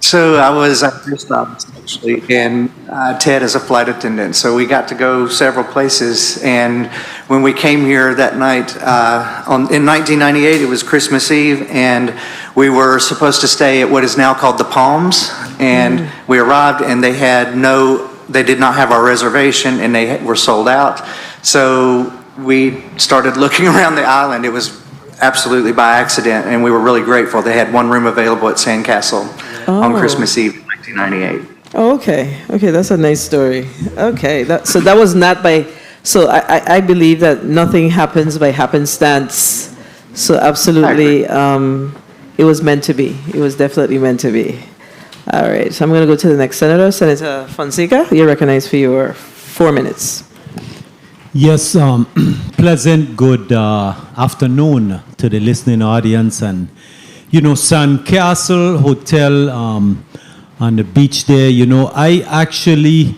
So I was at your stops, actually, and Ted is a flight attendant. So we got to go several places. And when we came here that night, in 1998, it was Christmas Eve, and we were supposed to stay at what is now called the Palms. And we arrived, and they did not have our reservation, and they were sold out. So we started looking around the island. It was absolutely by accident, and we were really grateful. They had one room available at Sandcastle on Oh. Christmas Eve in 1998. Oh, okay, okay, that's a nice story. Okay, so that was not by, so I believe that nothing happens by happenstance. So absolutely, it was meant to be. It was definitely meant to be. All right, so I'm going to go to the next senator, Senator Fonseca. You're recognized for your 4 minutes. Yes, pleasant good afternoon to the listening audience. And, you know, Sandcastle Hotel on the beach there, you know, I actually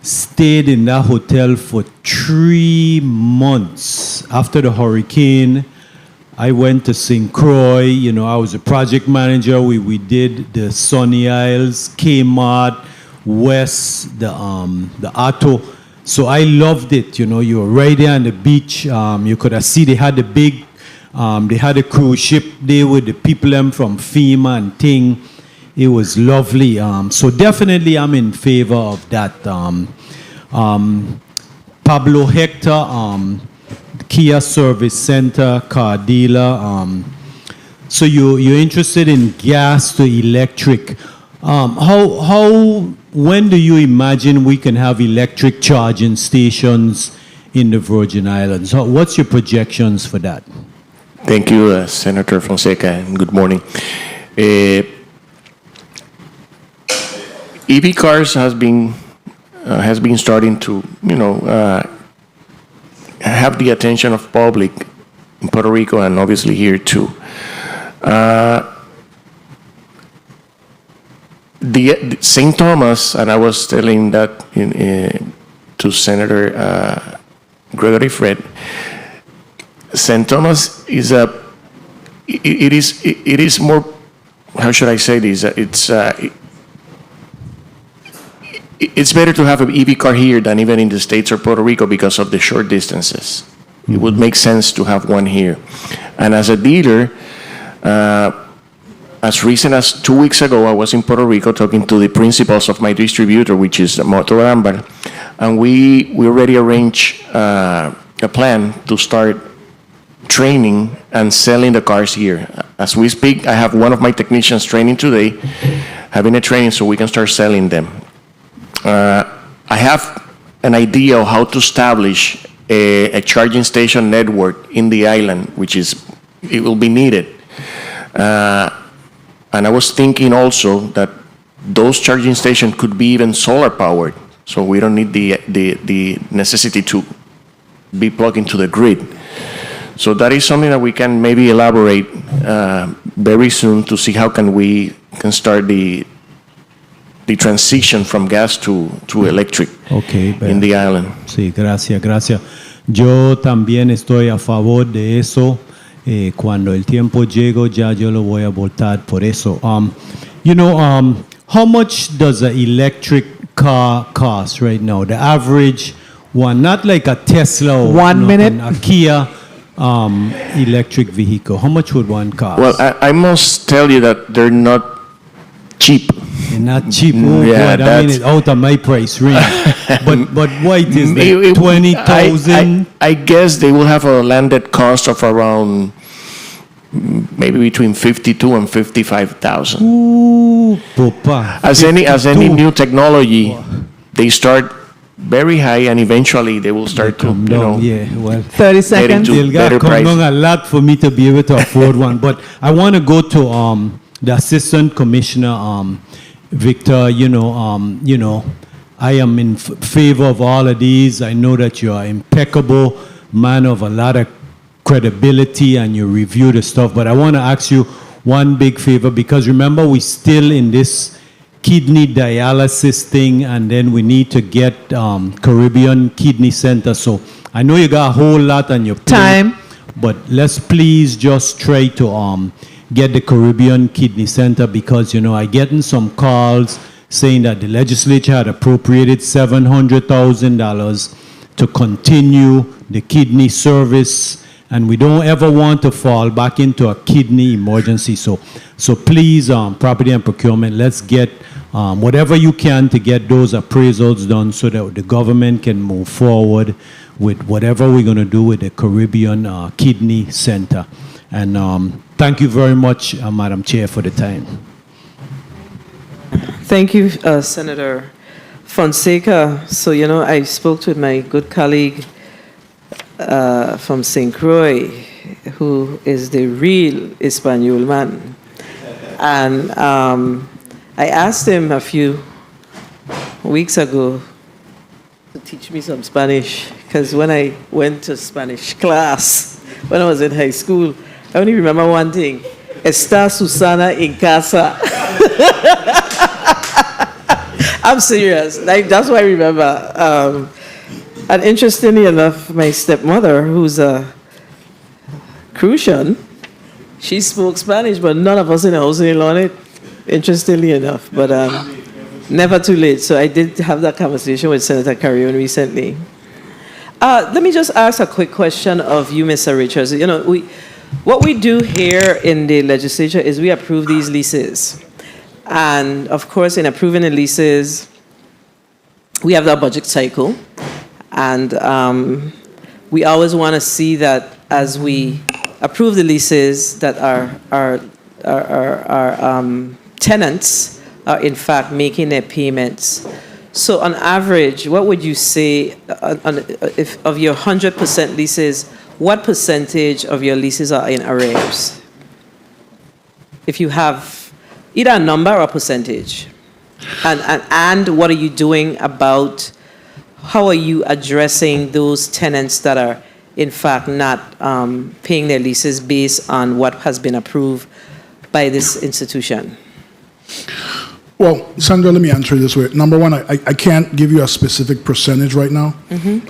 stayed in that hotel for 3 months after the hurricane. I went to St. Croix, you know, I was a project manager. We did the Sunny Isles, Kmart, West, the Otto. So I loved it, you know, you were right there on the beach. You could have seen they had the big, they had a cruise ship there with the people them from FEMA and thing. It was lovely. So definitely I'm in favor of that. Pablo Hector, Kia Service Center, car dealer. So you're interested in gas to electric. When do you imagine we can have electric charging stations in the Virgin Islands? What's your projections for that? Thank you, Senator Fonseca, and good morning. EV cars has been starting to, you know, have the attention of public in Puerto Rico and obviously here too. The St. Thomas, and I was telling that to Senator Gregory Fred, St. Thomas is it is more, how should I say this? It's better to have an EV car here than even in the States or Puerto Rico because of the short distances. It would make sense to have one here. And as a dealer, as recent as 2 weeks ago, I was in Puerto Rico talking to the principals of my distributor, which is Motor Ambar, and we already arranged a plan to start training and selling the cars here. As we speak, I have one of my technicians training today, having a training so we can start selling them. I have an idea of how to establish a charging station network in the island, it will be needed. And I was thinking also that those charging stations could be even solar powered, so we don't need the necessity to be plugged into the grid. So that is something that we can maybe elaborate very soon to see how we can start the transition from gas to electric in the island. Sí, gracias. Yo también estoy a favor de eso. Cuando el tiempo llegue, ya yo lo voy a votar por eso. You know, how much does an electric car cost right now? The average one, not like a Tesla or 1 minute. A Kia electric vehicle. How much would one cost? Well, I must tell you that they're not cheap. They're not cheap. Oh, Yeah, God, I mean, it's out of my price range. but what is like 20,000? I guess they will have a landed cost of around maybe between 52 and 55,000. Ooh, papa. As any new technology, they start very high and eventually they will start to, you know, yeah, well, 30 seconds. into better come down prices. a lot for me to be able to afford one. But I want to go to the Assistant Commissioner, Victor. You know, I am in favor of all of these. I know that you are impeccable, man of a lot of credibility, and you review the stuff. But I want to ask you one big favor, because remember, we're still in this kidney dialysis thing, and then we need to get Caribbean Kidney Center. So I know you got a whole lot on your plate. Time. But let's please just try to get the Caribbean Kidney Center, because, you know, I getting some calls saying that the legislature had appropriated $700,000 to continue the kidney service, and we don't ever want to fall back into a kidney emergency. So please, property and procurement, let's get whatever you can to get those appraisals done so that the government can move forward with whatever we're going to do with the Caribbean Kidney Center. And thank you very much, Madam Chair, for the time. Thank you, Senator Fonseca. So, I spoke with my good colleague from St. Croix, who is the real Espanol man. And I asked him a few weeks ago to teach me some Spanish, because when I went to Spanish class, when I was in high school, I only remember one thing: "Está Susana en casa." I'm serious. That's what I remember. And interestingly enough, my stepmother, who's a Crucian, she spoke Spanish, but none of us in the house knew it, interestingly enough. But never too late. So I did have that conversation with Senator Carrion recently. Let me just ask a quick question of you, Mr. Richards. What we do here in the legislature is we approve these leases. And of course, in approving the leases, we have that budget cycle. And we always want to see that as we approve the leases, that our tenants are in fact making their payments. So on average, what would you say, if of your 100% leases, what percentage of your leases are in arrears? If you have either a number or a percentage. And what are you doing about, how are you addressing those tenants that are in fact not paying their leases based on what has been approved by this institution? Well, Sandra, let me answer it this way. Number one, I can't give you a specific percentage right now.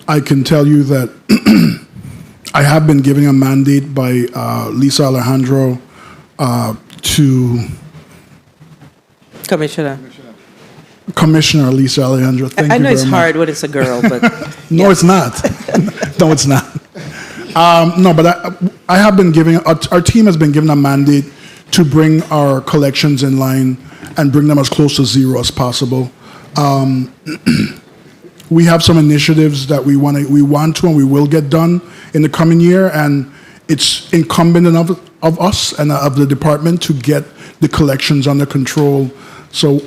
I can tell you that I have been giving a mandate by Lisa Alejandro to Commissioner Lisa Alejandro. Thank I you know it's very hard much. when it's a girl, but No, it's not. No, it's not. No, but I have been giving, our team has been given a mandate to bring our collections in line and bring them as close to zero as possible. We have some initiatives that we want to and we will get done in the coming year, and it's incumbent of us and of the department to get the collections under control. So,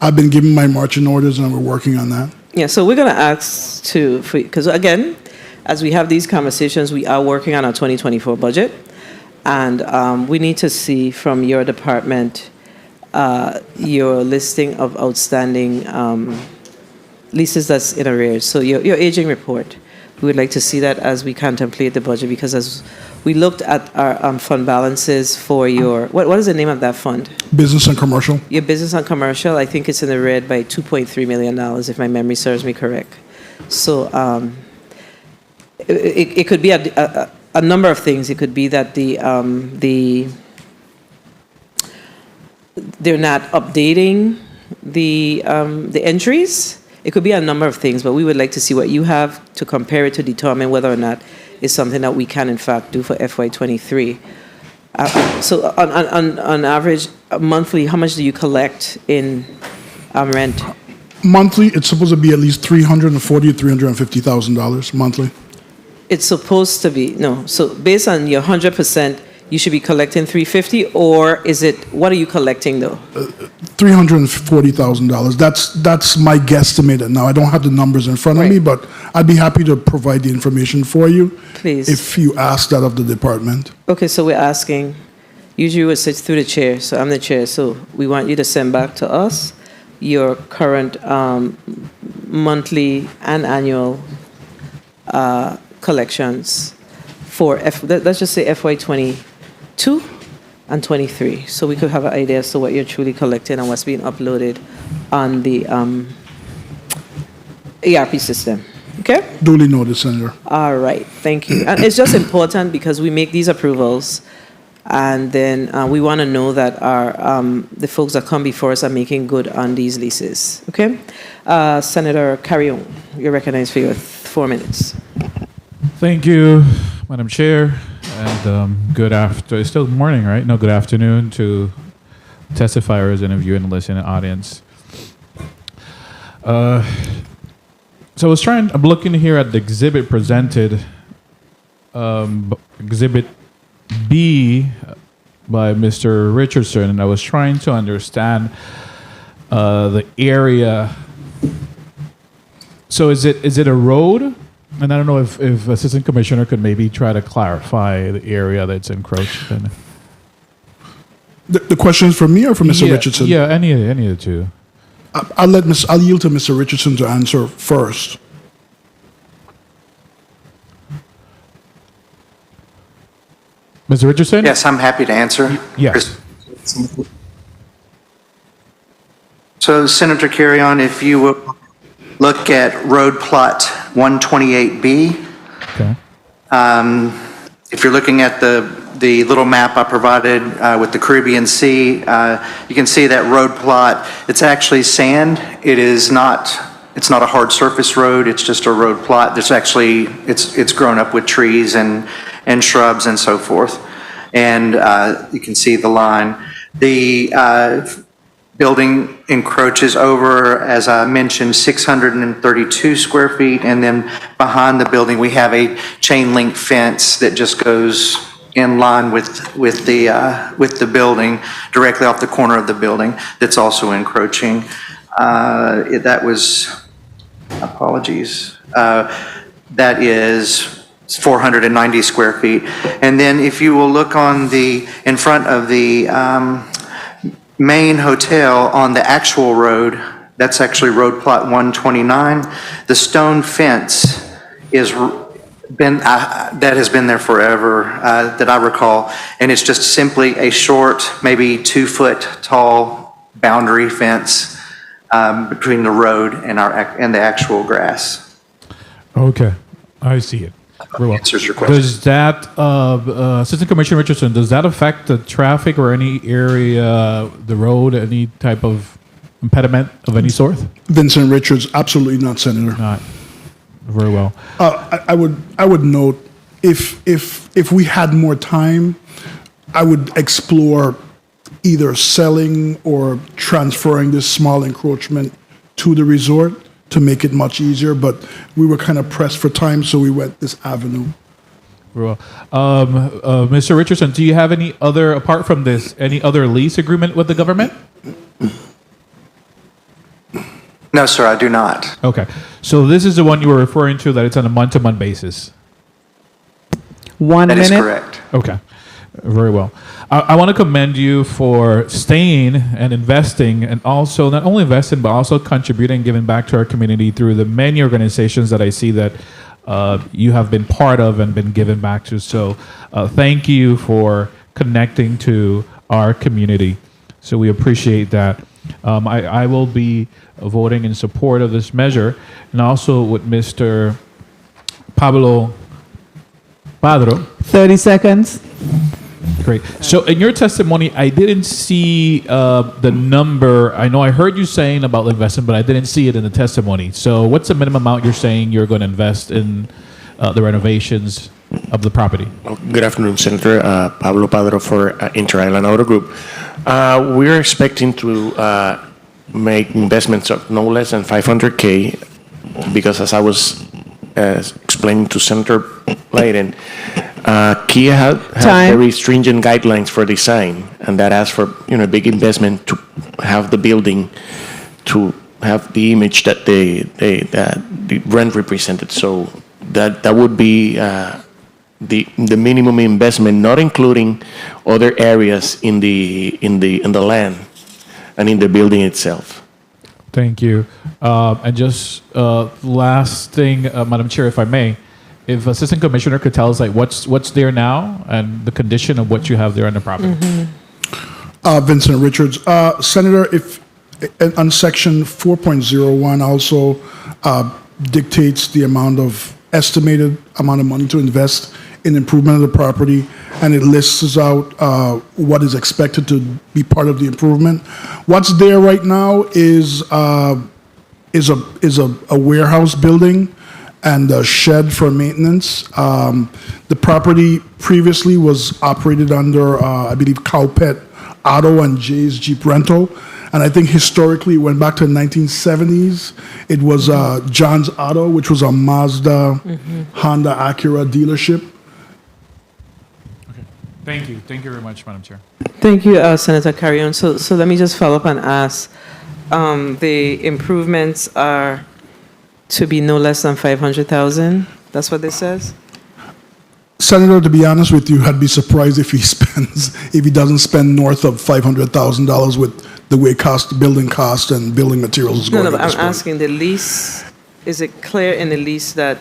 I've been given my marching orders and we're working on that. yeah, so we're going to ask because again, as we have these conversations, we are working on our 2024 budget, and we need to see from your department your listing of outstanding leases that's in arrears. So your aging report, we would like to see that as we contemplate the budget, because as we looked at our fund balances for your, what is the name of that fund? Business and commercial. Your business and commercial, I think it's in the red by $2.3 million, if my memory serves me correct. So it could be a number of things. It could be that they're not updating the entries. It could be a number of things, but we would like to see what you have to compare it to determine whether or not it's something that we can in fact do for FY23. So on average, monthly, how much do you collect in rent? Monthly, it's supposed to be at least $340,000 to $350,000 monthly. It's supposed to be, no. So based on your 100%, you should be collecting $350, or is it, what are you collecting though? $340,000. That's my guesstimate. Now, I don't have the numbers in front of me, but I'd be happy to provide the information for you. Please. If you ask that of the department. Okay, so we're asking, usually we sit through the chair, so I'm the chair, so we want you to send back to us your current monthly and annual collections for, let's just say FY22 and 23, so we could have an idea as to what you're truly collecting and what's being uploaded on the ERP system. Okay? Duly noted, Senator. All right, thank you. And it's just important because we make these approvals, and then we want to know that our the folks that come before us are making good on these leases. Okay? Senator Carrion, you're recognized for your 4 minutes. Thank you, Madam Chair, and good after. It's still morning, right? No, good afternoon to testifiers and viewing and listening audience. So I'm looking here at the exhibit presented, exhibit B by Mr. Richardson, and I was trying to understand the area. So is it a road? And I don't know if Assistant Commissioner could maybe try to clarify the area that's encroached in. The question is for me or for Mr. Yeah, Richardson? Yeah, any of the two. I'll yield to Mr. Richardson to answer first. Mr. Richardson? Yes, I'm happy to answer. Yes. So Senator Carrion, if you will look at road plot 128B. Okay. If you're looking at the little map I provided with the Caribbean Sea, you can see that road plot. It's actually sand. It's not a hard surface road. It's just a road plot. There's actually, it's grown up with trees and shrubs and so forth. And you can see the line. The building encroaches over, as I mentioned, 632 square feet. And then behind the building, we have a chain link fence that just goes in line with the building, directly off the corner of the building, that's also encroaching. That was, apologies, that is 490 square feet. And then if you will look in front of the main hotel on the actual road, that's actually road plot 129. The stone fence that has been there forever, that I recall, and it's just simply a short, maybe 2 foot tall boundary fence between the road and the actual grass. Okay, I see it. Very well. Answers your question. Does that, Assistant Commissioner Richardson, does that affect the traffic or any area, the road, any type of impediment of any sort? Vincent Richards, absolutely not, Senator. Not. Very well. I would note, if we had more time, I would explore either selling or transferring this small encroachment to the resort to make it much easier, but we were kind of pressed for time, so we went this avenue. Very well. Mr. Richardson, do you have any other, apart from this, any other lease agreement with the government? No, sir, I do not. Okay. So this is the one you were referring to, that it's on a month-to-month basis? 1 minute. That is correct. Okay. Very well. I want to commend you for staying and investing, and also not only investing, but also contributing, giving back to our community through the many organizations that I see that you have been part of and been given back to. So thank you for connecting to our community. So we appreciate that. I will be voting in support of this measure, and also with Mr. Pablo Padro. 30 seconds. Great. So in your testimony, I didn't see the number. I know I heard you saying about the investment, but I didn't see it in the testimony. So what's the minimum amount you're saying you're going to invest in the renovations of the property? Good afternoon, Senator. Pablo Padro for Inter-Island Auto Group. We're expecting to make investments of no less than $500K, because as I was explaining to Senator Biden, Kia have very stringent guidelines for design, and that asks for a big investment to have the building to have the image that the rent represented. So that would be the minimum investment, not including other areas in the land and in the building itself. Thank you. And just last thing, Madam Chair, if I may, if Assistant Commissioner could tell us what's there now and the condition of what you have there on the property. Vincent Richards. Senator, if on section 4.01 also dictates the estimated amount of money to invest in improvement of the property, and it lists out what is expected to be part of the improvement. What's there right now is a warehouse building and a shed for maintenance. The property previously was operated under, I believe, Cowpet Auto and Jay's Jeep Rental. And I think historically, it went back to the 1970s. It was John's Auto, which was a Mazda, Honda, Acura dealership. Thank you. Thank you very much, Madam Chair. Thank you, Senator Carrion. So let me just follow up and ask, the improvements are to be no less than 500,000? That's what this says? Senator, to be honest with you, I'd be surprised if he doesn't spend north of $500,000 with the way building cost and building materials is going. No, but I'm asking the lease, is it clear in the lease that,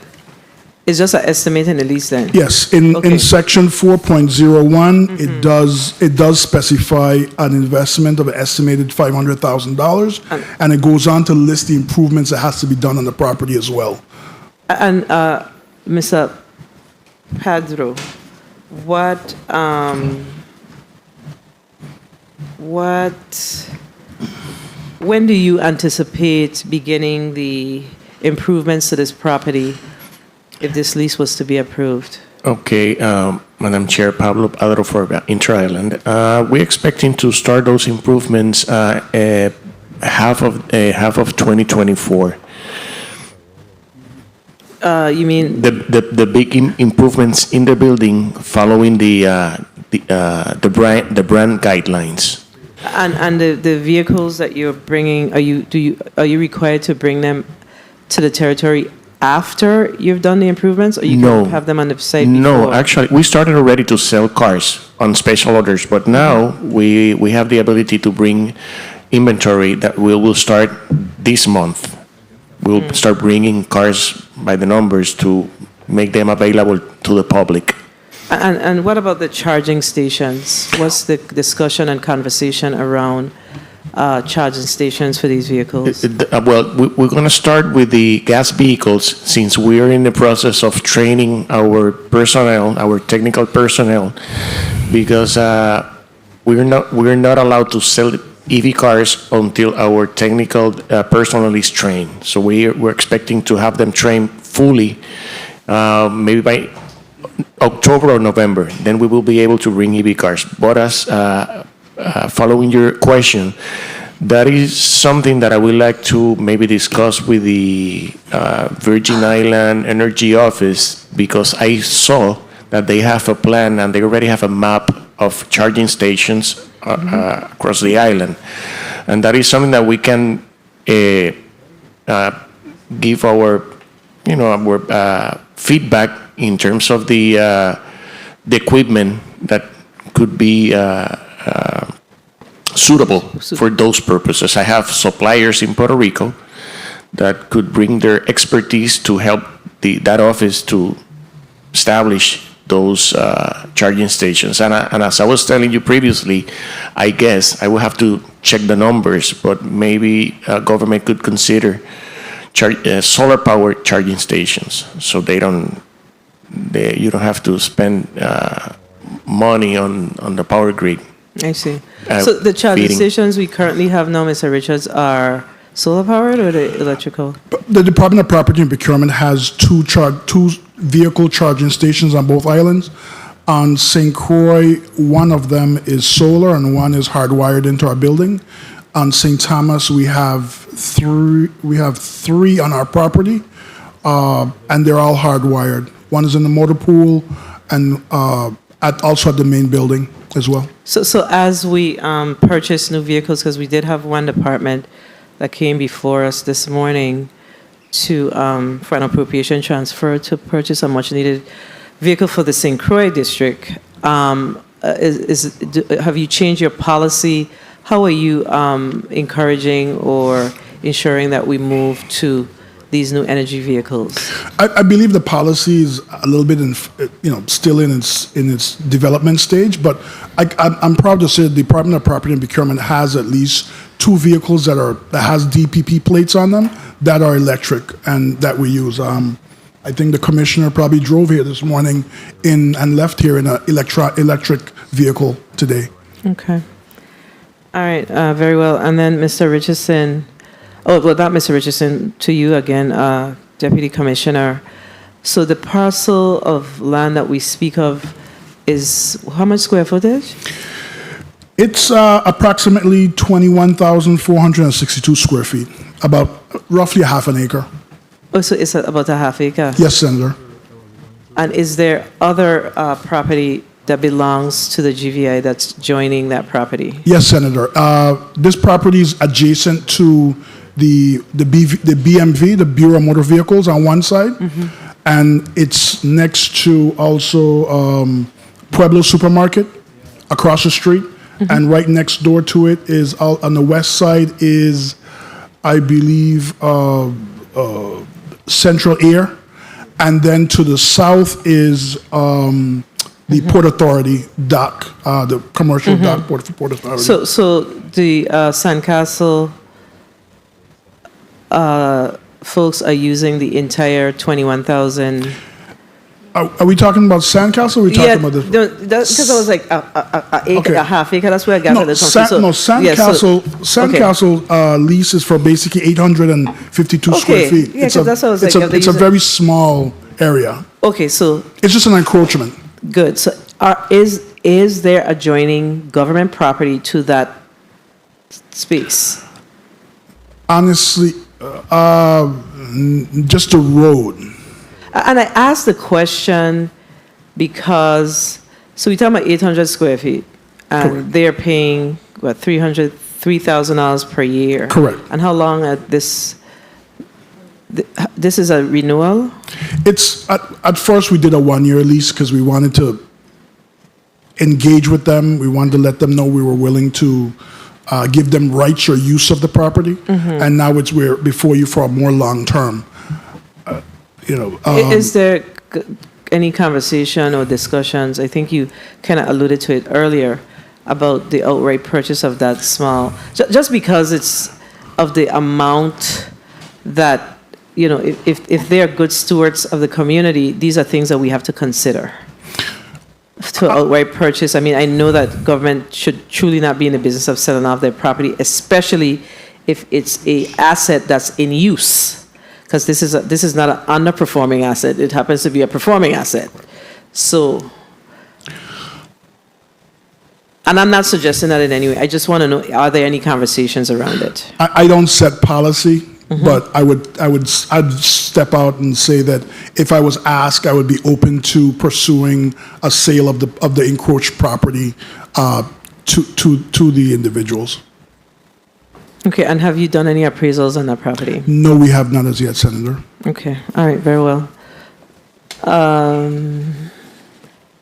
it's just an estimate in the lease then? Yes, in section 4.01, it does specify an investment of an estimated $500,000, and it goes on to list the improvements that has to be done on the property as well. And Mr. Pedro, when do you anticipate beginning the improvements to this property if this lease was to be approved? Okay, Madam Chair, Pablo Padro for Inter-Island. We're expecting to start those improvements half of 2024. You mean the big improvements in the building following the brand guidelines? And the vehicles that you're bringing, are you required to bring them to the territory after you've done the improvements, or you can have them on the site before? No, actually, we started already to sell cars on special orders, but now we have the ability to bring inventory that we will start this month. We'll start bringing cars by the numbers to make them available to the public. And what about the charging stations? What's the discussion and conversation around charging stations for these vehicles? Well, we're going to start with the gas vehicles since we're in the process of training our personnel, our technical personnel, because we're not allowed to sell EV cars until our technical personnel is trained. So we're expecting to have them trained fully, maybe by October or November. Then we will be able to bring EV cars. But as following your question, that is something that I would like to maybe discuss with the Virgin Island Energy Office, because I saw that they have a plan and they already have a map of charging stations across the island. And that is something that we can give our feedback in terms of the equipment that could be suitable for those purposes. I have suppliers in Puerto Rico that could bring their expertise to help that office to establish those charging stations. And as I was telling you previously, I guess I will have to check the numbers, but maybe government could consider solar power charging stations, so you don't have to spend money on the power grid. I see. So the charging stations we currently have now, Mr. Richards, are solar powered or the electrical? The Department of Property and Procurement has two vehicle charging stations on both islands. On St. Croix, one of them is solar and one is hardwired into our building. On St. Thomas, we have three on our property, and they're all hardwired. One is in the motor pool and also at the main building as well. So as we purchase new vehicles, because we did have one department that came before us this morning for an appropriation transfer to purchase a much-needed vehicle for the St. Croix district. Have you changed your policy? How are you encouraging or ensuring that we move to these new energy vehicles? I believe the policy is a little bit, still in its development stage. But I'm proud to say the Department of Property and Procurement has at least two vehicles that has DPP plates on them that are electric and that we use. I think the commissioner probably drove here this morning and left here in an electric vehicle today. Okay. All right. Very well. And then Mr. Richardson. Oh, well, not Mr. Richardson, to you again, Deputy Commissioner. So the parcel of land that we speak of is how much square footage? It's approximately 21,462 square feet, about roughly a half an acre. Oh, so it's about a half acre? Yes, Senator. And is there other property that belongs to the GVI that's joining that property? Yes, Senator. This property is adjacent to the BMV, the Bureau of Motor Vehicles, on one side, and it's next to also Pueblo Supermarket across the street, and right next door to it is on the west side is, I believe, Central Air, and then to the south is the Port Authority dock, the commercial dock, Port Authority. So the Sandcastle folks are using the entire 21,000. Are we talking about Sandcastle? Or are we talking about this? Because I was like a half acre. That's where I gathered it from. Sandcastle lease is for basically 852 square feet. Yeah, that's what I was like. It's a very small area. Okay, so it's just an encroachment. Good. So is there adjoining government property to that space? Honestly, just the road. And I asked the question because, so we're talking about 800 square feet, and Correct. they're paying, what, $3,000 per year? Correct. And how long at this is a renewal? It's, at first we did a 1-year lease because we wanted to engage with them. We wanted to let them know we were willing to give them rights or use of the property. And now we're before you for a more long term. Is there any conversation or discussions, I think you kind of alluded to it earlier, about the outright purchase of that small, just because it's of the amount that, if they're good stewards of the community, these are things that we have to consider to outright purchase. I mean, I know that government should truly not be in the business of selling off their property, especially if it's a asset that's in use. Because this is not an underperforming asset. It happens to be a performing asset. So, and I'm not suggesting that in any way. I just want to know, are there any conversations around it? I don't set policy, but I'd step out and say that if I was asked, I would be open to pursuing a sale of the encroached property to the individuals. Okay, and have you done any appraisals on that property? No, we have not as yet, Senator. Okay, all right, very well.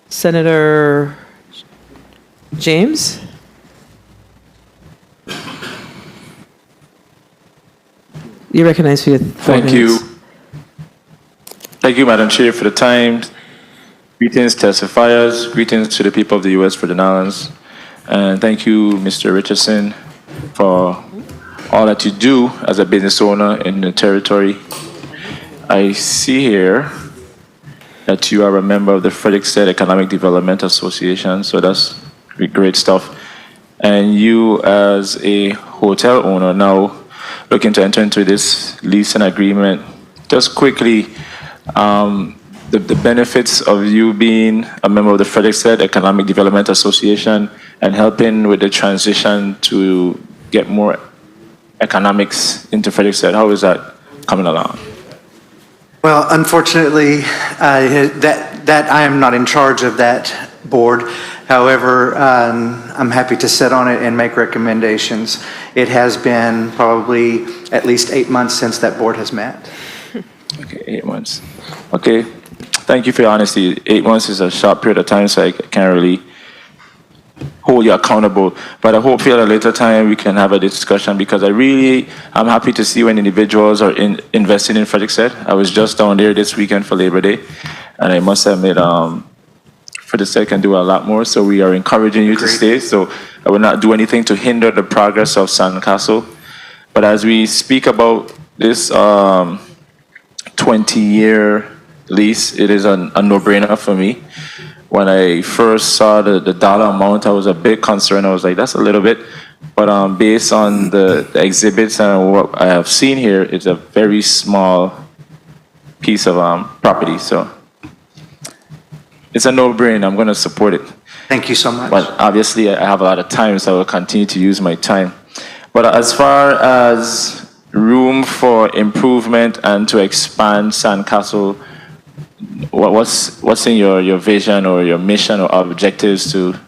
Senator James? You recognize for your 4 minutes. Thank you. Thank you, Madam Chair, for the time. Greetings, testifiers. Greetings to the people of the U.S. Virgin Islands. And thank you, Mr. Richardson, for all that you do as a business owner in the territory. I see here that you are a member of the Frederick Economic Development Association, so that's great stuff. And you, as a hotel owner, now looking to enter into this lease and agreement. Just quickly, the benefits of you being a member of the Frederick Economic Development Association and helping with the transition to get more economics into Frederick, how is that coming along? Well, unfortunately, that I am not in charge of that board. However, I'm happy to sit on it and make recommendations. It has been probably at least 8 months since that board has met. Okay, 8 months. Okay, thank you for your honesty. 8 months is a short period of time, so I can't really hold you accountable. But I hope at a later time we can have a discussion, because I'm happy to see when individuals are investing in Frederick. I was just down there this weekend for Labor Day, and I must admit, Frederick can do a lot more, so we are encouraging you to stay. So I will not do anything to hinder the progress of Sandcastle. But as we speak about this 20-year lease, it is a no-brainer for me. When I first saw the dollar amount, I was a bit concerned. I was like, that's a little bit. But based on the exhibits and what I have seen here, it's a very small piece of property. So it's a no-brainer. I'm going to support it. Thank you so much. But obviously, I have a lot of time, so I will continue to use my time. But as far as room for improvement and to expand Sandcastle, what's in your vision or your mission or objectives to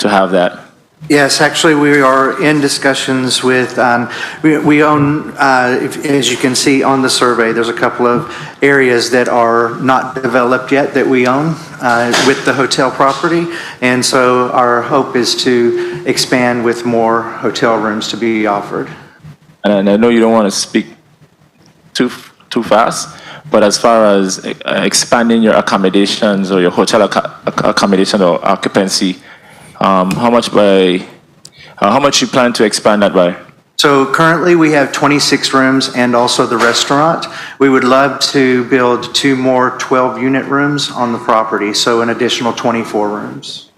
have that? Yes, actually, we are in discussions with, we own, as you can see on the survey, there's a couple of areas that are not developed yet that we own with the hotel property. And so our hope is to expand with more hotel rooms to be offered. And I know you don't want to speak too fast, but as far as expanding your accommodations or your hotel accommodation or occupancy, how much you plan to expand that by? So currently we have 26 rooms and also the restaurant. We would love to build 2 more 12-unit rooms on the property, so an additional 24 rooms.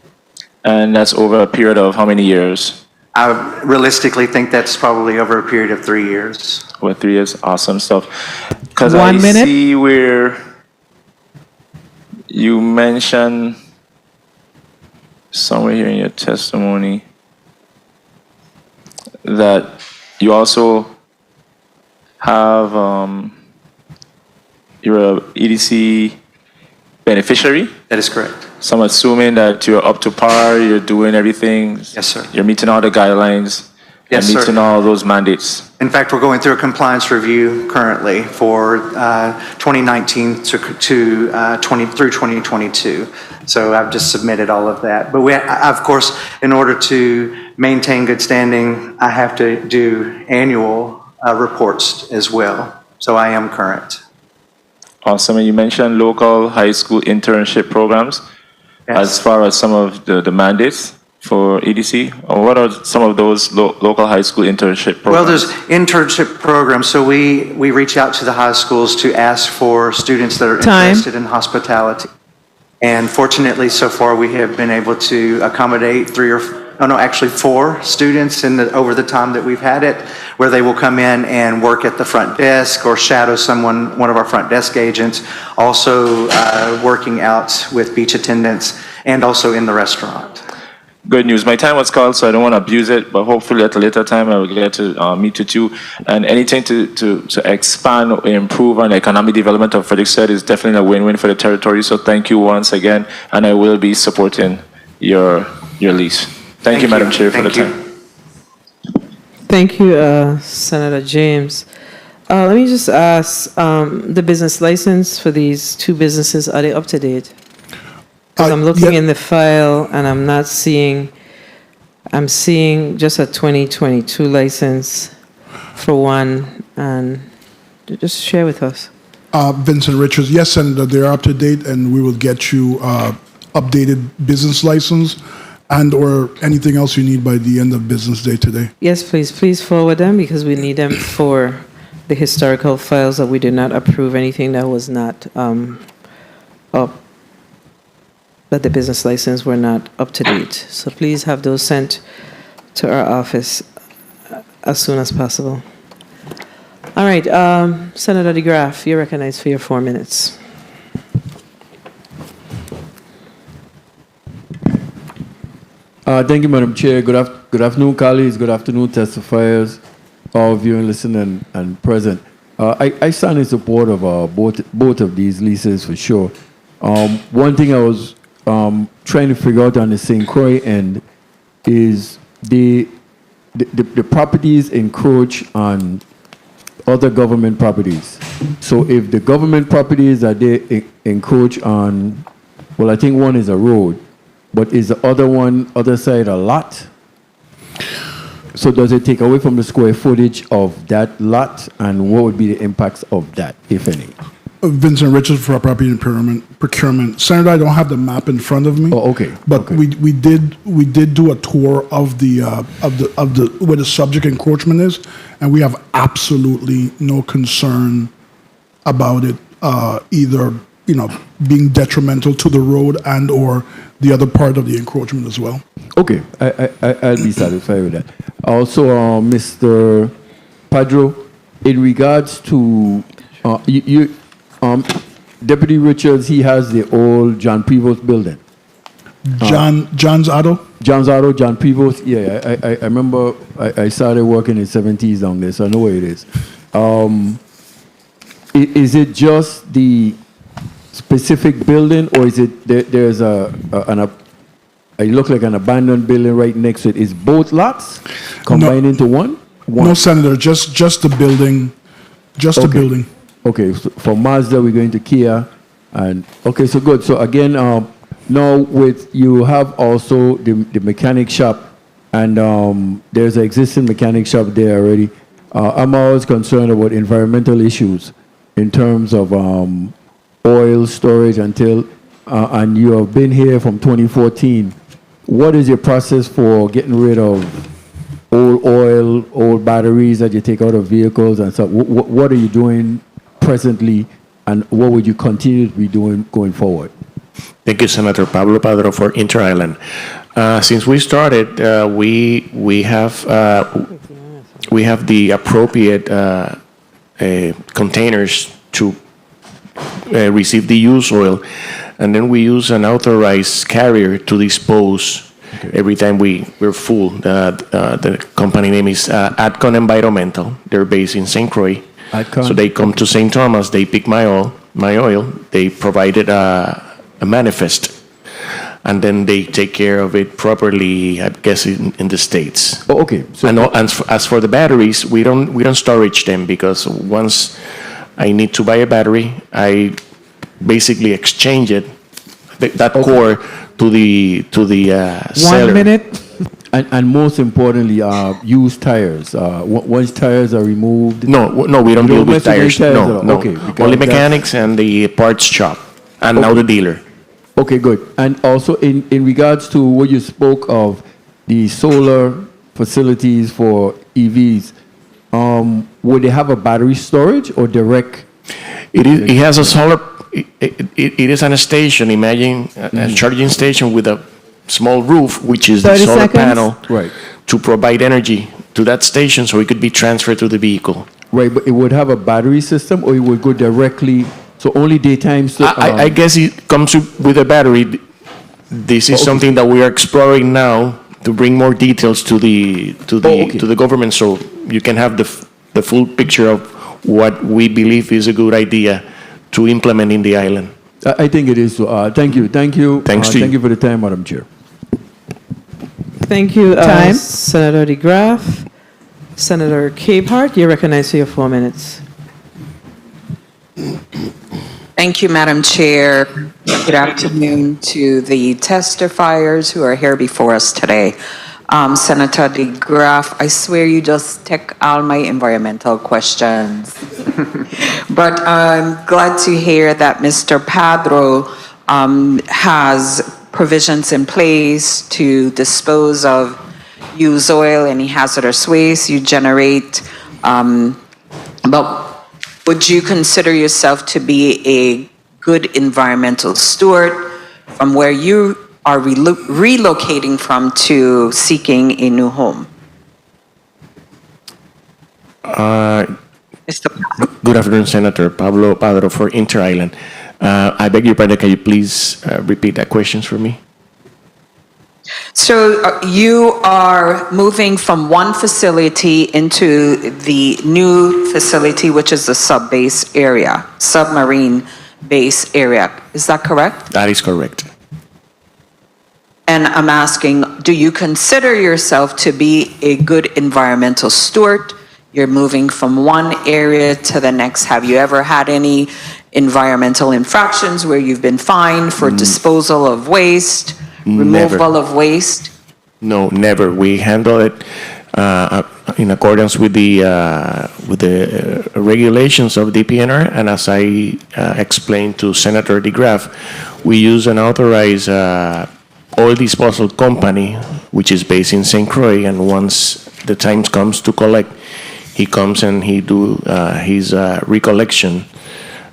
And that's over a period of how many years? I realistically think that's probably over a period of 3 years. Over 3 years, awesome stuff. Because 1 minute. See where you mentioned somewhere here in your testimony that you also have, you're a EDC beneficiary? That is correct. So I'm assuming that you're up to par, you're doing everything. Yes, sir. You're meeting all the guidelines. Yes, and sir. meeting all those mandates. In fact, we're going through a compliance review currently for 2019 through 2022. So I've just submitted all of that. But we, of course, in order to maintain good standing, I have to do annual reports as well. So I am current. Awesome. And you mentioned local high school internship programs. Yes. As far as some of the mandates for EDC, or what are some of those local high school internship programs? Well, there's internship programs. So we reach out to the high schools to ask for students that are interested in hospitality. And fortunately, so far, we have been able to accommodate 4 students over the time that we've had it, where they will come in and work at the front desk or shadow one of our front desk agents, also working out with beach attendants and also in the restaurant. Good news. My time was called, so I don't want to abuse it, but hopefully at a later time I will get to meet with you. And anything to expand or improve on the economic development of Frederick is definitely a win-win for the territory. So thank you once again, and I will be supporting your lease. Thank you, Madam Chair, for the time. Thank you, Senator James. Let me just ask, the business license for these 2 businesses, are they up to date? Because I'm looking in the file and I'm not seeing, I'm seeing just a 2022 license for one, and just share with us. Vincent Richards, yes, Senator, they're up to date, and we will get you updated business license and or anything else you need by the end of business day today. Yes, please. Please forward them because we need them for the historical files that we did not approve anything that was not up, that the business license were not up to date. So please have those sent to our office as soon as possible. All right, Senator DeGraff, you're recognized for your 4 minutes. Thank you, Madam Chair. Good afternoon, colleagues. Good afternoon, testifiers, all viewing, listening, and present. I stand in support of both of these leases for sure. One thing I was trying to figure out on the St. Croix end is the properties encroach on other government properties. So if the government properties that they encroach on, well, I think one is a road, but is the other side a lot? So does it take away from the square footage of that lot, and what would be the impacts of that, if any? Vincent Richards for Property and Procurement. Senator, I don't have the map in front of me. Oh, okay. But okay. we did do a tour of the where the subject encroachment is, and we have absolutely no concern about it either being detrimental to the road and or the other part of the encroachment as well. Okay, I'll be satisfied with that. Also, Mr. Padro, in regards to Deputy Richards, he has the old John Prevost building. John's Auto? John's Auto, John Prevost. Yeah, I remember I started working in the 70s down there, so I know where it is. Is it just the specific building, or is it there's it look like an abandoned building right next to it? Is both lots combined into one? No, Senator, just the building, the building. Okay, so for Mazda, we're going to Kia, and okay, so good. So again, now with you have also the mechanic shop, and there's an existing mechanic shop there already. I'm always concerned about environmental issues in terms of oil storage and you have been here from 2014. What is your process for getting rid of old oil, old batteries that you take out of vehicles and stuff? What are you doing presently, and what would you continue to be doing going forward? Thank you, Senator Pablo Padro for Inter-Island. Since we started, we have the appropriate containers to receive the used oil, and then we use an authorized carrier to dispose every time we're full. The company name is AECOM Environmental. They're based in St. Croix. So they come to St. Thomas, they pick my oil, they provided a manifest, and then they take care of it properly, I guess, in the States. Oh, okay. So and as for the batteries, we don't storage them, because once I need to buy a battery, I basically exchange it, that core, to the seller. 1 minute. And most importantly, used tires. Once tires are removed. No, we don't deal with tires. No. Okay. Only mechanics and the parts shop, and now the dealer. Okay, good. And also in regards to what you spoke of, the solar facilities for EVs, would they have a battery storage or direct? It has a solar. It is on a station. Imagine a charging station with a small roof, which is the solar panel, right, to provide energy to that station, so it could be transferred to the vehicle. Right, but it would have a battery system, or it would go directly. So only daytime. So, I guess it comes with a battery. This is something that we are exploring now to bring more details to the government, so you can have the full picture of what we believe is a good idea to implement in the island. I think it is. Thank you. Thanks to you. Thank you for the time, Madam Chair. Thank you, Senator de Graaf. Senator Capehart, you're recognized for your 4 minutes. Thank you, Madam Chair. Good afternoon to the testifiers who are here before us today. Senator de Graaf, I swear you just take all my environmental questions. But I'm glad to hear that Mr. Padro has provisions in place to dispose of used oil, any hazardous waste you generate. But would you consider yourself to be a good environmental steward from where you are relocating from to seeking a new home? Good afternoon, Senator Pablo Padro for Inter-Island. I beg your pardon, can you please repeat that question for me? So you are moving from one facility into the new facility, which is the sub-base area, submarine base area. Is that correct? That is correct. And I'm asking, do you consider yourself to be a good environmental steward? You're moving from one area to the next. Have you ever had any environmental infractions where you've been fined for disposal of waste, removal of waste? No, never. We handle it in accordance with the regulations of DPNR, and as I explained to Senator de Graaf, we use an authorized oil disposal company, which is based in St. Croix, and once the time comes to collect, he comes and he do his recollection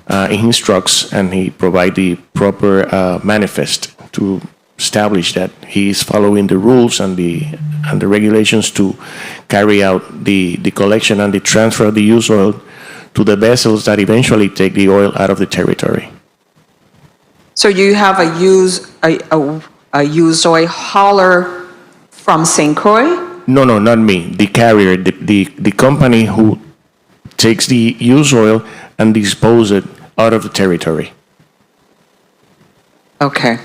in his trucks, and he provide the proper manifest to establish that he is following the rules and the regulations to carry out the collection and the transfer of the used oil to the vessels that eventually take the oil out of the territory. So you have a used oil hauler from St. Croix? No, not me. The carrier, the company who takes the used oil and disposes it out of the territory. Okay.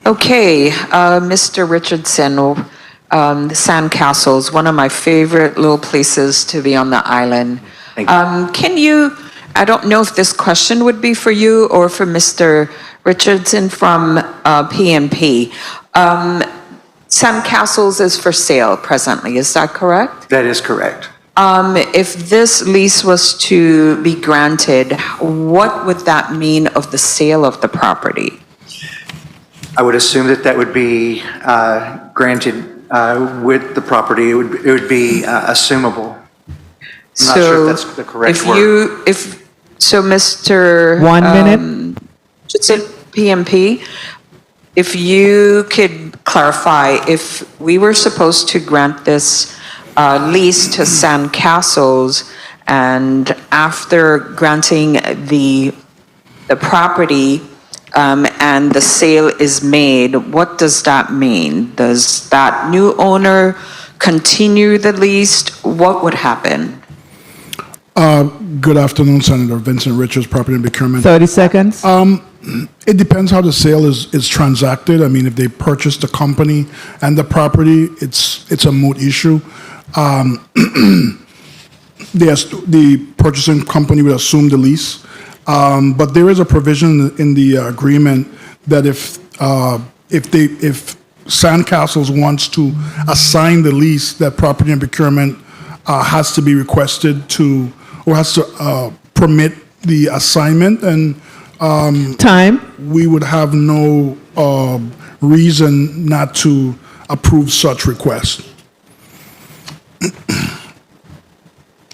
Okay, Mr. Richardson, the Sandcastles, one of my favorite little places to be on the island. Can you, I don't know if this question would be for you or for Mr. Richardson from PMP. Sandcastles is for sale presently, is that correct? That is correct. If this lease was to be granted, what would that mean of the sale of the property? I would assume that that would be granted with the property. It would be assumable. I'm not sure if that's the correct word. So Mr. 1 minute. Just at PMP, if you could clarify, if we were supposed to grant this lease to Sandcastles, and after granting the property and the sale is made, what does that mean? Does that new owner continue the lease? What would happen? Good afternoon, Senator Vincent Richards, Property and Procurement. 30 seconds. It depends how the sale is transacted. I mean, if they purchase the company and the property, it's a moot issue. The purchasing company would assume the lease. But there is a provision in the agreement that if Sandcastles wants to assign the lease, that Property and Procurement has to be requested to, or has to permit the assignment, and time. We would have no reason not to approve such request.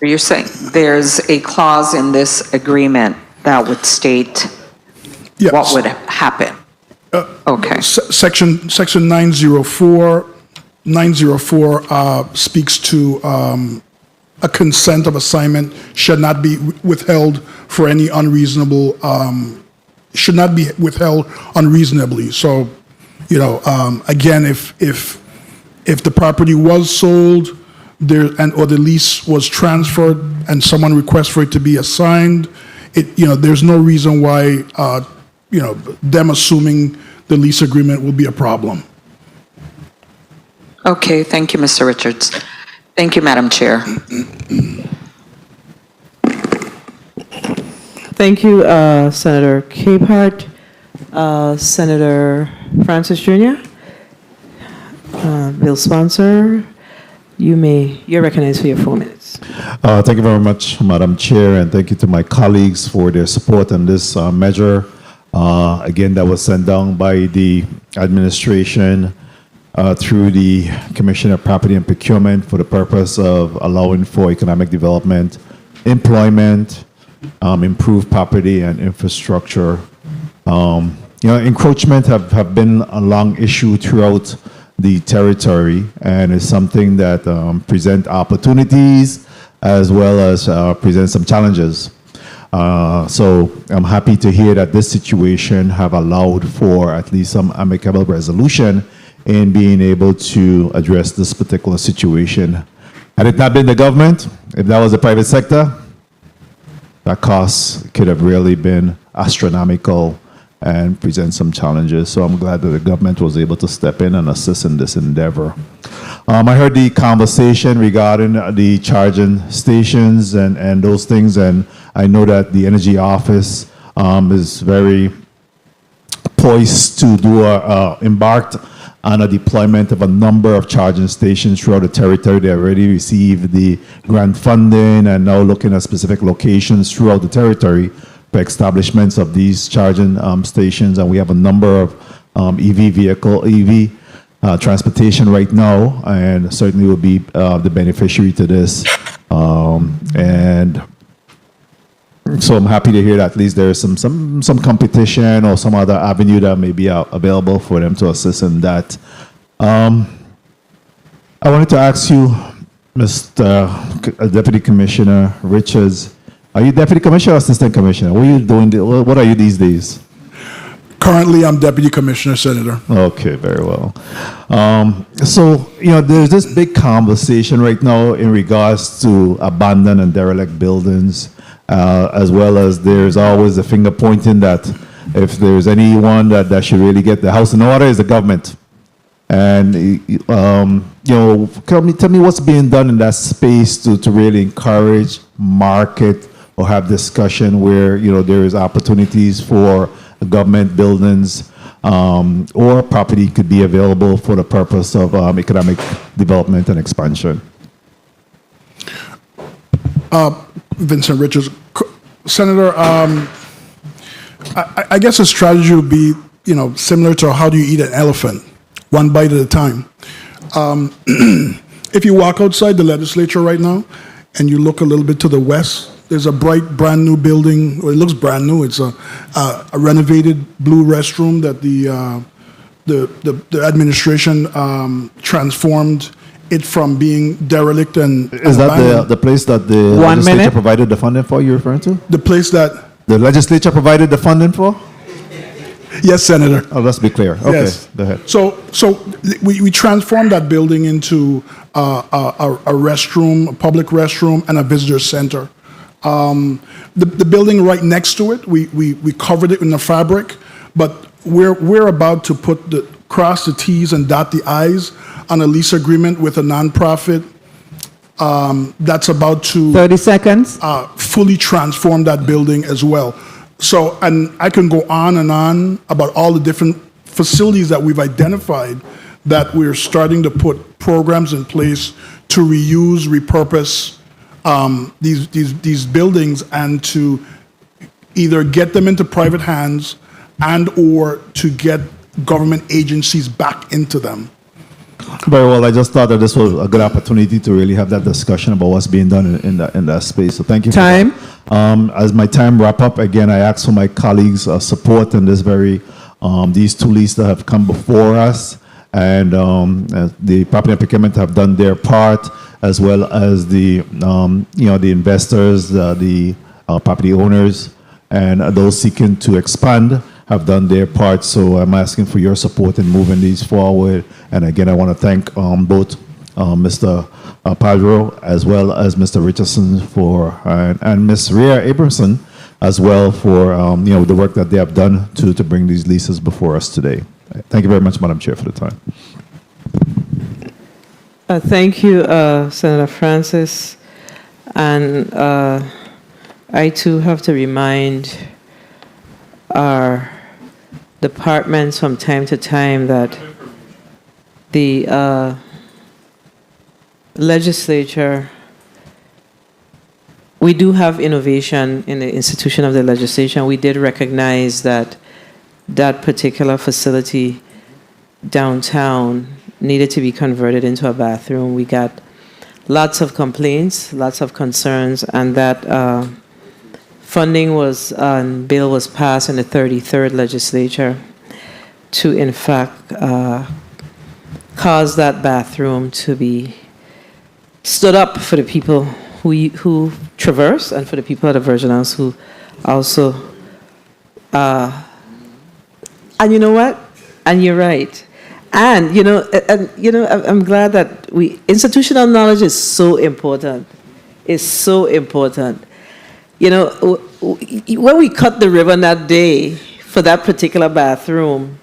You're saying there's a clause in this agreement that would state what would happen? Okay. Section 904 speaks to a consent of assignment should not be withheld for any unreasonable, should not be withheld unreasonably. So, you know, again, if the property was sold or the lease was transferred and someone requests for it to be assigned, there's no reason why, them assuming the lease agreement will be a problem. Okay, thank you, Mr. Richards. Thank you, Madam Chair. Thank you, Senator Capehart. Senator Francis Jr., bill sponsor, you're recognized for your 4 minutes. Thank you very much, Madam Chair, and thank you to my colleagues for their support on this measure. Again, that was sent down by the administration through the Commissioner of Property and Procurement for the purpose of allowing for economic development, employment, improved property and infrastructure. Encroachment have been a long issue throughout the territory, and it's something that present opportunities as well as present some challenges. So I'm happy to hear that this situation have allowed for at least some amicable resolution in being able to address this particular situation. Had it not been the government, if that was the private sector, that cost could have really been astronomical and present some challenges. So I'm glad that the government was able to step in and assist in this endeavor. I heard the conversation regarding the charging stations and those things, and I know that the Energy Office is very poised to do embarked on a deployment of a number of charging stations throughout the territory. They already received the grant funding and now looking at specific locations throughout the territory for establishments of these charging stations. And we have a number of EV transportation right now, and certainly will be the beneficiary to this. And so I'm happy to hear that at least there is some competition or some other avenue that may be available for them to assist in that. I wanted to ask you, Mr. Deputy Commissioner Richards, are you Deputy Commissioner or Assistant Commissioner? What are you doing? What are you these days? Currently, I'm Deputy Commissioner, Senator. Okay, very well. So, there's this big conversation right now in regards to abandoned and derelict buildings, as well as there's always the finger pointing that if there's anyone that should really get the house in order, is the government. And, tell me what's being done in that space to really encourage, market, or have discussion where, there is opportunities for government buildings or property could be available for the purpose of economic development and expansion. Vincent Richards. Senator, I guess a strategy would be, similar to how do you eat an elephant, one bite at a time. If you walk outside the legislature right now and you look a little bit to the west, there's a bright, brand new building. Well, it looks brand new. It's a renovated blue restroom that the administration transformed it from being derelict and Is that abandoned. the place that the legislature provided the funding for you're referring to? The place that the legislature provided the funding for? Yes, Senator. Oh, let's be clear. Okay, Yes. go ahead. So we transformed that building into a restroom, a public restroom, and a visitor center. The building right next to it, we covered it in the fabric, but we're about to cross the T's and dot the I's on a lease agreement with a nonprofit that's about to 30 seconds. Fully transform that building as well. So, and I can go on and on about all the different facilities that we've identified that we're starting to put programs in place to reuse, repurpose these buildings and to either get them into private hands and or to get government agencies back into them. Very well. I just thought that this was a good opportunity to really have that discussion about what's being done in that space. So thank you. Time. As my time wrap up, again, I ask for my colleagues' support in this these two leases that have come before us, and the property and procurement have done their part, as well as the investors, the property owners, and those seeking to expand have done their part. So I'm asking for your support in moving these forward. And again, I want to thank both Mr. Padro as well as Mr. Richardson and Ms. Rhea Abramson as well for the work that they have done to bring these leases before us today. Thank you very much, Madam Chair, for the time. Thank you, Senator Francis. And I too have to remind our departments from time to time that the legislature, we do have innovation in the institution of the legislation. We did recognize that that particular facility downtown needed to be converted into a bathroom. We got lots of complaints, lots of concerns, and that funding bill was passed in the 33rd legislature to, in fact, cause that bathroom to be stood up for the people who traverse and for the people at the Virgin House who also, and you know what? And you're right. And, I'm glad that institutional knowledge is so important. It's so important. When we cut the ribbon that day for that particular bathroom,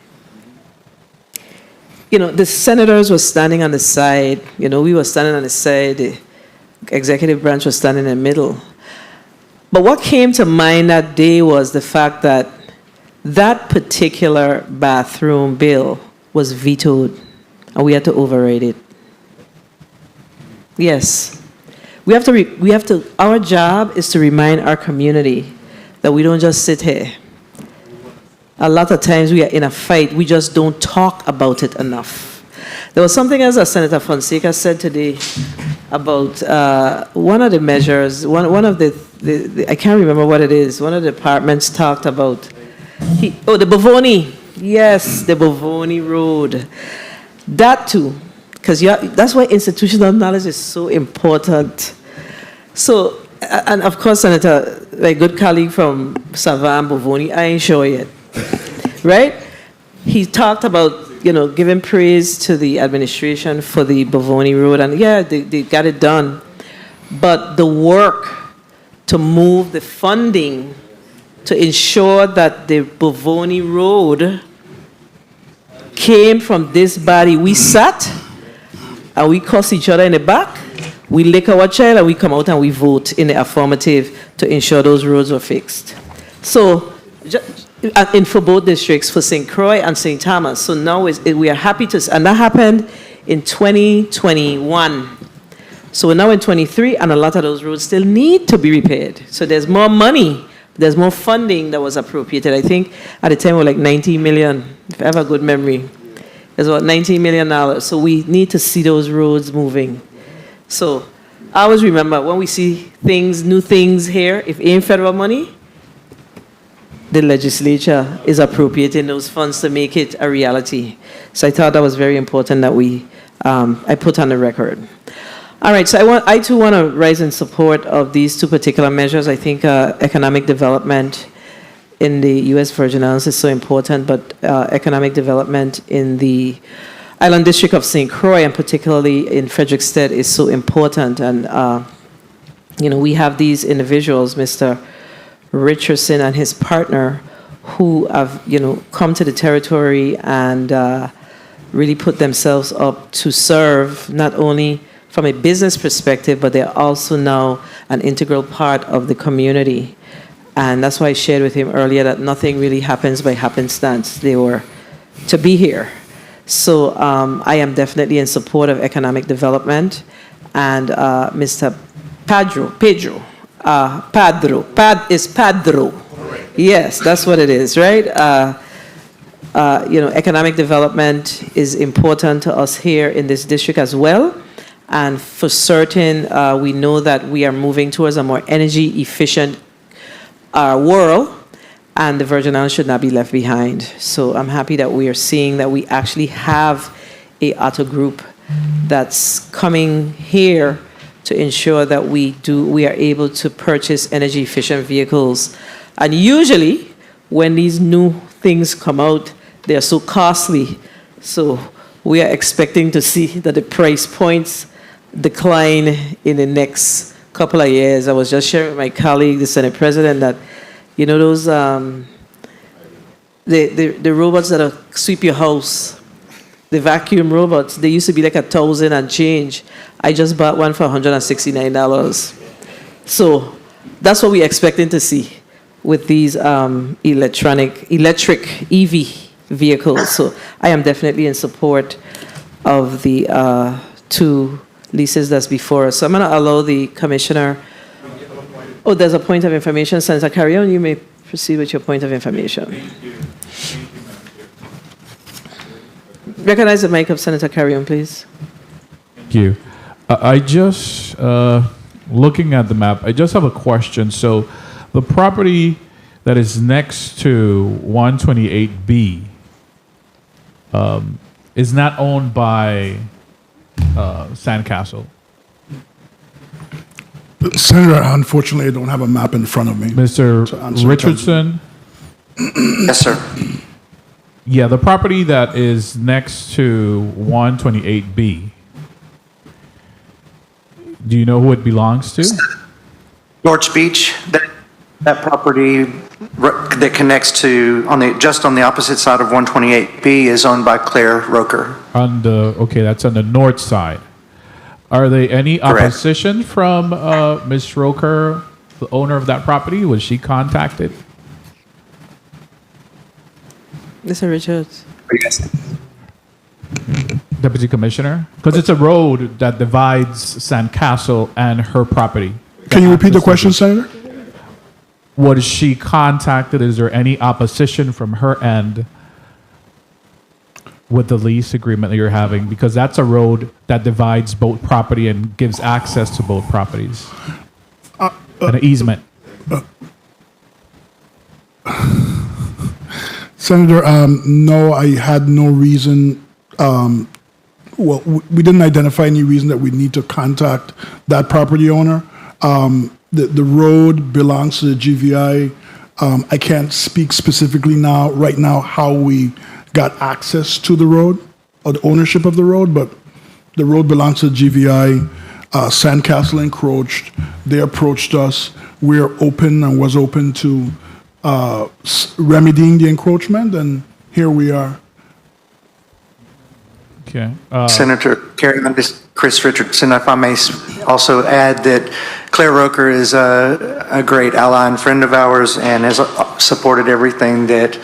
the senators were standing on the side. We were standing on the side. The executive branch was standing in the middle. But what came to mind that day was the fact that that particular bathroom bill was vetoed, and we had to override it. Yes. We have to, our job is to remind our community that we don't just sit here. A lot of times we are in a fight, we just don't talk about it enough. There was something else that Senator Fonseca said today about one of the measures, one of the I can't remember what it is, one of the departments talked about, the Bavoni. Yes, the Bavoni Road. That too, because that's why institutional knowledge is so important. So, and of course, Senator, my good colleague from Savan Bavoni, I ain't sure yet, right? He talked about, giving praise to the administration for the Bavoni Road, and yeah, they got it done. But the work to move the funding to ensure that the Bovoni Road came from this body. We sat and we cuss each other in the back. We lick our child and we come out and we vote in the affirmative to ensure those roads were fixed. So, for both districts, for St. Croix and St. Thomas. So now we are happy to, and that happened in 2021. So we're now in 23, and a lot of those roads still need to be repaired. So there's more money, there's more funding that was appropriated. I think at the time we were like 19 million, if I have a good memory. It's about $19 million. So we need to see those roads moving. So I always remember when we see things, new things here, if it ain't federal money, the legislature is appropriating those funds to make it a reality. So I thought that was very important that I put on the record. All right, so I too want to rise in support of these two particular measures. I think economic development in the U.S. Virgin Islands is so important, but economic development in the Island District of St. Croix, and particularly in Frederickstead, is so important. And, we have these individuals, Mr. Richardson and his partner, who have, come to the territory and really put themselves up to serve not only from a business perspective, but they're also now an integral part of the community. And that's why I shared with him earlier that nothing really happens by happenstance. They were to be here. So I am definitely in support of economic development. And Mr. Padro, Yes, that's what it is, right? Economic development is important to us here in this district as well. And for certain, we know that we are moving towards a more energy efficient world, and the Virgin Islands should not be left behind. So I'm happy that we are seeing that we actually have a auto group that's coming here to ensure that we are able to purchase energy efficient vehicles. And usually when these new things come out, they're so costly. So we are expecting to see that the price points decline in the next couple of years. I was just sharing with my colleague, the Senate President, that those the robots that sweep your house, the vacuum robots, they used to be like $1,000 and change. I just bought one for $169. So that's what we're expecting to see with these electric EV vehicles. So I am definitely in support of the two leases that's before us. So I'm going to allow the commissioner. Oh, there's a point of information. Senator Carrion, you may proceed with your point of information. Recognize the mic of Senator Carrion, please. Thank you. I just, looking at the map, I just have a question. So the property that is next to 128B is not owned by Sandcastle. Senator, unfortunately, I don't have a map in front of me. Mr. Richardson? Yes, sir. Yeah, the property that is next to 128B, do you know who it belongs to? George Beach, that property that connects to, just on the opposite side of 128B is owned by Claire Roker. Okay, that's on the north side. Are there any opposition from Ms. Roker, the owner of that property? Was she contacted? Mr. Richards. Deputy Commissioner? Because it's a road that divides Sandcastle and her property. Can you repeat the question, Senator? Was she contacted? Is there any opposition from her end with the lease agreement that you're having? Because that's a road that divides both property and gives access to both properties. An easement. Senator, no, I had no reason. We didn't identify any reason that we need to contact that property owner. The road belongs to the GVI. I can't speak specifically right now, how we got access to the road or the ownership of the road, but the road belongs to the GVI. Sandcastle encroached. They approached us. We're open and was open to remedying the encroachment, and here we are. Okay. Senator Kerry, this is Chris Richardson. If I may also add that Claire Roker is a great ally and friend of ours and has supported everything that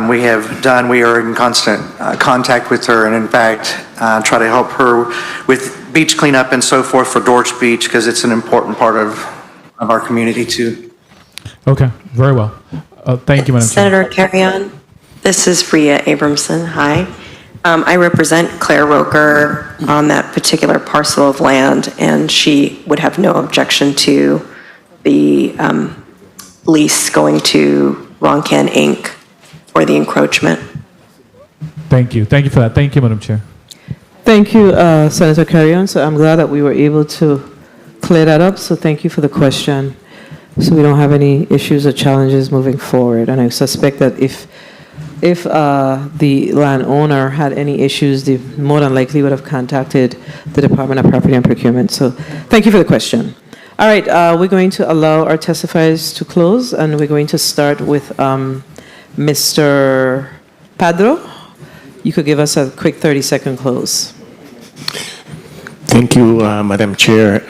we have done. We are in constant contact with her, and in fact, try to help her with beach cleanup and so forth for Dorch Beach, because it's an important part of our community too. Okay, very well. Thank you, Madam Chair. Senator Carrion, this is Rhea Abramson. Hi. I represent Claire Roker on that particular parcel of land, and she would have no objection to the lease going to Roncan Inc. for the encroachment. Thank you. Thank you for that. Thank you, Madam Chair. Thank you, Senator Carrion. So I'm glad that we were able to clear that up. So thank you for the question. So we don't have any issues or challenges moving forward. And I suspect that if the landowner had any issues, they more than likely would have contacted the Department of Property and Procurement. So thank you for the question. All right, we're going to allow our testifiers to close, and we're going to start with Mr. Padro. You could give us a quick 30-second close. Thank you, Madam Chair.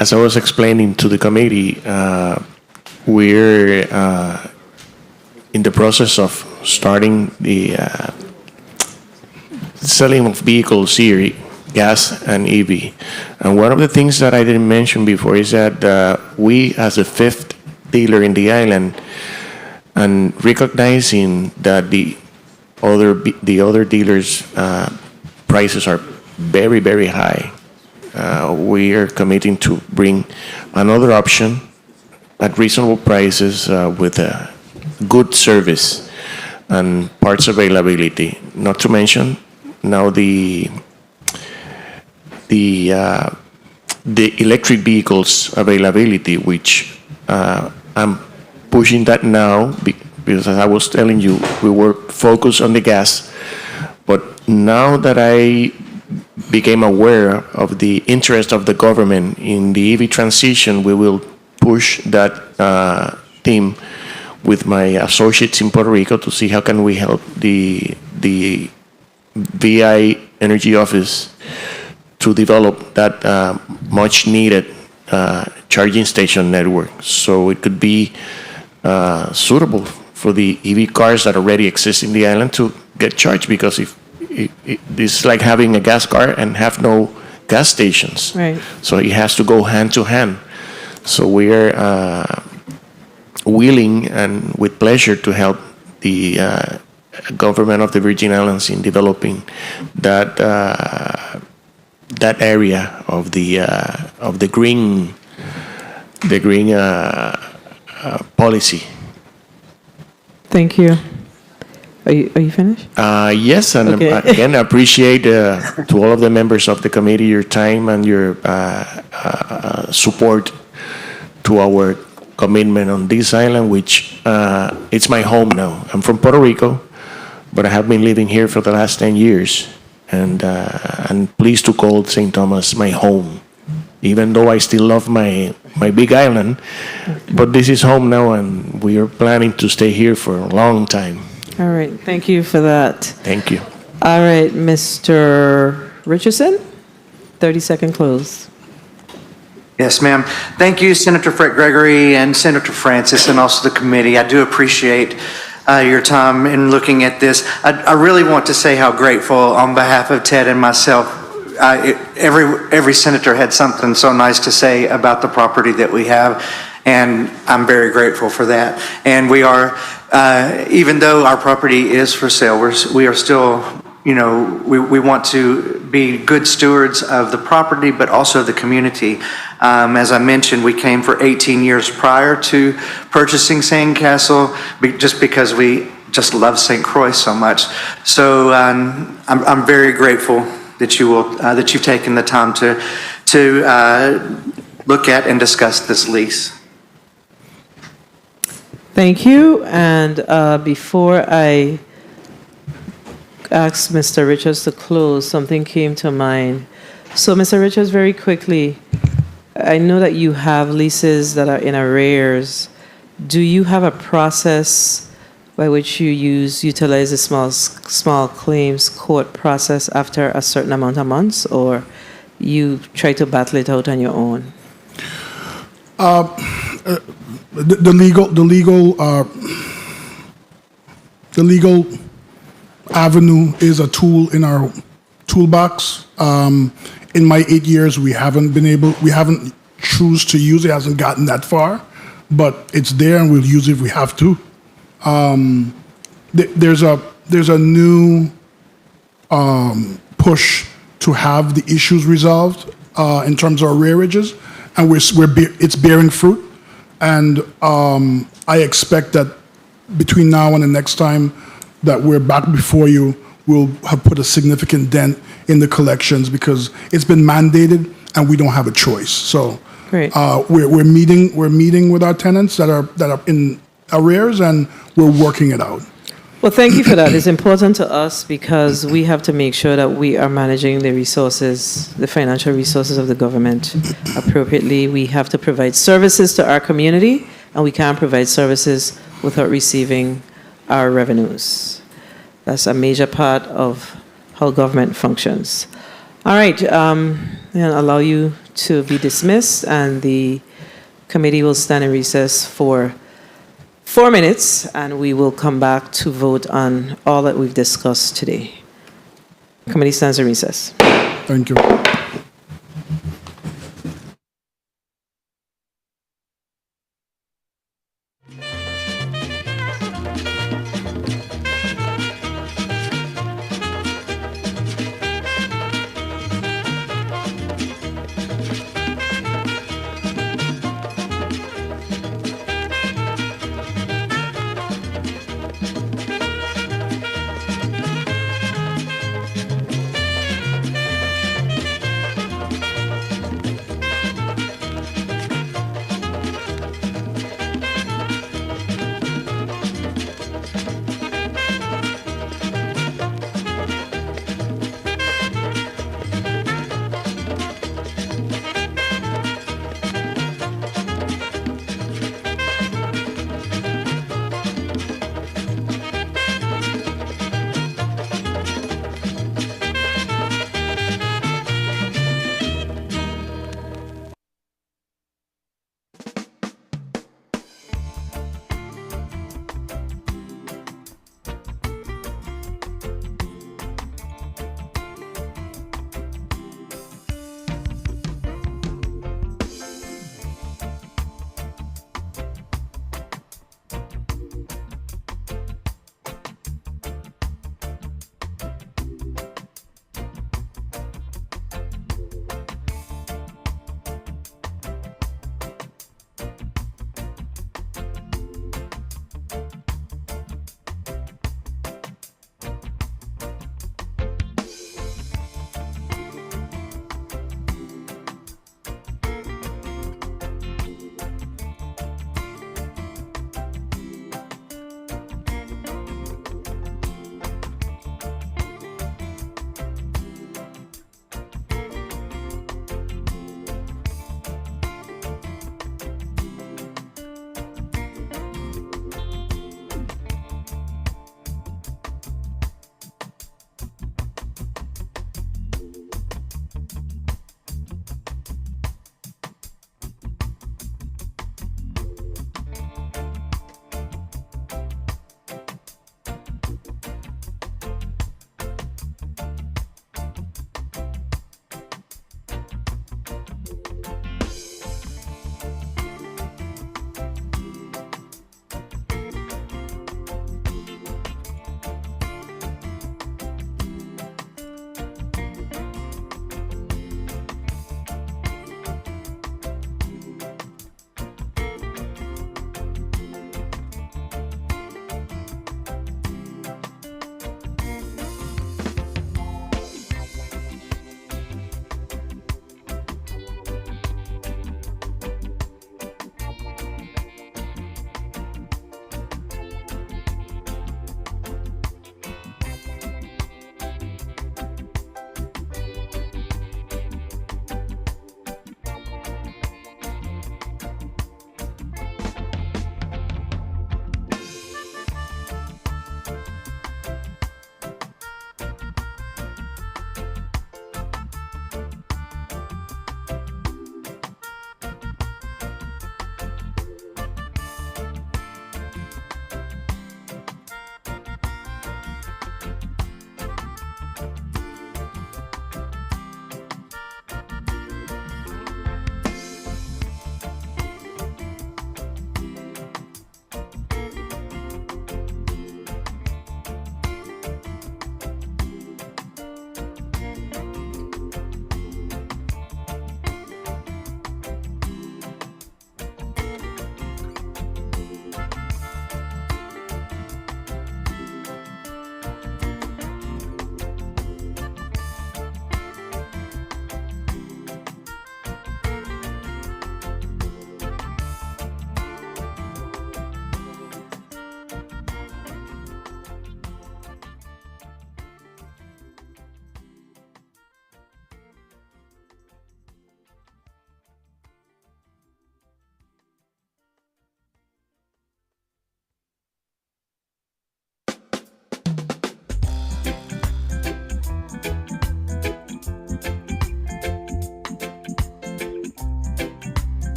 As I was explaining to the committee, we're in the process of starting the selling of vehicles here, gas and EV. And one of the things that I didn't mention before is that we, as a fifth dealer in the island, and recognizing that the other dealers' prices are very, very high, we are committing to bring another option at reasonable prices with a good service and parts availability. Not to mention now the electric vehicles availability, which I'm pushing that now because, as I was telling you, we were focused on the gas, but now that I became aware of the interest of the government in the EV transition, we will push that team with my associates in Puerto Rico to see how can we help the VI Energy Office to develop that much needed charging station network, so it could be suitable for the EV cars that already exist in the island to get charged, because if it's like having a gas car and have no gas stations. Right. So it has to go hand to hand. So we're willing and with pleasure to help the government of the Virgin Islands in developing that area of the green policy. Thank you. Are you finished? Yes, and Okay. again, I appreciate to all of the members of the committee your time and your support to our commitment on this island, which it's my home now. I'm from Puerto Rico, but I have been living here for the last 10 years, and I'm pleased to call St. Thomas my home, even though I still love my big island. But this is home now, and we are planning to stay here for a long time. All right, thank you for that. Thank you. All right, Mr. Richardson, 30-second close. Yes, ma'am. Thank you, Senator Fred Gregory and Senator Francis, and also the committee. I do appreciate your time in looking at this. I really want to say how grateful on behalf of Ted and myself. Every senator had something so nice to say about the property that we have, and I'm very grateful for that. And we are, even though our property is for sale, we are still, we want to be good stewards of the property, but also the community. As I mentioned, we came for 18 years prior to purchasing Sandcastle, just because we just love St. Croix so much. So I'm very grateful that you've taken the time to look at and discuss this lease. Thank you. And before I ask Mr. Richards to close, something came to mind. So, Mr. Richards, very quickly, I know that you have leases that are in arrears. Do you have a process by which you utilize the small claims court process after a certain amount of months, or you try to battle it out on your own? The legal avenue is a tool in our toolbox. In my 8 years, we haven't choose to use it. Hasn't gotten that far, but it's there, and we'll use it if we have to. There's a new push to have the issues resolved in terms of arrearages, and it's bearing fruit. And I expect that between now and the next time that we're back before you, we'll have put a significant dent in the collections because it's been mandated and we don't have a choice. So Great. We're meeting with our tenants that are in arrears, and we're working it out. Well, thank you for that. It's important to us because we have to make sure that we are managing the resources, the financial resources of the government appropriately. We have to provide services to our community, and we can't provide services without receiving our revenues. That's a major part of how government functions. All right, I'll allow you to be dismissed, and the committee will stand in recess for 4 minutes, and we will come back to vote on all that we've discussed today. Committee stands in recess. Thank you.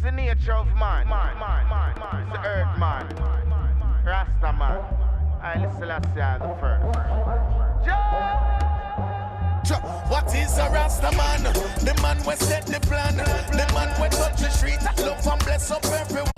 the nature of man. It's the earth man. Rasta man. I listen the first. What is a Rasta man? The man we set the plan. The man we touch the street and love and bless up everyone.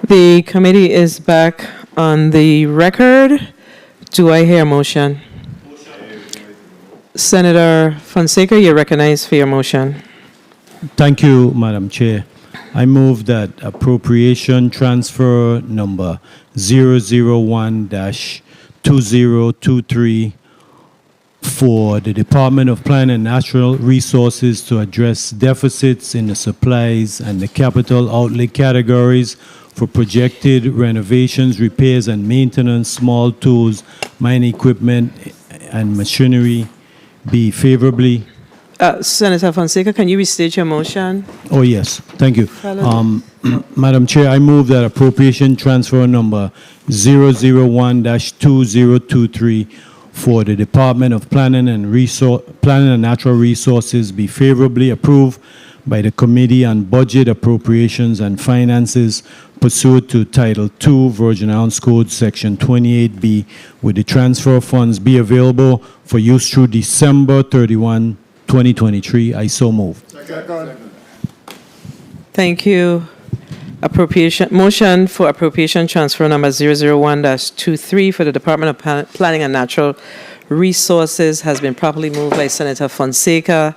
The committee is back on the record. Do I hear a motion? Senator Fonseca, you're recognized for your motion. Thank you, Madam Chair. I move that appropriation transfer number 001-2023 for the Department of Planning and Natural Resources to address deficits in the supplies and the capital outlay categories for projected renovations, repairs, and maintenance, small tools, mining equipment, and machinery be favorably. Senator Fonseca, can you restate your motion? Oh, yes. Thank you. Madam Chair, I move that appropriation transfer number 001-2023 for the Department of Planning and Natural Resources be favorably approved by the Committee on Budget, Appropriations, and Finances pursuant to Title II, Virgin Islands Code, Section 28B, with the transfer funds be available for use through December 31, 2023. I so move. Thank you. Motion for appropriation transfer number 001-23 for the Department of Planning and Natural Resources has been properly moved by Senator Fonseca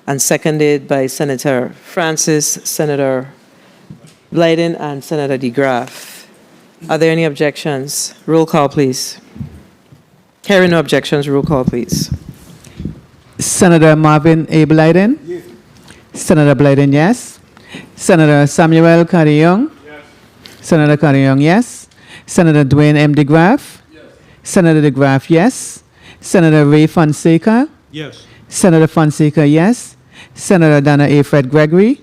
and seconded by Senator Francis, Senator Blyden, and Senator DeGraff. Are there any objections? Roll call, please. Hearing no objections, roll call, please. Senator Marvin A. Blyden? Yes. Senator Blyden, yes. Senator Samuel Carrion? Yes. Senator Carrion, yes. Senator Dwayne M. DeGraff? Senator DeGraff, yes. Senator Ray Fonseca. Yes. Senator Fonseca, yes. Senator Donna A. Fred Gregory.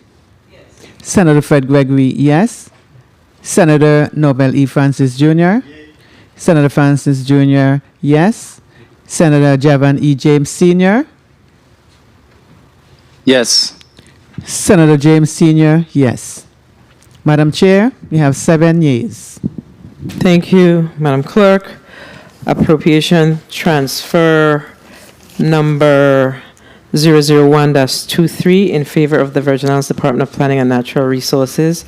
Senator Fred Gregory, yes. Senator Nobel E. Francis Jr. Senator Francis Jr., yes. Senator Javan E. James Sr. Yes. Senator James Sr., yes. Madam Chair, we have 7 yeas. Thank you, Madam Clerk. Appropriation transfer number 001-23 in favor of the Virgin Islands Department of Planning and Natural Resources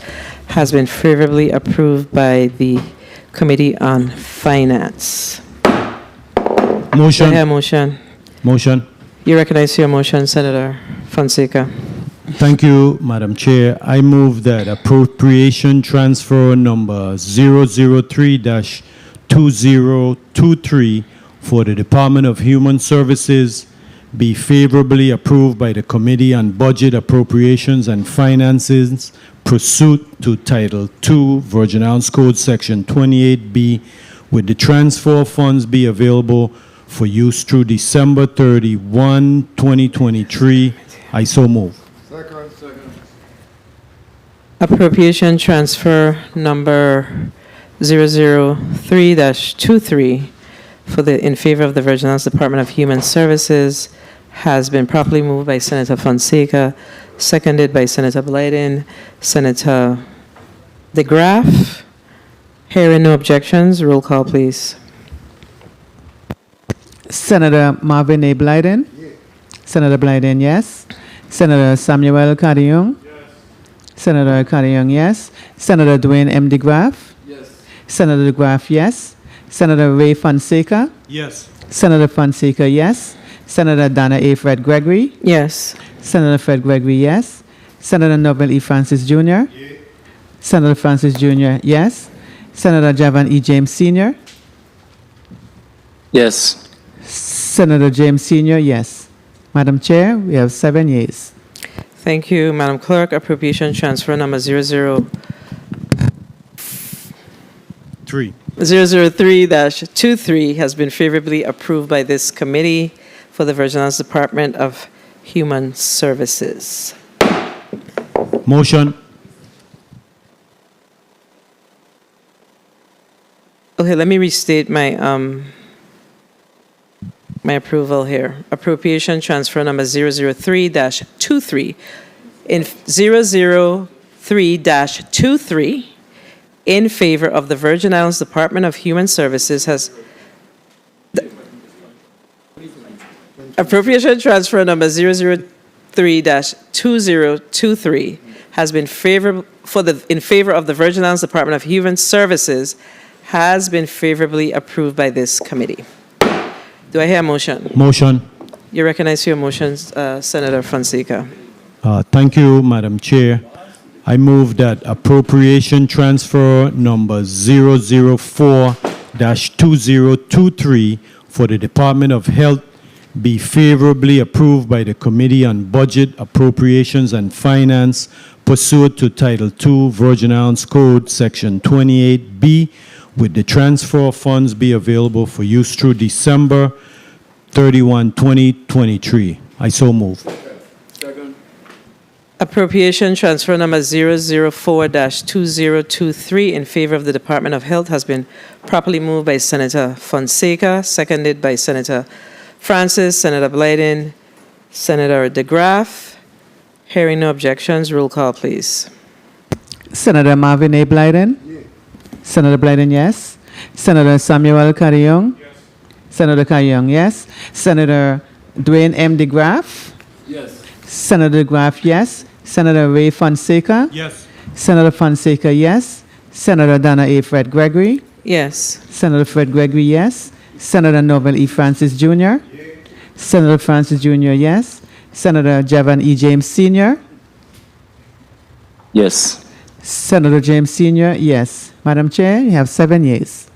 has been favorably approved by the Committee on Finance. Motion. Do I hear a motion? Motion. You recognize your motion, Senator Fonseca. Thank you, Madam Chair. I move that appropriation transfer number 003-2023 for the Department of Human Services be favorably approved by the Committee on Budget, Appropriations, and Finances pursuant to Title II, Virgin Islands Code, Section 28B, with the transfer funds be available for use through December 31, 2023. I so move. Appropriation transfer number 003-23 in favor of the Virgin Islands Department of Human Services has been properly moved by Senator Fonseca, seconded by Senator Blyden, Senator DeGraff. Hearing no objections, roll call, please. Senator Marvin A. Blyden. Senator Blyden, yes. Senator Samuel Cardiung. Senator Cardiung, yes. Senator Dwayne M. DeGraff. Yes. Senator DeGraff, yes. Senator Ray Fonseca. Yes. Senator Fonseca, yes. Senator Donna A. Fred Gregory. Yes. Senator Fred Gregory, yes. Senator Nobel E. Francis Jr. Senator Francis Jr., yes. Senator Javan E. James Sr. Yes. Senator James Sr., yes. Madam Chair, we have 7 yeas. Thank you, Madam Clerk. Appropriation transfer number 003-23 has been favorably approved by this committee for the Virgin Islands Department of Human Services. Motion. Okay, let me restate my my approval here. Appropriation transfer number 003-23 in 003-23 in favor of the Virgin Islands Department of Human Services has appropriation transfer number 003-2023 has been in favor of the Virgin Islands Department of Human Services has been favorably approved by this committee. Do I hear a motion? Motion. You recognize your motions, Senator Fonseca. Thank you, Madam Chair. I move that appropriation transfer number 004-2023 for the Department of Health be favorably approved by the Committee on Budget, Appropriations, and Finance pursuant to Title II, Virgin Islands Code, Section 28B, with the transfer funds be available for use through December 31, 2023. I so move. Appropriation transfer number 004-2023 in favor of the Department of Health has been properly moved by Senator Fonseca, seconded by Senator Francis, Senator Blyden, Senator DeGraff. Hearing no objections, roll call, please. Senator Marvin A. Blyden. Senator Blyden, yes. Senator Samuel Cardiung. Senator Cardiung, yes. Senator Dwayne M. DeGraff. Yes. Senator DeGraff, yes. Senator Ray Fonseca. Yes. Senator Fonseca, yes. Senator Donna A. Fred Gregory. Yes. Senator Fred Gregory, yes. Senator Nobel E. Francis Jr. Senator Francis Jr., yes. Senator Javan E. James Sr. Yes. Senator James Sr., yes. Madam Chair, you have 7 yeas.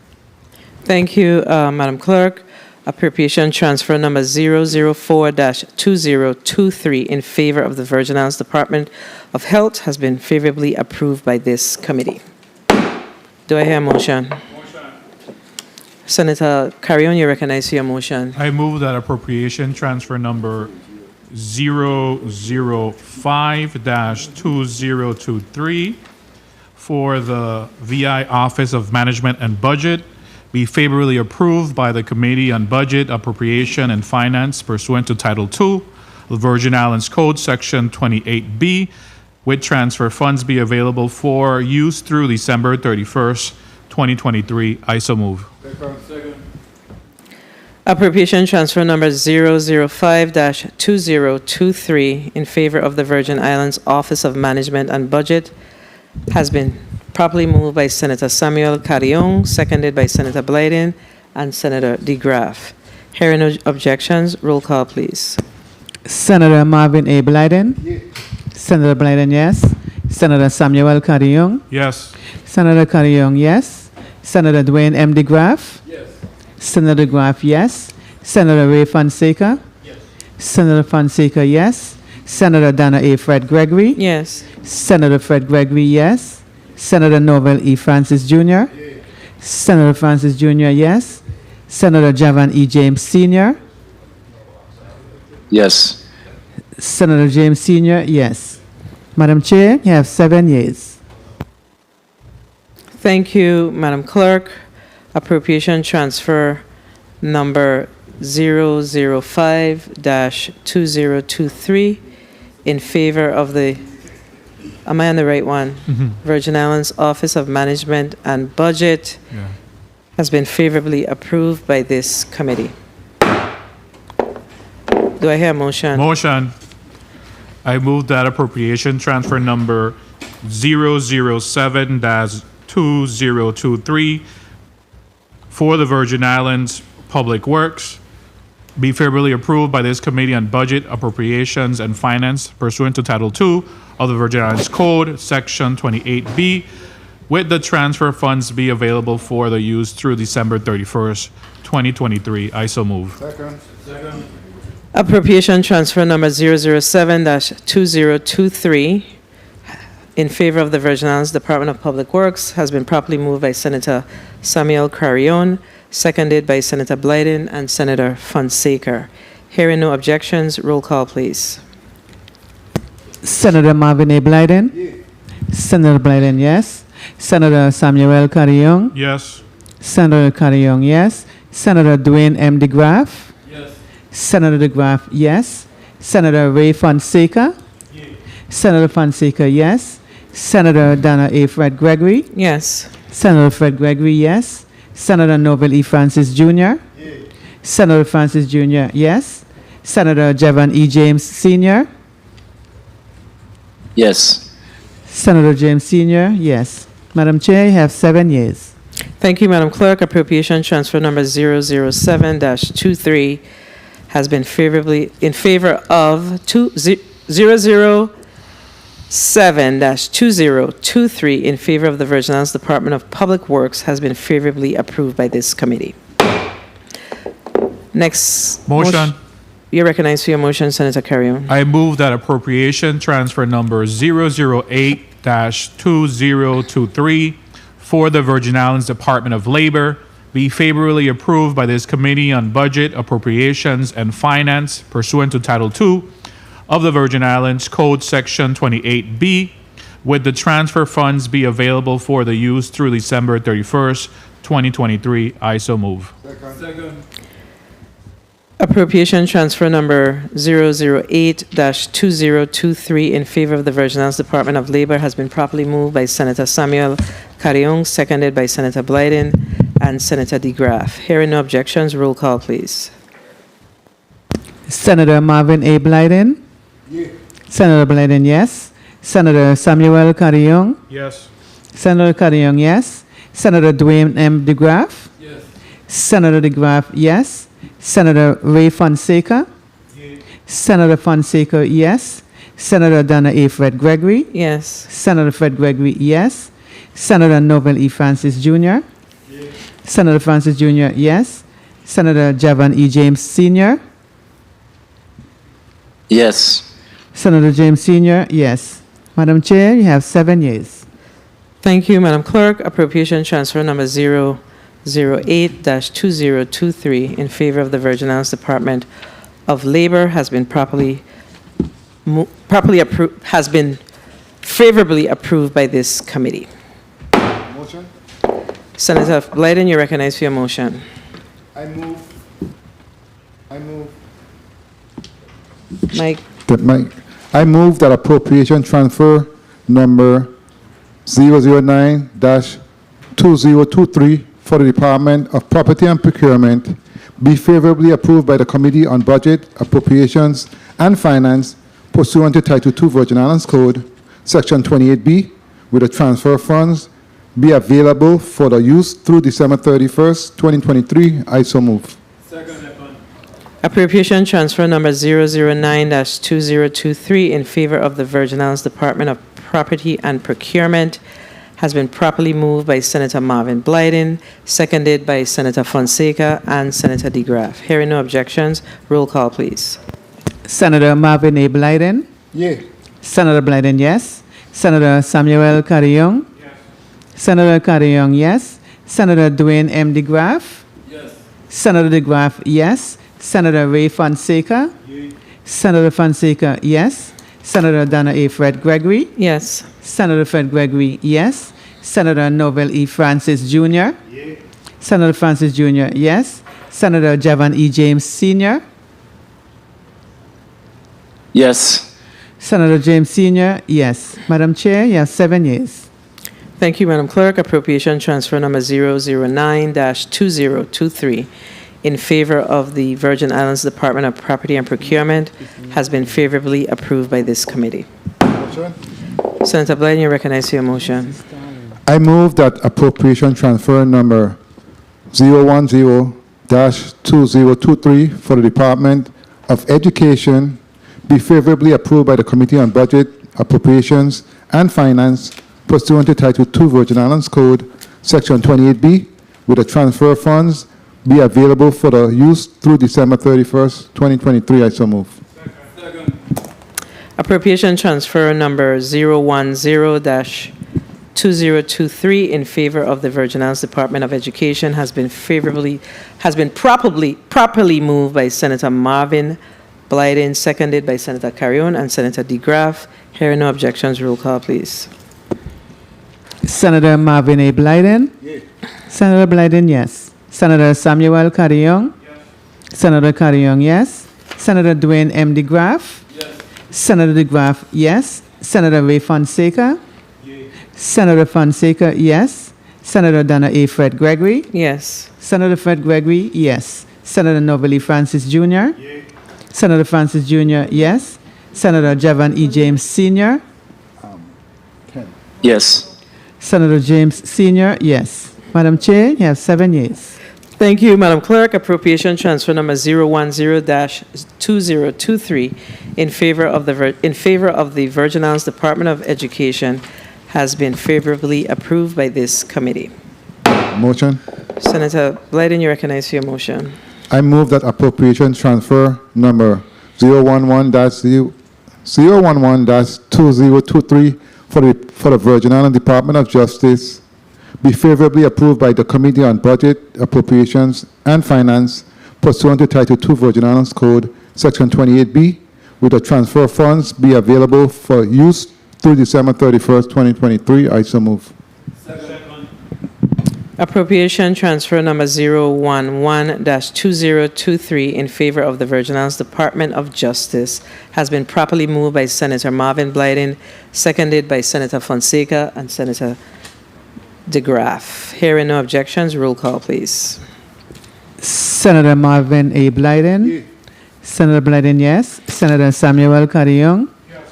Thank you, Madam Clerk. Appropriation transfer number 004-2023 in favor of the Virgin Islands Department of Health has been favorably approved by this committee. Do I hear a motion? Senator Carrion, you recognize your motion. I move that appropriation transfer number 005-2023 for the VI Office of Management and Budget be favorably approved by the Committee on Budget, Appropriation, and Finance pursuant to Title II of the Virgin Islands Code, Section 28B, with transfer funds be available for use through December 31st, 2023. I so move. Appropriation transfer number 005-2023 in favor of the Virgin Islands Office of Management and Budget has been properly moved by Senator Samuel Carrion, seconded by Senator Blyden and Senator DeGraff. Hearing no objections, roll call, please. Senator Marvin A. Blyden? Senator Blyden, yes. Senator Samuel Carrion? Yes. Senator Carrion, yes. Senator Dwayne M. DeGraff? Yes. Senator DeGraff, yes. Senator Ray Fonseca? Yes. Senator Fonseca, yes. Senator Dana A. Fred Gregory? Yes. Senator Fred Gregory, yes. Senator Norvel E. Francis Jr.? Senator Francis Jr., yes. Senator Javan E. James Sr.? Yes. Senator James Sr., yes. Madam Chair, you have 7 yeas. Thank you, Madam Clerk. Appropriation transfer number 005-2023 in favor of the, am I on the right one? Virgin Islands Office of Management and Budget Yeah. has been favorably approved by this committee. Do I hear a motion? Motion. I move that appropriation transfer number 007-2023 for the Virgin Islands Public Works be favorably approved by this Committee on Budget, Appropriations, and Finance pursuant to Title II of the Virgin Islands Code, Section 28B, with the transfer funds be available for the use through December 31st, 2023. I so move. Appropriation transfer number 007-2023 in favor of the Virgin Islands Department of Public Works has been properly moved by Senator Samuel Carrion, seconded by Senator Blyden and Senator Fonseca. Hearing no objections, roll call, please. Senator Marvin A. Blyden? Senator Blyden, yes. Senator Samuel Carrion? Yes. Senator Carrion, yes. Senator Dwayne M. DeGraff? Yes. Senator DeGraff, yes. Senator Ray Fonseca? Senator Fonseca, yes. Senator Dana A. Fred Gregory? Yes. Senator Fred Gregory, yes. Senator Norvel E. Francis Jr.? Senator Francis Jr., yes. Senator Javan E. James Sr.? Yes. Senator James Sr., yes. Madam Chair, you have 7 yeas. Thank you, Madam Clerk. Appropriation transfer number 007-23 has been favorably in favor of 007-2023 in favor of the Virgin Islands Department of Public Works has been favorably approved by this committee. Next. Motion. You're recognized for your motion, Senator Carrion. I move that appropriation transfer number 008-2023 for the Virgin Islands Department of Labor be favorably approved by this Committee on Budget, Appropriations, and Finance pursuant to Title II of the Virgin Islands Code, Section 28B, with the transfer funds be available for the use through December 31st, 2023. I so move. Appropriation transfer number 008-2023 in favor of the Virgin Islands Department of Labor has been properly moved by Senator Samuel Carrion, seconded by Senator Blyden and Senator DeGraff. Hearing no objections, roll call, please. Senator Marvin A. Blyden? Senator Blyden, yes. Senator Samuel Carrion? Yes. Senator Carrion, yes. Senator Dwayne M. DeGraff? Yes. Senator DeGraff, yes. Senator Ray Fonseca? Senator Fonseca, yes. Senator Dana A. Fred Gregory? Yes. Senator Fred Gregory, yes. Senator Norvel E. Francis Jr.? Senator Francis Jr., yes. Senator Javan E. James Sr.? Yes. Senator James Sr., yes. Madam Chair, you have 7 yeas. Thank you, Madam Clerk. Appropriation transfer number 08-2023 in favor of the Virgin Islands Department of Labor has been favorably approved by this committee. Motion? Senator Blyden, you recognize for your motion. I move. Mike. I move that appropriation transfer number 009-2023 for the Department of Property and Procurement be favorably approved by the Committee on Budget, Appropriations, and Finance pursuant to Title II Virgin Islands Code, Section 28B, with the transfer funds be available for the use through December 31st, 2023. I so move. Appropriation transfer number 009-2023 in favor of the Virgin Islands Department of Property and Procurement has been properly moved by Senator Marvin Blyden, seconded by Senator Fonseca and Senator DeGraff. Hearing no objections, roll call, please. Senator Marvin A. Blyden? Yeah. Senator Blyden, yes. Senator Samuel Carrion? Yes. Senator Carrion, yes. Senator Dwayne M. DeGraff? Yes. Senator DeGraff, yes. Senator Ray Fonseca? Yes. Senator Fonseca, yes. Senator Donna A. Fred Gregory? Yes. Senator Fred Gregory, yes. Senator Novel E. Francis Jr.? Yes. Senator Francis Jr., yes. Senator Javan E. James Sr.? Yes. Senator James Sr., yes. Madam Chair, you have 7 yeas. Thank you, Madam Clerk. Appropriation transfer number 009-2023 in favor of the Virgin Islands Department of Property and Procurement has been favorably approved by this committee. Senator Blyden, you recognize your motion. I move that appropriation transfer number 010-2023 for the Department of Education be favorably approved by the Committee on Budget, Appropriations, and Finance pursuant to Title II Virgin Islands Code, Section 28B, with the transfer funds be available for the use through December 31st, 2023. I so move. Appropriation transfer number 010-2023 in favor of the Virgin Islands Department of Education has been properly moved by Senator Marvin Blyden, seconded by Senator Carrion and Senator DeGraff. Hearing no objections, roll call, please. Senator Marvin A. Blyden? Yes. Senator Blyden, yes. Senator Samuel Carrion? Yes. Senator Carrion, yes. Senator Dwayne M. DeGraff? Yes. Senator DeGraff, yes. Senator Ray Fonseca? Yes. Senator Fonseca, yes. Senator Donna A. Fred Gregory? Yes. Senator Fred Gregory, yes. Senator Novelli Francis Jr.? Yes. Senator Francis Jr., yes. Senator Javan E. James Sr.? Yes. Senator James Sr., yes. Madam Chair, you have 7 yeas. Thank you, Madam Clerk. Appropriation transfer number 010-2023 in favor of the Virgin Islands Department of Education has been favorably approved by this committee. Motion. Senator Blyden, you recognize your motion. I move that appropriation transfer number 011-2023 for the Virgin Islands Department of Justice be favorably approved by the Committee on Budget, Appropriations, and Finance pursuant to Title II Virgin Islands Code, Section 28B, with the transfer funds be available for use through December 31st, 2023. I so move. Appropriation transfer number 011-2023 in favor of the Virgin Islands Department of Justice has been properly moved by Senator Marvin Blyden, seconded by Senator Fonseca and Senator DeGraff. Hearing no objections, roll call, please. Senator Marvin A. Blyden? Yes. Senator Blyden, yes. Senator Samuel Carrion? Yes.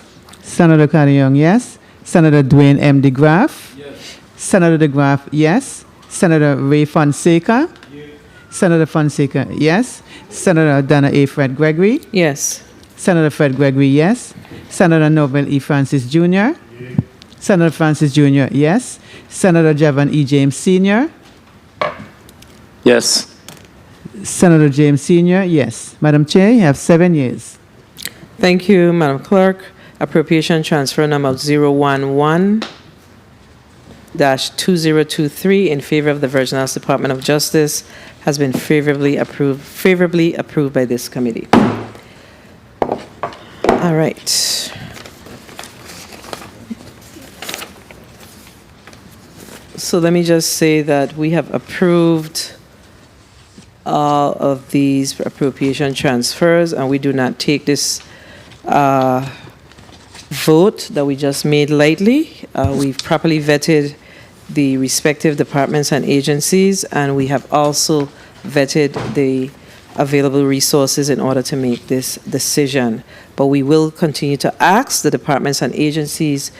Senator Carrion, yes. Senator Dwayne M. DeGraff? Yes. Senator DeGraff, yes. Senator Ray Fonseca? Yes. Senator Fonseca, yes. Senator Donna A. Fred Gregory? Yes. Senator Fred Gregory, yes. Senator Novel E. Francis Jr.? Yes. Senator Francis Jr., yes. Senator Javan E. James Sr.? Yes. Senator James Sr., yes. Madam Chair, you have 7 yeas. Thank you, Madam Clerk. Appropriation transfer number 011 2023 in favor of the Virgin Islands Department of Justice has been favorably approved by this committee. All right. So let me just say that we have approved all of these appropriation transfers, and we do not take this vote that we just made lightly. We've properly vetted the respective departments and agencies, and we have also vetted the available resources in order to make this decision. But we will continue to ask the departments and agencies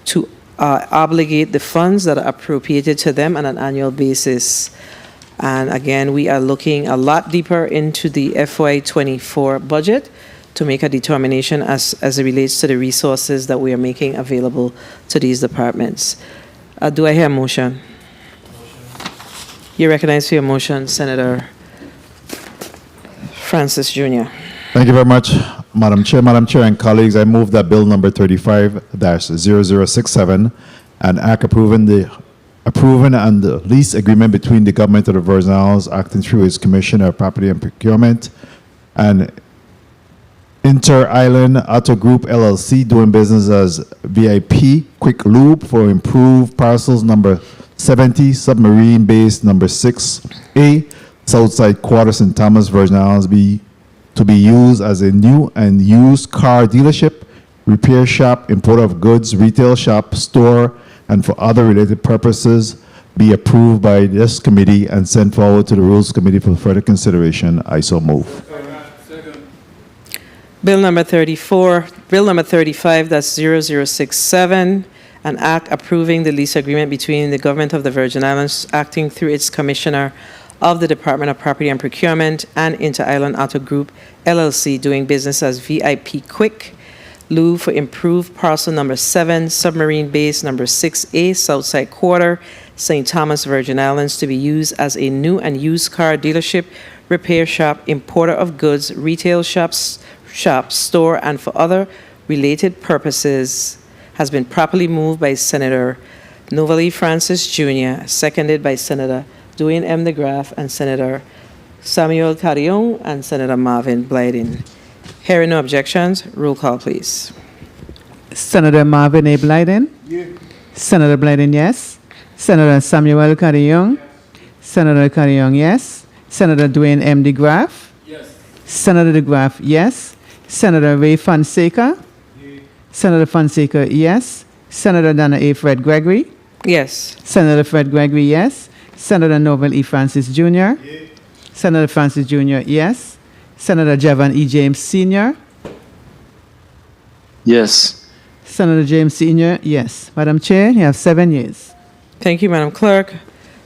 to obligate the funds that are appropriated to them on an annual basis. And again, we are looking a lot deeper into the FY24 budget to make a determination as it relates to the resources that we are making available to these departments. Do I hear a motion? You recognize for your motion, Senator Francis Jr. Thank you very much, Madam Chair. Madam Chair and colleagues, I move that Bill number 35-0067, an act approving and the lease agreement between the government of the Virgin Islands, acting through its Commissioner of Property and Procurement, and Inter-Island Auto Group LLC, doing business as VIP Quick Lube, for improved parcels number 70, submarine base number 6A, Southside Quarter, St. Thomas, Virgin Islands, to be used as a new and used car dealership, repair shop, importer of goods, retail shop, store, and for other related purposes, be approved by this committee and sent forward to the Rules Committee for further consideration. I so move. Bill number 35-0067, an act approving the lease agreement between the government of the Virgin Islands, acting through its Commissioner of the Department of Property and Procurement, and Inter-Island Auto Group LLC, doing business as VIP Quick Lube, for improved parcel number 7, submarine base number 6A, Southside Quarter, St. Thomas, Virgin Islands, to be used as a new and used car dealership, repair shop, importer of goods, retail shop, store, and for other related purposes, has been properly moved by Senator Novalee Francis Jr., seconded by Senator Dwayne M. DeGraff and Senator Samuel Carrion and Senator Marvin Blyden. Hearing no objections, roll call, please. Senator Marvin A. Blyden? Yeah. Senator Blyden, yes. Senator Samuel Carrion? Yes. Senator Carrion, yes. Senator Dwayne M. DeGraff? Yes. Senator DeGraff, yes. Senator Ray Fonseca? Yeah. Senator Fonseca, yes. Senator Dana A. Fred Gregory? Yes. Senator Fred Gregory, yes. Senator Noble E. Francis Jr.? Yeah. Senator Francis Jr., yes. Senator Javon E. James Sr.? Yes. Senator James Sr., yes. Madam Chair, you have 7 yeas. Thank you, Madam Clerk.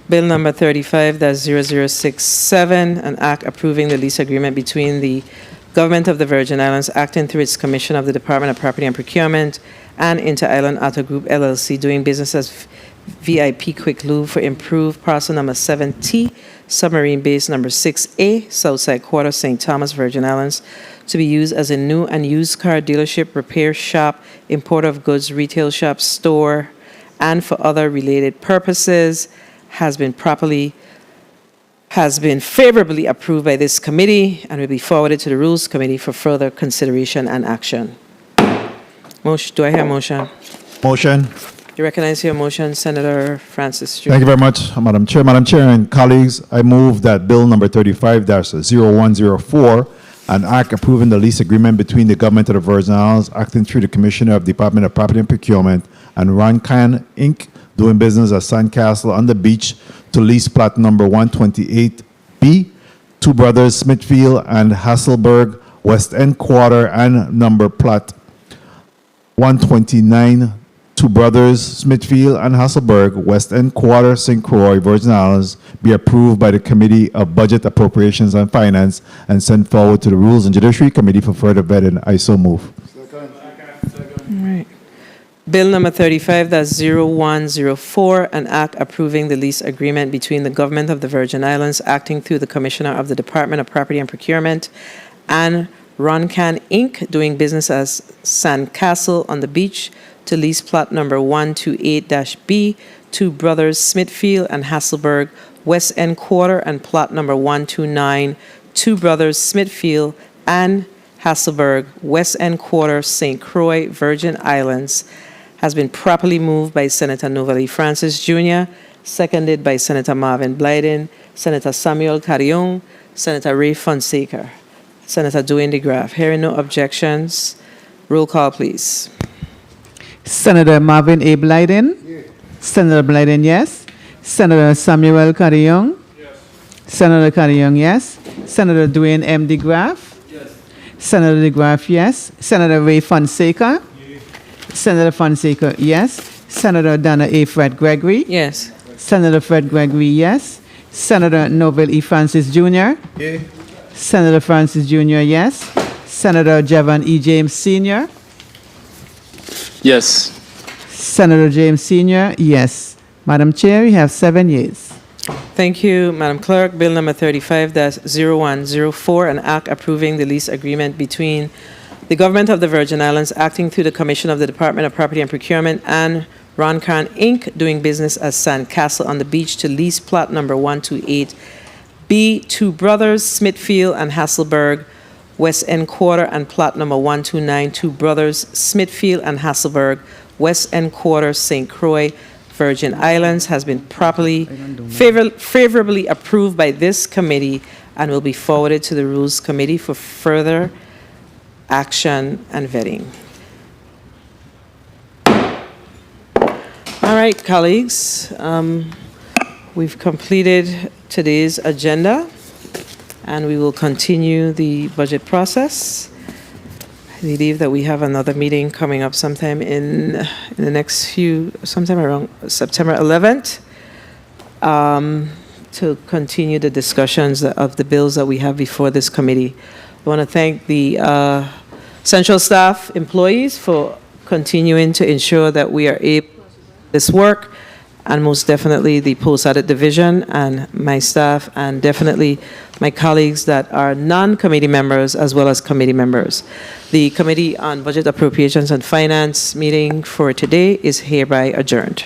Bill number 35-0067, an act approving the lease agreement between the Government of the Virgin Islands, acting through its Commission of the Department of Property and Procurement, and Inter-Island Auto Group LLC, doing business as VIP Quick Lube, for improved parcel number 7T, submarine base number 6A, Southside Quarter, St. Thomas, Virgin Islands, to be used as a new and used car dealership, repair shop, importer of goods, retail shop, store, and for other related purposes, has been favorably approved by this committee and will be forwarded to the Rules Committee for further consideration and action. Motion, do I hear a motion? Motion. You recognize your motion, Senator Francis Jr. Thank you very much, Madam Chair. Madam Chair and colleagues, I move that Bill number 35-0104, an act approving the lease agreement between the Government of the Virgin Islands, acting through the Commissioner of the Department of Property and Procurement, and Roncan Inc., doing business as Sandcastle on the Beach, to lease plot number 128B, Two Brothers Smithfield and Hasselberg, West End Quarter, and number plot 129, Two Brothers Smithfield and Hasselberg, West End Quarter, St. Croix, Virgin Islands, be approved by the Committee of Budget, Appropriations, and Finance and sent forward to the Rules and Judiciary Committee for further vetting. I so move. All right. Bill number 35-0104, an act approving the lease agreement between the Government of the Virgin Islands, acting through the Commissioner of the Department of Property and Procurement, and Roncan Inc., doing business as Sandcastle on the Beach, to lease plot number 128-B, Two Brothers Smithfield and Hasselberg West End Quarter, and plot number 129, Two Brothers Smithfield and Hasselberg West End Quarter, St. Croix, Virgin Islands, has been properly moved by Senator Novalee Francis Jr., seconded by Senator Marvin Blyden, Senator Samuel Carrion, Senator Ray Fonseca, Senator Dwayne DeGraff. Hearing no objections, roll call, please. Senator Marvin A. Blyden? Yes. Senator Blyden, yes. Senator Samuel Carrion? Yes. Senator Carrion, yes. Senator Dwayne M. DeGraff? Yes. Senator DeGraff, yes. Senator Ray Fonseca? Yes. Senator Fonseca, yes. Senator Dana A. Fred Gregory? Yes. Senator Fred Gregory, yes. Senator Noble E. Francis Jr.? Yes. Senator Francis Jr., yes. Senator Javan E. James Sr.? Yes. Senator James Sr., yes. Madam Chair, you have 7 yeas. Thank you, Madam Clerk. Bill number 35-0104, an act approving the lease agreement between the Government of the Virgin Islands acting through the Commission of the Department of Property and Procurement and Roncan Inc., doing business as Sand Castle on the Beach, to lease plot number 128B, Two Brothers Smithfield and Hasselberg West End Quarter, and plot number 129, Two Brothers Smithfield and Hasselberg West End Quarter, St. Croix, Virgin Islands, has been properly favorably approved by this committee and will be forwarded to the Rules Committee for further action and vetting. All right, colleagues, we've completed today's agenda, and we will continue the budget process. I believe that we have another meeting coming up sometime in the next sometime around September 11th, to continue the discussions of the bills that we have before this committee. I want to thank the central staff employees for continuing to ensure that we are able to do this work, and most definitely the post-audit division and my staff, and definitely my colleagues that are non-committee members as well as committee members. The Committee on Budget, Appropriations, and Finance meeting for today is hereby adjourned.